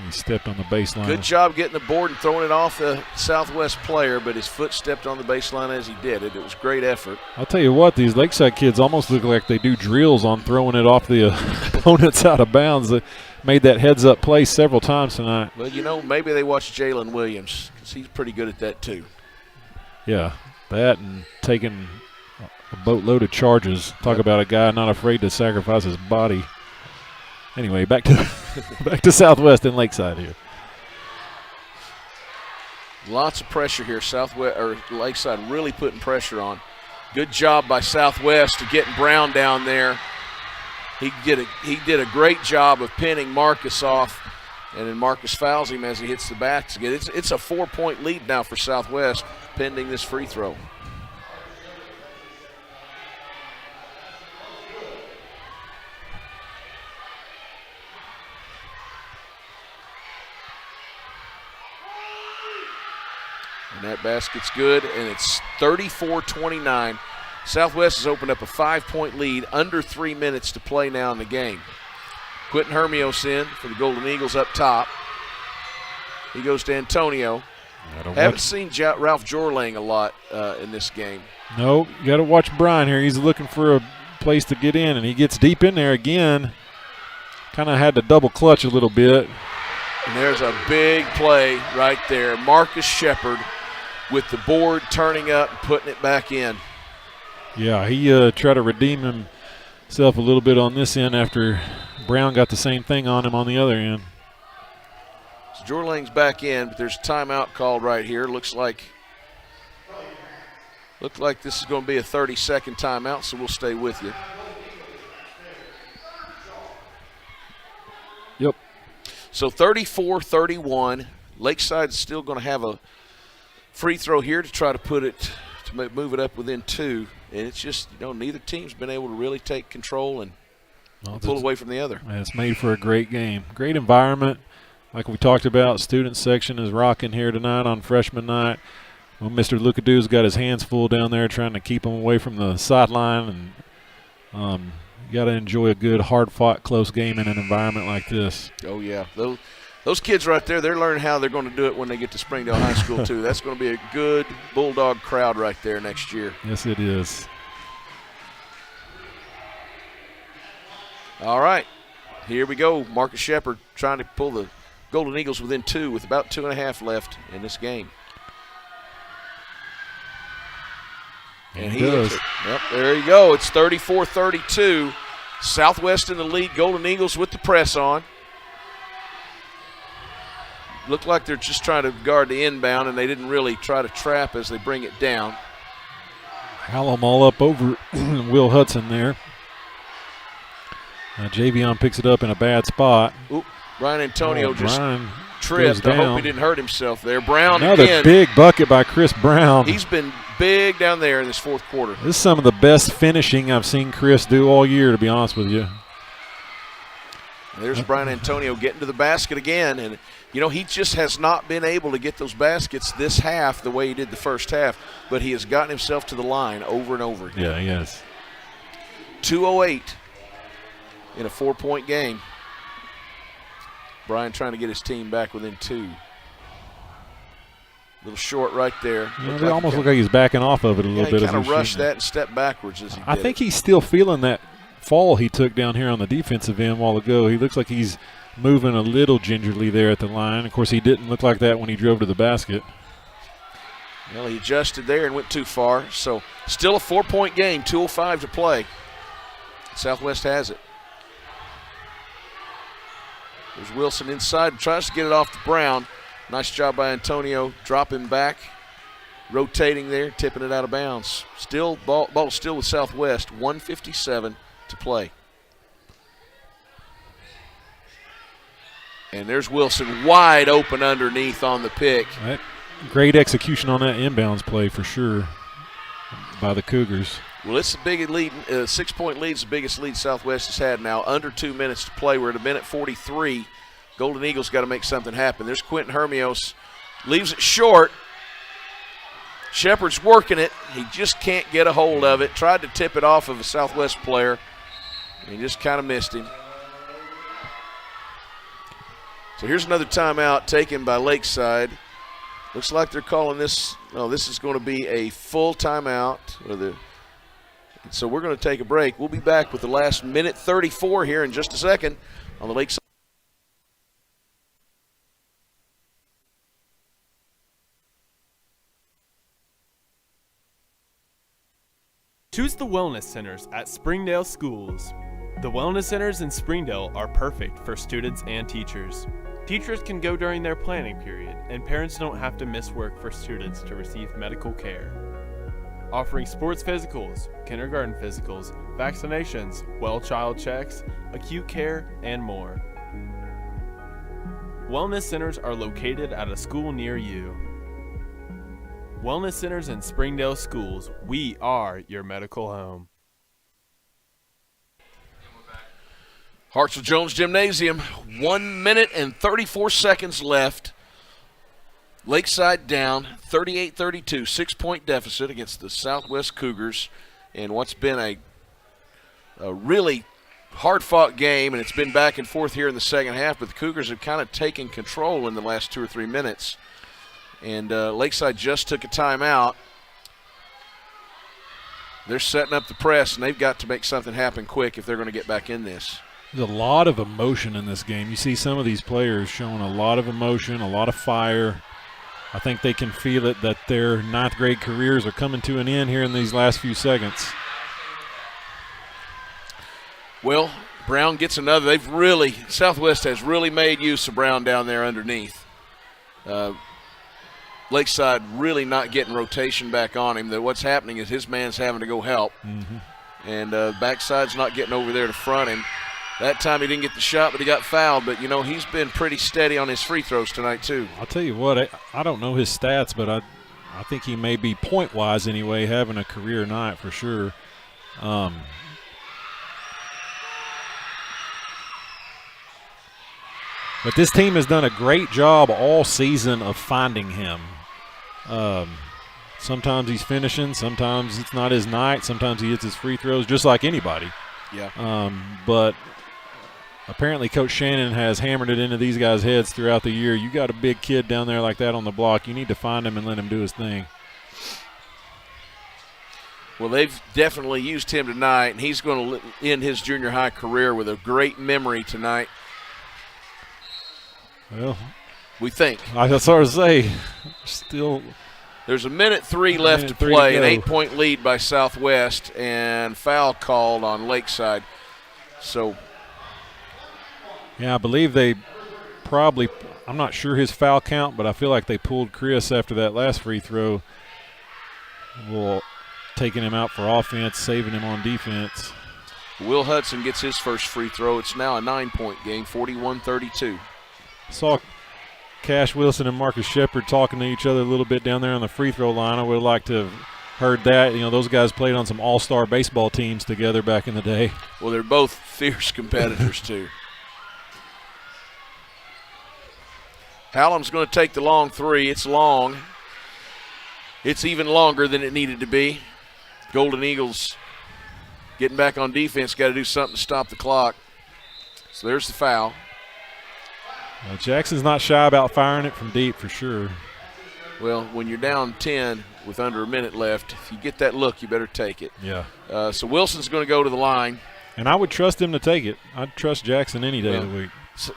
He stepped on the baseline. Good job getting the board and throwing it off the Southwest player, but his foot stepped on the baseline as he did it. It was great effort. I'll tell you what, these Lakeside kids almost look like they do drills on throwing it off the opponents out of bounds. They made that heads-up play several times tonight. Well, you know, maybe they watched Jalen Williams because he's pretty good at that too. Yeah, that and taking a boatload of charges. Talk about a guy not afraid to sacrifice his body. Anyway, back to Southwest and Lakeside here. Lots of pressure here. Southwest or Lakeside really putting pressure on. Good job by Southwest to getting Brown down there. He did a great job of pinning Marcus off, and then Marcus fouls him as he hits the basket. It's a 4-point lead now for Southwest pending this free throw. And that basket's good, and it's 34-29. Southwest has opened up a 5-point lead, under 3 minutes to play now in the game. Quentin Hermios in for the Golden Eagles up top. He goes to Antonio. Haven't seen Ralph Jorlang a lot in this game. No, you got to watch Brian here. He's looking for a place to get in, and he gets deep in there again. Kind of had to double clutch a little bit. And there's a big play right there. Marcus Shepard with the board turning up and putting it back in. Yeah, he tried to redeem himself a little bit on this end after Brown got the same thing on him on the other end. So Jorlang's back in, but there's a timeout called right here. Looks like this is going to be a 30-second timeout, so we'll stay with you. Yep. So 34-31. Lakeside's still going to have a free throw here to try to move it up within 2. And it's just, neither team's been able to really take control and pull away from the other. It's made for a great game. Great environment. Like we talked about, student section is rocking here tonight on freshman night. Well, Mr. Lucadou's got his hands full down there trying to keep them away from the sideline. And you got to enjoy a good, hard-fought, close game in an environment like this. Oh, yeah. Those kids right there, they're learning how they're going to do it when they get to Springdale High School, too. That's going to be a good Bulldog crowd right there next year. Yes, it is. All right. Here we go. Marcus Shepard trying to pull the Golden Eagles within 2 with about 2.5 left in this game. And he hits it. Yep, there you go. It's 34-32. Southwest in the lead. Golden Eagles with the press on. Look like they're just trying to guard the inbound, and they didn't really try to trap as they bring it down. Hallam all up over Will Hudson there. Javion picks it up in a bad spot. Oop, Brian Antonio Brian tripped. I hope he didn't hurt himself there. Brown Another again. big bucket by Chris Brown. He's been big down there in this fourth quarter. This is some of the best finishing I've seen Chris do all year, to be honest with you. There's Brian Antonio getting to the basket again. And, he just has not been able to get those baskets this half the way he did the first half. But he has gotten himself to the line over and over again. Yeah, he has. 2:08 in a 4-point game. Brian trying to get his team back within 2. A little short right there. It almost looked like he's backing off of it a little bit. He kind of rushed that and stepped backwards as he did. I think he's still feeling that fall he took down here on the defensive end a while ago. He looks like he's moving a little gingerly there at the line. Of course, he didn't look like that when he drove to the basket. Well, he adjusted there and went too far. So still a 4-point game, 2:05 to play. Southwest has it. There's Wilson inside, tries to get it off to Brown. Nice job by Antonio, dropping back. rotating there, tipping it out of bounds. Still, ball still with Southwest, 1:57 to play. And there's Wilson wide open underneath on the pick. Right. Great execution on that inbounds play for sure by the Cougars. Well, it's the big lead, 6-point lead is the biggest lead Southwest has had now. Under 2 minutes to play. We're at 1:43. Golden Eagles got to make something happen. There's Quentin Hermios. Leaves it short. Shepard's working it. He just can't get a hold of it. Tried to tip it off of a Southwest player. And he just kind of missed him. So here's another timeout taken by Lakeside. Looks like they're calling this, this is going to be a full timeout. So we're going to take a break. We'll be back with the last 1:34 here in just a second on the Lakeside. Choose the Wellness Centers at Springdale Schools. The Wellness Centers in Springdale are perfect for students and teachers. Teachers can go during their planning period, and parents don't have to miss work for students to receive medical care. Offering sports physicals, kindergarten physicals, vaccinations, well child checks, acute care, and more. Wellness centers are located at a school near you. Wellness Centers in Springdale Schools, we are your medical home. Hartsville Jones Gymnasium, 1 minute and 34 seconds left. Lakeside down 38-32, 6-point deficit against the Southwest Cougars in what's been a really hard-fought game, and it's been back and forth here in the second half, but the Cougars have kind of taken control in the last 2 or 3 minutes. And Lakeside just took a timeout. They're setting up the press, and they've got to make something happen quick if they're going to get back in this. There's a lot of emotion in this game. You see some of these players showing a lot of emotion, a lot of fire. I think they can feel it that their ninth grade careers are coming to an end here in these last few seconds. Well, Brown gets another. Southwest has really made use of Brown down there underneath. Lakeside really not getting rotation back on him. What's happening is his man's having to go help. And backside's not getting over there to front him. That time he didn't get the shot, but he got fouled. But, he's been pretty steady on his free throws tonight too. I'll tell you what, I don't know his stats, but I think he may be point-wise anyway having a career night for sure. But this team has done a great job all season of finding him. Sometimes he's finishing, sometimes it's not his night, sometimes he hits his free throws, just like anybody. Yeah. But apparently Coach Shannon has hammered it into these guys' heads throughout the year. You got a big kid down there like that on the block, you need to find him and let him do his thing. Well, they've definitely used him tonight, and he's going to end his junior high career with a great memory tonight. Well, we think. That's hard to say. Still, there's 1:03 left to play, an 8-point lead by Southwest, and foul called on Lakeside. So, yeah, I believe they probably, I'm not sure his foul count, but I feel like they pulled Chris after that last free throw. Well, taking him out for offense, saving him on defense. Will Hudson gets his first free throw. It's now a 9-point game, 41-32. Saw Cash Wilson and Marcus Shepard talking to each other a little bit down there on the free throw line. I would have liked to have heard that. Those guys played on some all-star baseball teams together back in the day. Well, they're both fierce competitors, too. Hallam's going to take the long three. It's long. It's even longer than it needed to be. Golden Eagles getting back on defense, got to do something to stop the clock. So there's the foul. Jackson's not shy about firing it from deep for sure. Well, when you're down 10 with under a minute left, if you get that look, you better take it. Yeah. So Wilson's going to go to the line. And I would trust him to take it. I'd trust Jackson any day of the week. So,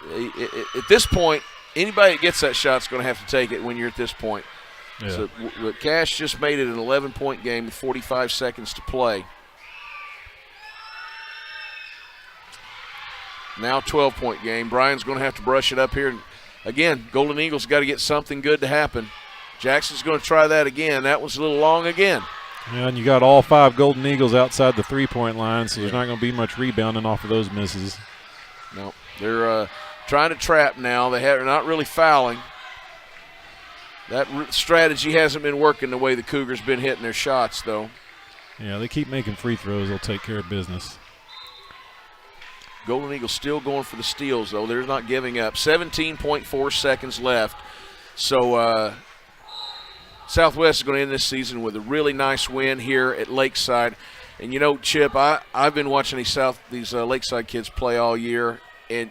at this point, anybody that gets that shot is going to have to take it when you're at this point. Yeah. So Cash just made it an 11-point game with 45 seconds to play. Now 12-point game. Brian's going to have to brush it up here. And again, Golden Eagles got to get something good to happen. Jackson's going to try that again. That was a little long again. Yeah, and you got all 5 Golden Eagles outside the three-point line, so there's not going to be much rebounding off of those misses. No, they're trying to trap now. They're not really fouling. That strategy hasn't been working the way the Cougars been hitting their shots, though. Yeah, they keep making free throws. They'll take care of business. Golden Eagles still going for the steals, though. They're not giving up. 17.4 seconds left. So Southwest is going to end this season with a really nice win here at Lakeside. And, you know, Chip, I've been watching these Lakeside kids play all year, and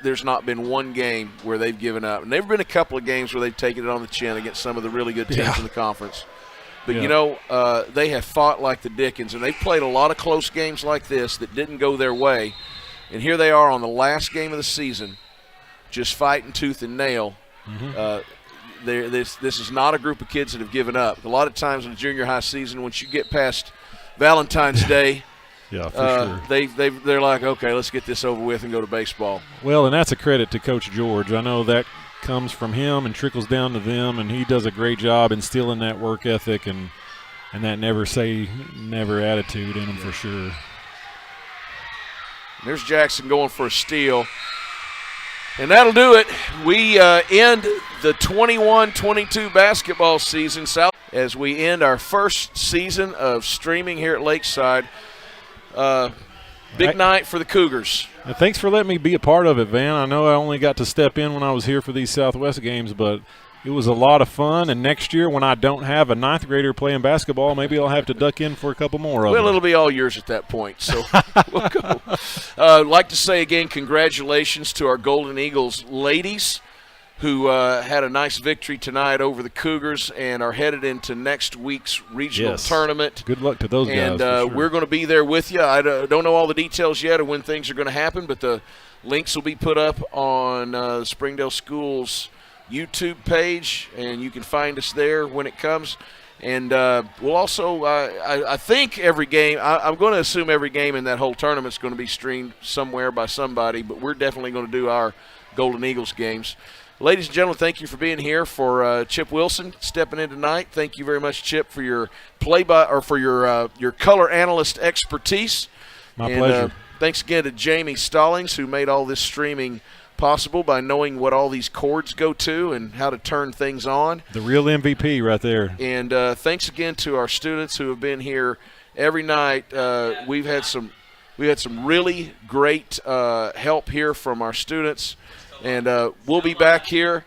there's not been one game where they've given up. And there have been a couple of games where they've taken it on the chin against some of the really good teams in the conference. But, you know, they have fought like the Dickens, and they've played a lot of close games like this that didn't go their way. And here they are on the last game of the season, just fighting tooth and nail. This is not a group of kids that have given up. A lot of times in the junior high season, once you get past Valentine's Day, sure. they're like, okay, let's get this over with and go to baseball. Well, and that's a credit to Coach George. I know that comes from him and trickles down to them, and he does a great job instilling that work ethic and that never say never attitude in them for sure. There's Jackson going for a steal. And that'll do it. We end the 21-22 basketball season as we end our first season of streaming here at Lakeside. Big night for the Cougars. Thanks for letting me be a part of it, Van. I know I only got to step in when I was here for these Southwest games, but it was a lot of fun. And next year when I don't have a 9th grader playing basketball, maybe I'll have to duck in for a couple more of them. Well, it'll be all yours at that point, so we'll go. I'd like to say again congratulations to our Golden Eagles ladies who had a nice victory tonight over the Cougars and are headed into next week's regional tournament. Good luck to those guys. And for sure. we're going to be there with you. I don't know all the details yet of when things are going to happen, but the links will be put up on the Springdale Schools YouTube page, and you can find us there when it comes. And we'll also, I think every game, I'm going to assume every game in that whole tournament is going to be streamed somewhere by somebody, but we're definitely going to do our Golden Eagles games. Ladies and gentlemen, thank you for being here. For Chip Wilson stepping in tonight, thank you very much, Chip, for your your color analyst expertise. My pleasure. Thanks again to Jamie Stallings, who made all this streaming possible by knowing what all these cords go to and how to turn things on. The real MVP right there. And thanks again to our students who have been here every night. We've had some really great help here from our students. And we'll be back here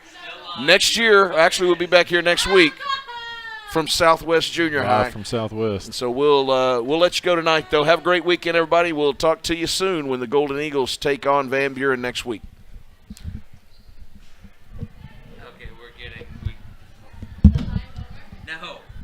next year. Actually, we'll be back here next week from Southwest Junior High. From Southwest. And so we'll let you go tonight, though. Have a great weekend, everybody. We'll talk to you soon when the Golden Eagles take on Van Buren next week. Okay, we're getting